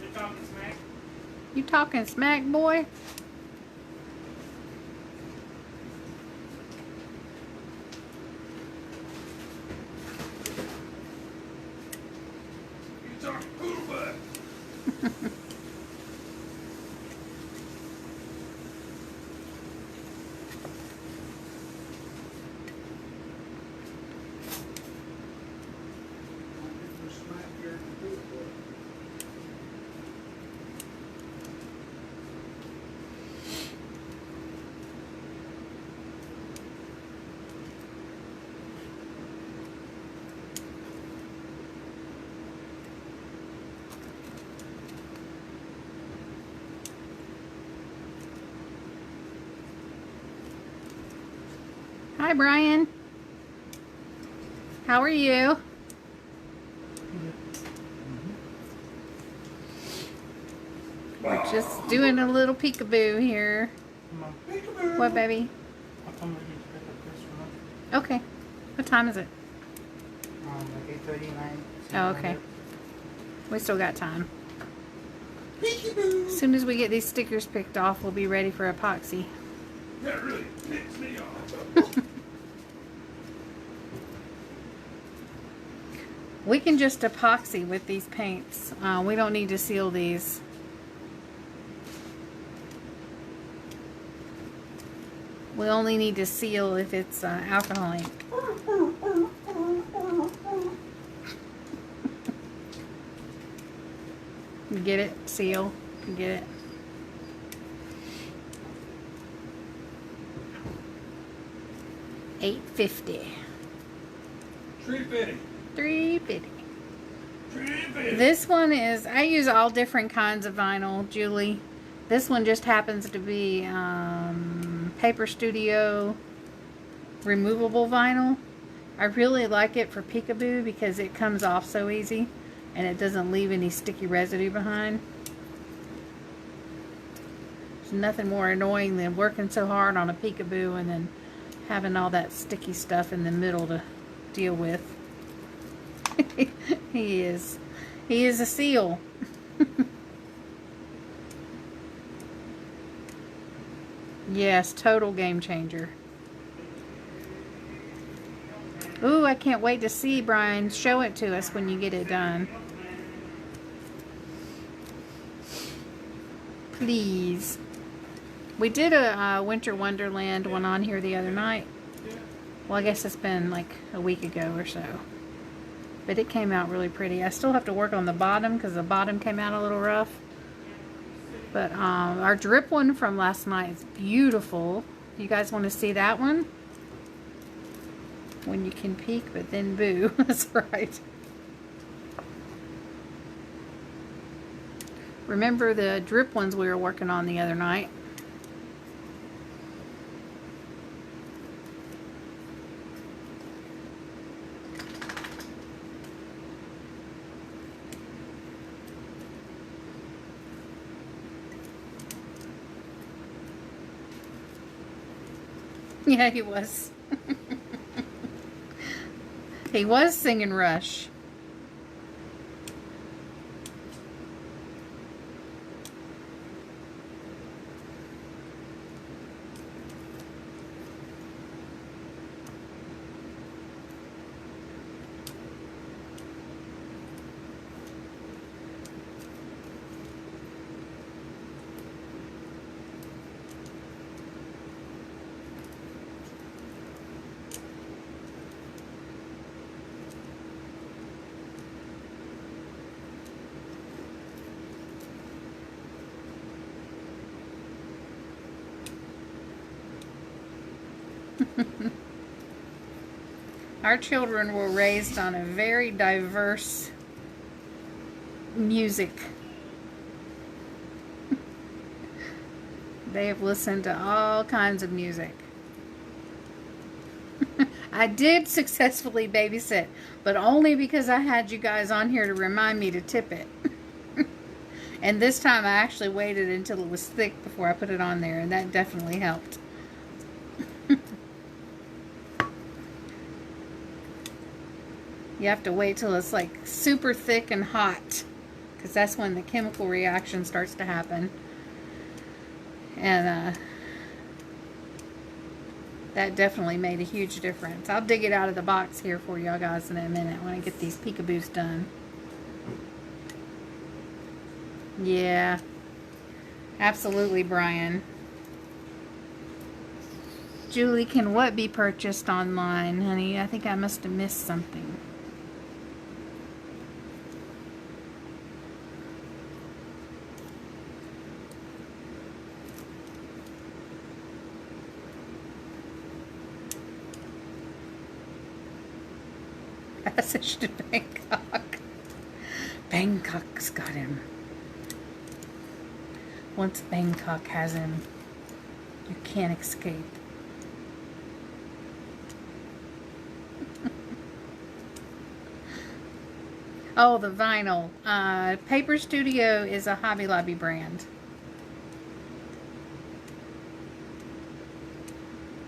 You're talking smack. You talking smack, boy? You talking poodle butt. Hi, Brian. How are you? We're just doing a little peekaboo here. Mom, What, baby? I'll come with you to pick up Chris from us. Okay. What time is it? Like 8:39. Oh, okay. We still got time. As soon as we get these stickers picked off, we'll be ready for epoxy. That really picks me off. We can just epoxy with these paints. We don't need to seal these. We only need to seal if it's alcohol ink. You get it? Seal. You get it? $8.50. Tree fitting. $3.50. Tree fitting. This one is, I use all different kinds of vinyl, Julie. This one just happens to be Paper Studio removable vinyl. I really like it for peekaboo because it comes off so easy and it doesn't leave any sticky residue behind. There's nothing more annoying than working so hard on a peekaboo and then having all that sticky stuff in the middle to deal with. He is a seal. Yes, total game changer. Ooh, I can't wait to see, Brian. Show it to us when you get it done. Please. We did a Winter Wonderland one on here the other night. Well, I guess it's been like a week ago or so. But it came out really pretty. I still have to work on the bottom because the bottom came out a little rough. But our drip one from last night is beautiful. You guys want to see that one? When you can peek, but then boo. That's right. Remember the drip ones we were working on the other night? Yeah, he was. He was singing Rush. Our children were raised on a very diverse music. They have listened to all kinds of music. I did successfully babysit, but only because I had you guys on here to remind me to tip it. And this time I actually waited until it was thick before I put it on there, and that definitely helped. You have to wait till it's like super thick and hot, because that's when the chemical reaction starts to happen. And that definitely made a huge difference. I'll dig it out of the box here for y'all guys in a minute when I get these peekaboos done. Yeah, absolutely, Brian. Julie, can what be purchased online, honey? I think I must have missed something. Passage to Bangkok. Bangkok's got him. Once Bangkok has him, you can't escape. Oh, the vinyl. Paper Studio is a Hobby Lobby brand.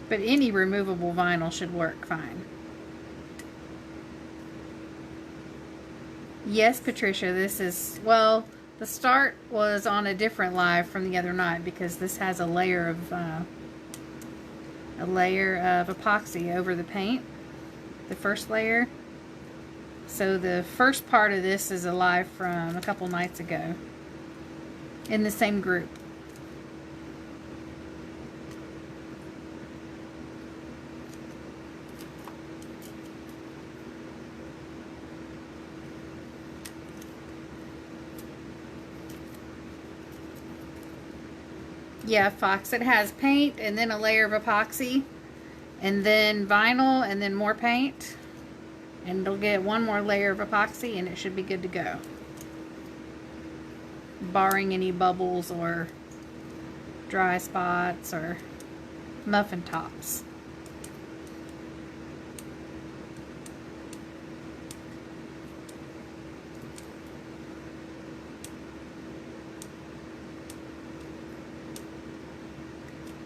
But any removable vinyl should work fine. Yes, Patricia, this is, well, the start was on a different live from the other night because this has a layer of epoxy over the paint, the first layer. So the first part of this is a live from a couple nights ago in the same group. Yeah, Fox, it has paint and then a layer of epoxy and then vinyl and then more paint, and it'll get one more layer of epoxy and it should be good to go, barring any bubbles or dry spots or muffin tops.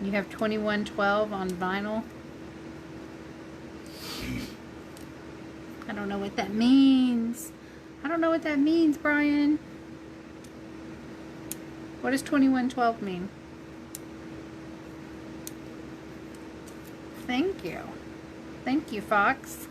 You have 2112 on vinyl. I don't know what that means. I don't know what that means, Brian. What does 2112 mean? Thank you. Thank you, Fox.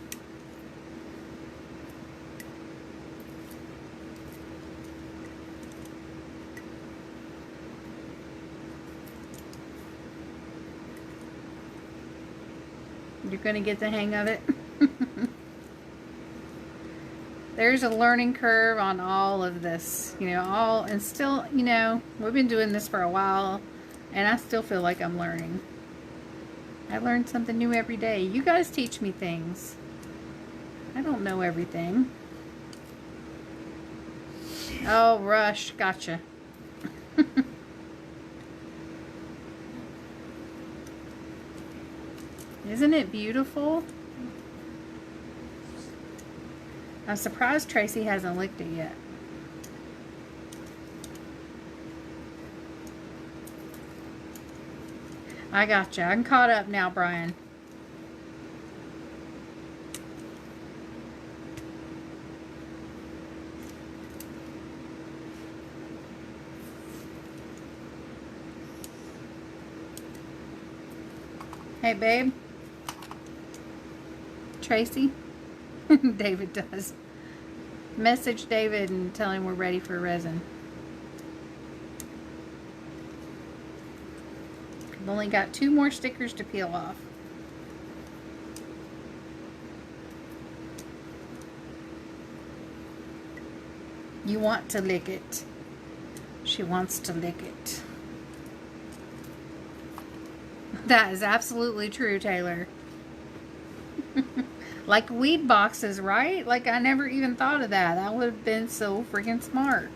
You're going to get the hang of it. There's a learning curve on all of this, you know, and still, you know, we've been doing this for a while and I still feel like I'm learning. I learn something new every day. You guys teach me things. I don't know everything. Oh, Rush, gotcha. Isn't it beautiful? I'm surprised Tracy hasn't licked it yet. I gotcha. I'm caught up now, Brian. Hey, babe. Tracy? David does. Message David and tell him we're ready for resin. I've only got 2 more stickers to peel off. You want to lick it. She wants to lick it. That is absolutely true, Taylor. Like weed boxes, right? Like I never even thought of that. That would have been so freaking smart.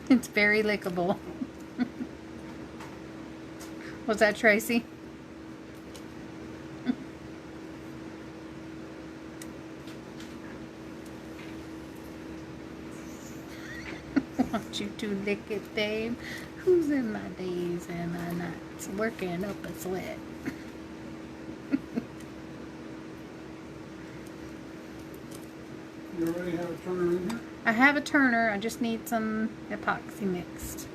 It's very lickable. Was that Tracy? Want you to lick it, babe? Who's in my days and my nights working up a sweat? You already have a turner in here? I have a turner. I just need some epoxy mixed.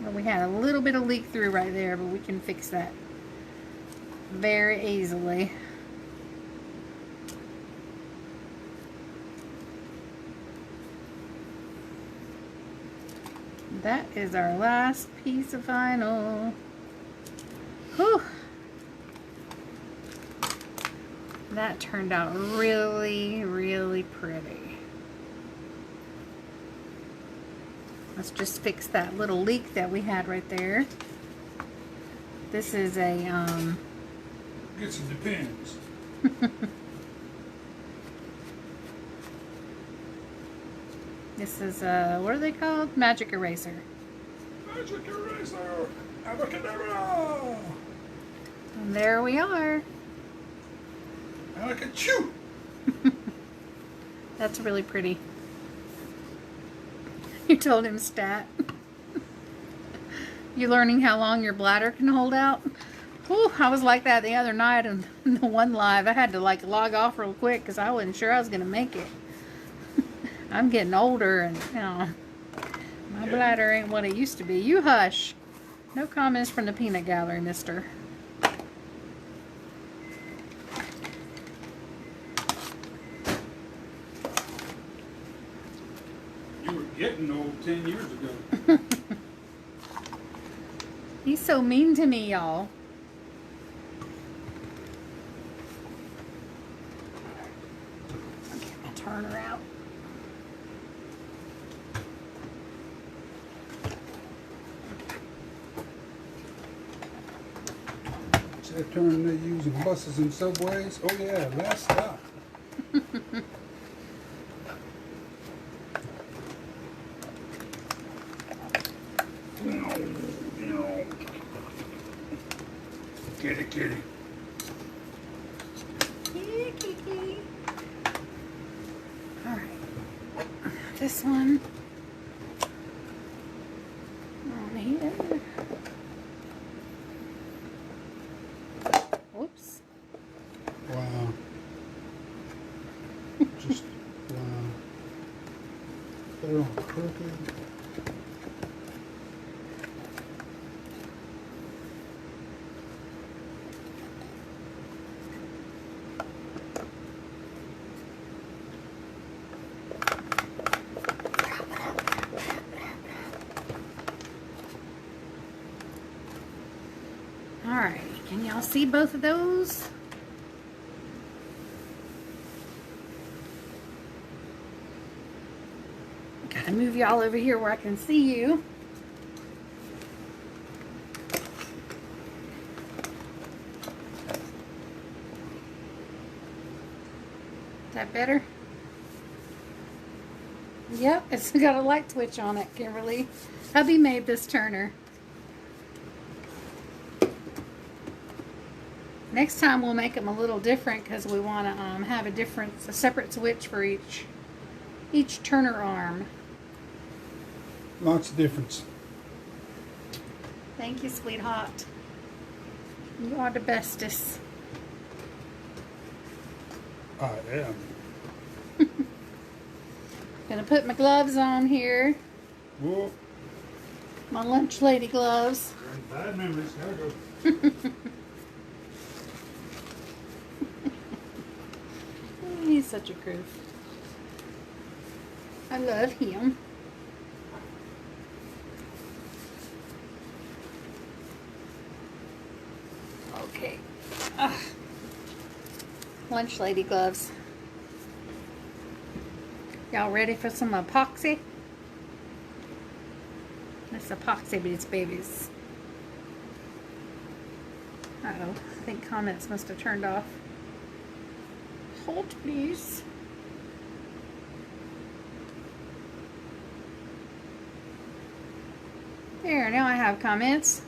Well, we had a little bit of leak through right there, but we can fix that very easily. That is our last piece of vinyl. Whew. That turned out really, really pretty. Let's just fix that little leak that we had right there. This is a, Guess it depends. this is a, what are they called? Magic eraser. Magic eraser! Abracadabra! And there we are. Alaka-choo! That's really pretty. You told him stat. You learning how long your bladder can hold out? Whew, I was like that the other night in the one live. I had to like log off real quick because I wasn't sure I was going to make it. I'm getting older and, you know, my bladder ain't what it used to be. You hush. No comments from the peanut gallery, mister. You were getting old 10 years ago. He's so mean to me, y'all. I'll get my turner out. See that turn they use in buses and subways? Oh yeah, last stop. Kitty, kitty. Kitty. All right. This one on here. Whoops. Wow. Just wow. Put it on crooked. Alright, can y'all see both of those? Gotta move y'all over here where I can see you. that better? Yep, it's got a light switch on it, Kimberly. Hubby made this turner. Next time we'll make them a little different because we want to have a separate switch for each turner arm. Lots of difference. Thank you, sweetheart. You are the bestest. I am. Gonna put my gloves on here. Whoa. My lunch lady gloves. Bad memories. Gotta go. He's such a goof. I love him. Okay. Ugh. Lunch lady gloves. Y'all ready for some epoxy? It's epoxy, but it's babies. Uh-oh. I think comments must have turned off. Hold, please. There, now I have comments.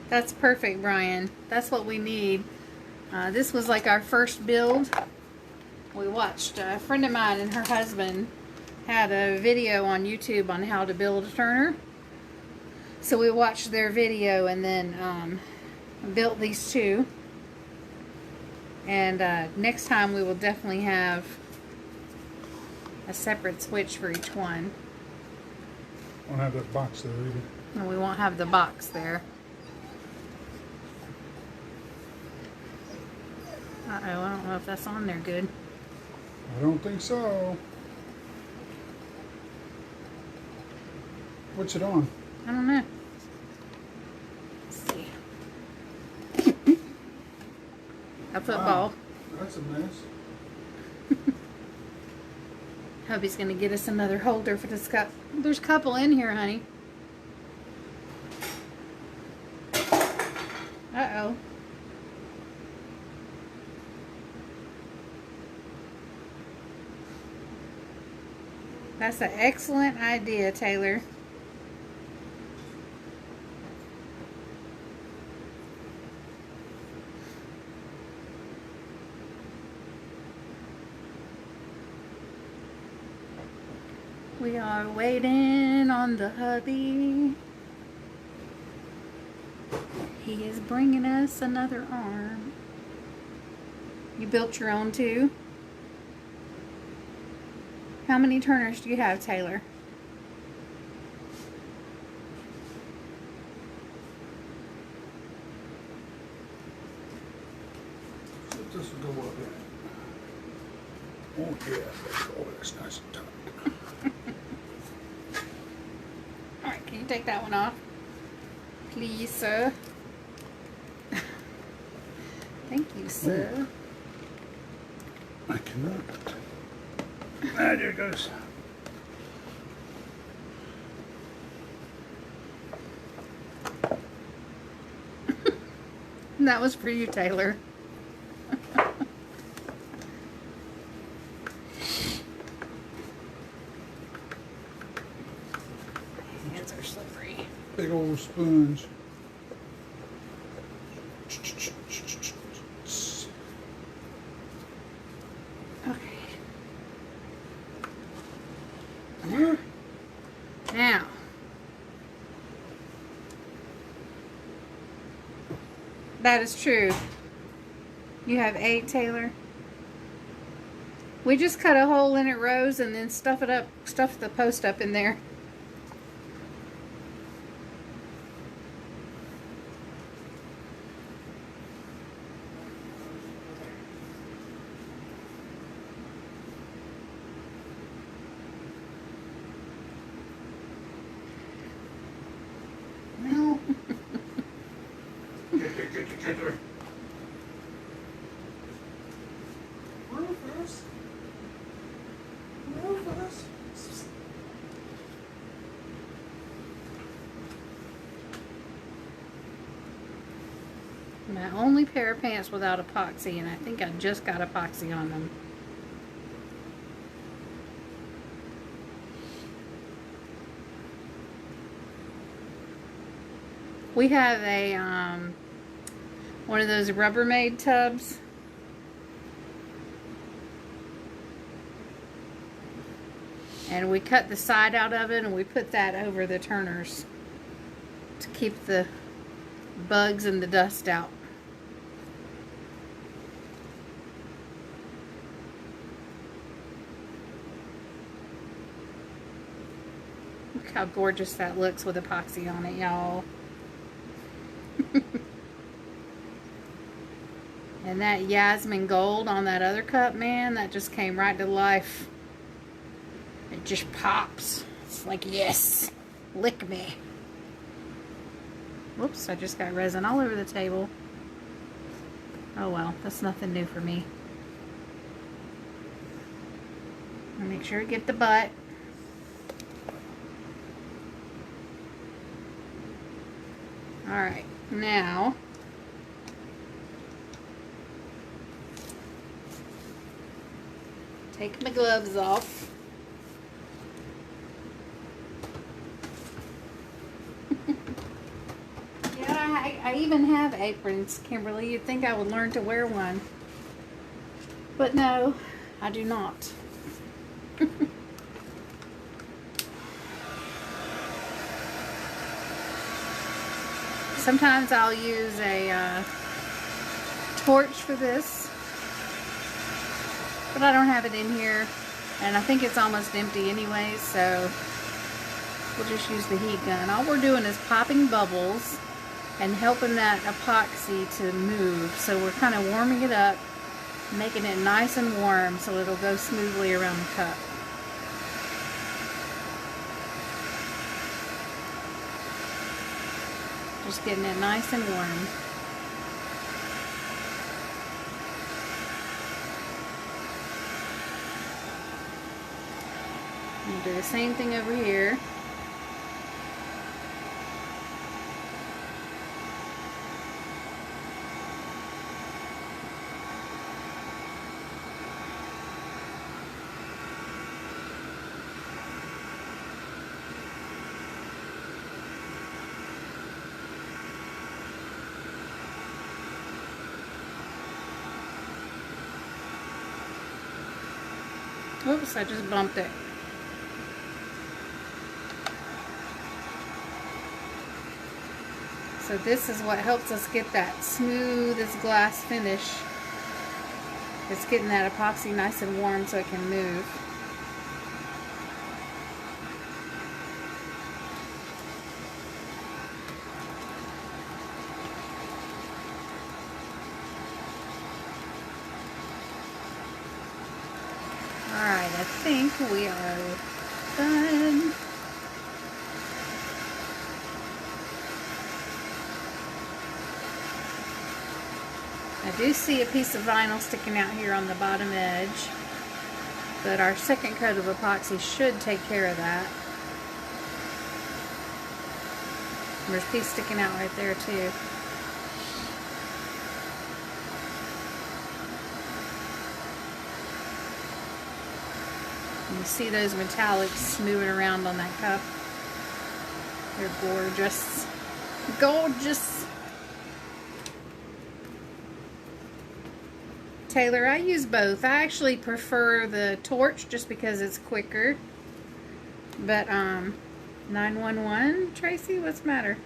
That's perfect, Brian. That's what we need. This was like our first build. We watched a friend of mine and her husband had a video on YouTube on how to build a turner. So we watched their video and then built these two. And next time we will definitely have a separate switch for each one. Won't have that box there either. And we won't have the box there. Uh-oh, I don't know if that's on there good. I don't think so. What's it on? I don't know. Let's see. A football. Wow, that's a mess. Hubby's gonna get us another holder for this cup. There's a couple in here, honey. Uh-oh. That's an excellent idea, Taylor. We are waiting on the hubby. He is bringing us another arm. You built your own too? How many turners do you have, Taylor? So this will go up there. Oh yeah, oh that's nice and tight. Alright, can you take that one off? Please, sir. Thank you, sir. I cannot. Ah, there it goes. That was for you, Taylor. Hands are slippery. Big old sponge. Okay. Now. That is true. You have 8, Taylor? We just cut a hole in it, Rose, and then stuff the post up in there. No. Rufus. Rufus. My only pair of pants without epoxy, and I think I just got epoxy on them. We have a one of those Rubbermaid tubs. And we cut the side out of it and we put that over the turners to keep the bugs and the dust out. Look how gorgeous that looks with epoxy on it, y'all. And that Yasmin gold on that other cup, man, that just came right to life. It just pops. It's like, yes, lick me. Whoops, I just got resin all over the table. Oh well, that's nothing new for me. I'll make sure to get the butt. Alright, now take my gloves off. Yeah, I even have aprons, Kimberly. You'd think I would learn to wear one. But no, I do not. Sometimes I'll use a torch for this, but I don't have it in here, and I think it's almost empty anyway, so we'll just use the heat gun. All we're doing is popping bubbles and helping that epoxy to move. So we're kind of warming it up, making it nice and warm so it'll go smoothly around the cup. Just getting it nice and warm. And do the same thing over here. Oops, I just bumped it. So this is what helps us get that smooth as glass finish. It's getting that epoxy nice and warm so it can move. Alright, I think we are done. I do see a piece of vinyl sticking out here on the bottom edge, but our second coat of epoxy should take care of that. There's a piece sticking out right there too. You see those metallics moving around on that cup. They're gorgeous. Gorgeous. Taylor, I use both. I actually prefer the torch just because it's quicker. But 911, Tracy, what's the matter?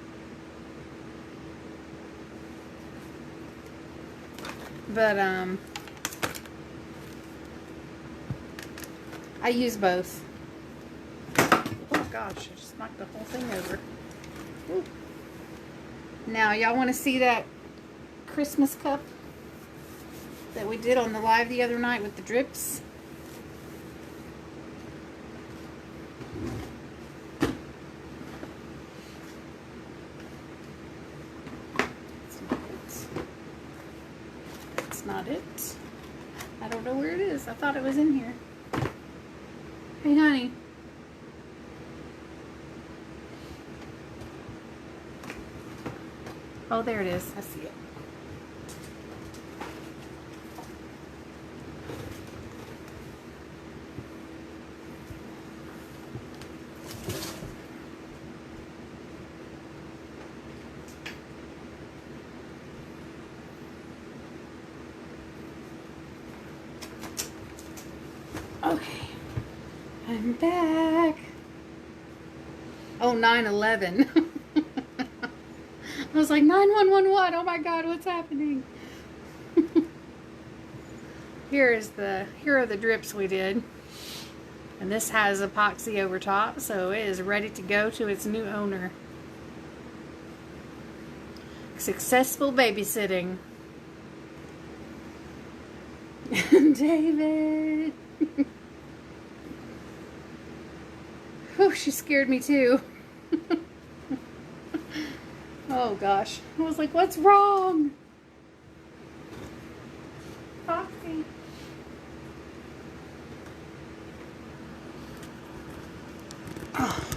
But I use both. Oh gosh, I just knocked the whole thing over. Ooh. Now, y'all want to see that Christmas cup that we did on the live the other night with the drips? That's not it. I don't know where it is. I thought it was in here. Hey, honey. Oh, there it is. I see it. Okay. I'm back. Oh, 9/11. I was like, 911 what? Oh my God, what's happening? Here are the drips we did. And this has epoxy over top, so it is ready to go to its new owner. Successful babysitting. David. Whew, she scared me too. Oh gosh. I was like, what's wrong? Foxy. Oh.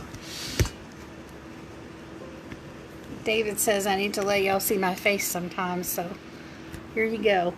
David says I need to let y'all see my face sometimes, so here you go.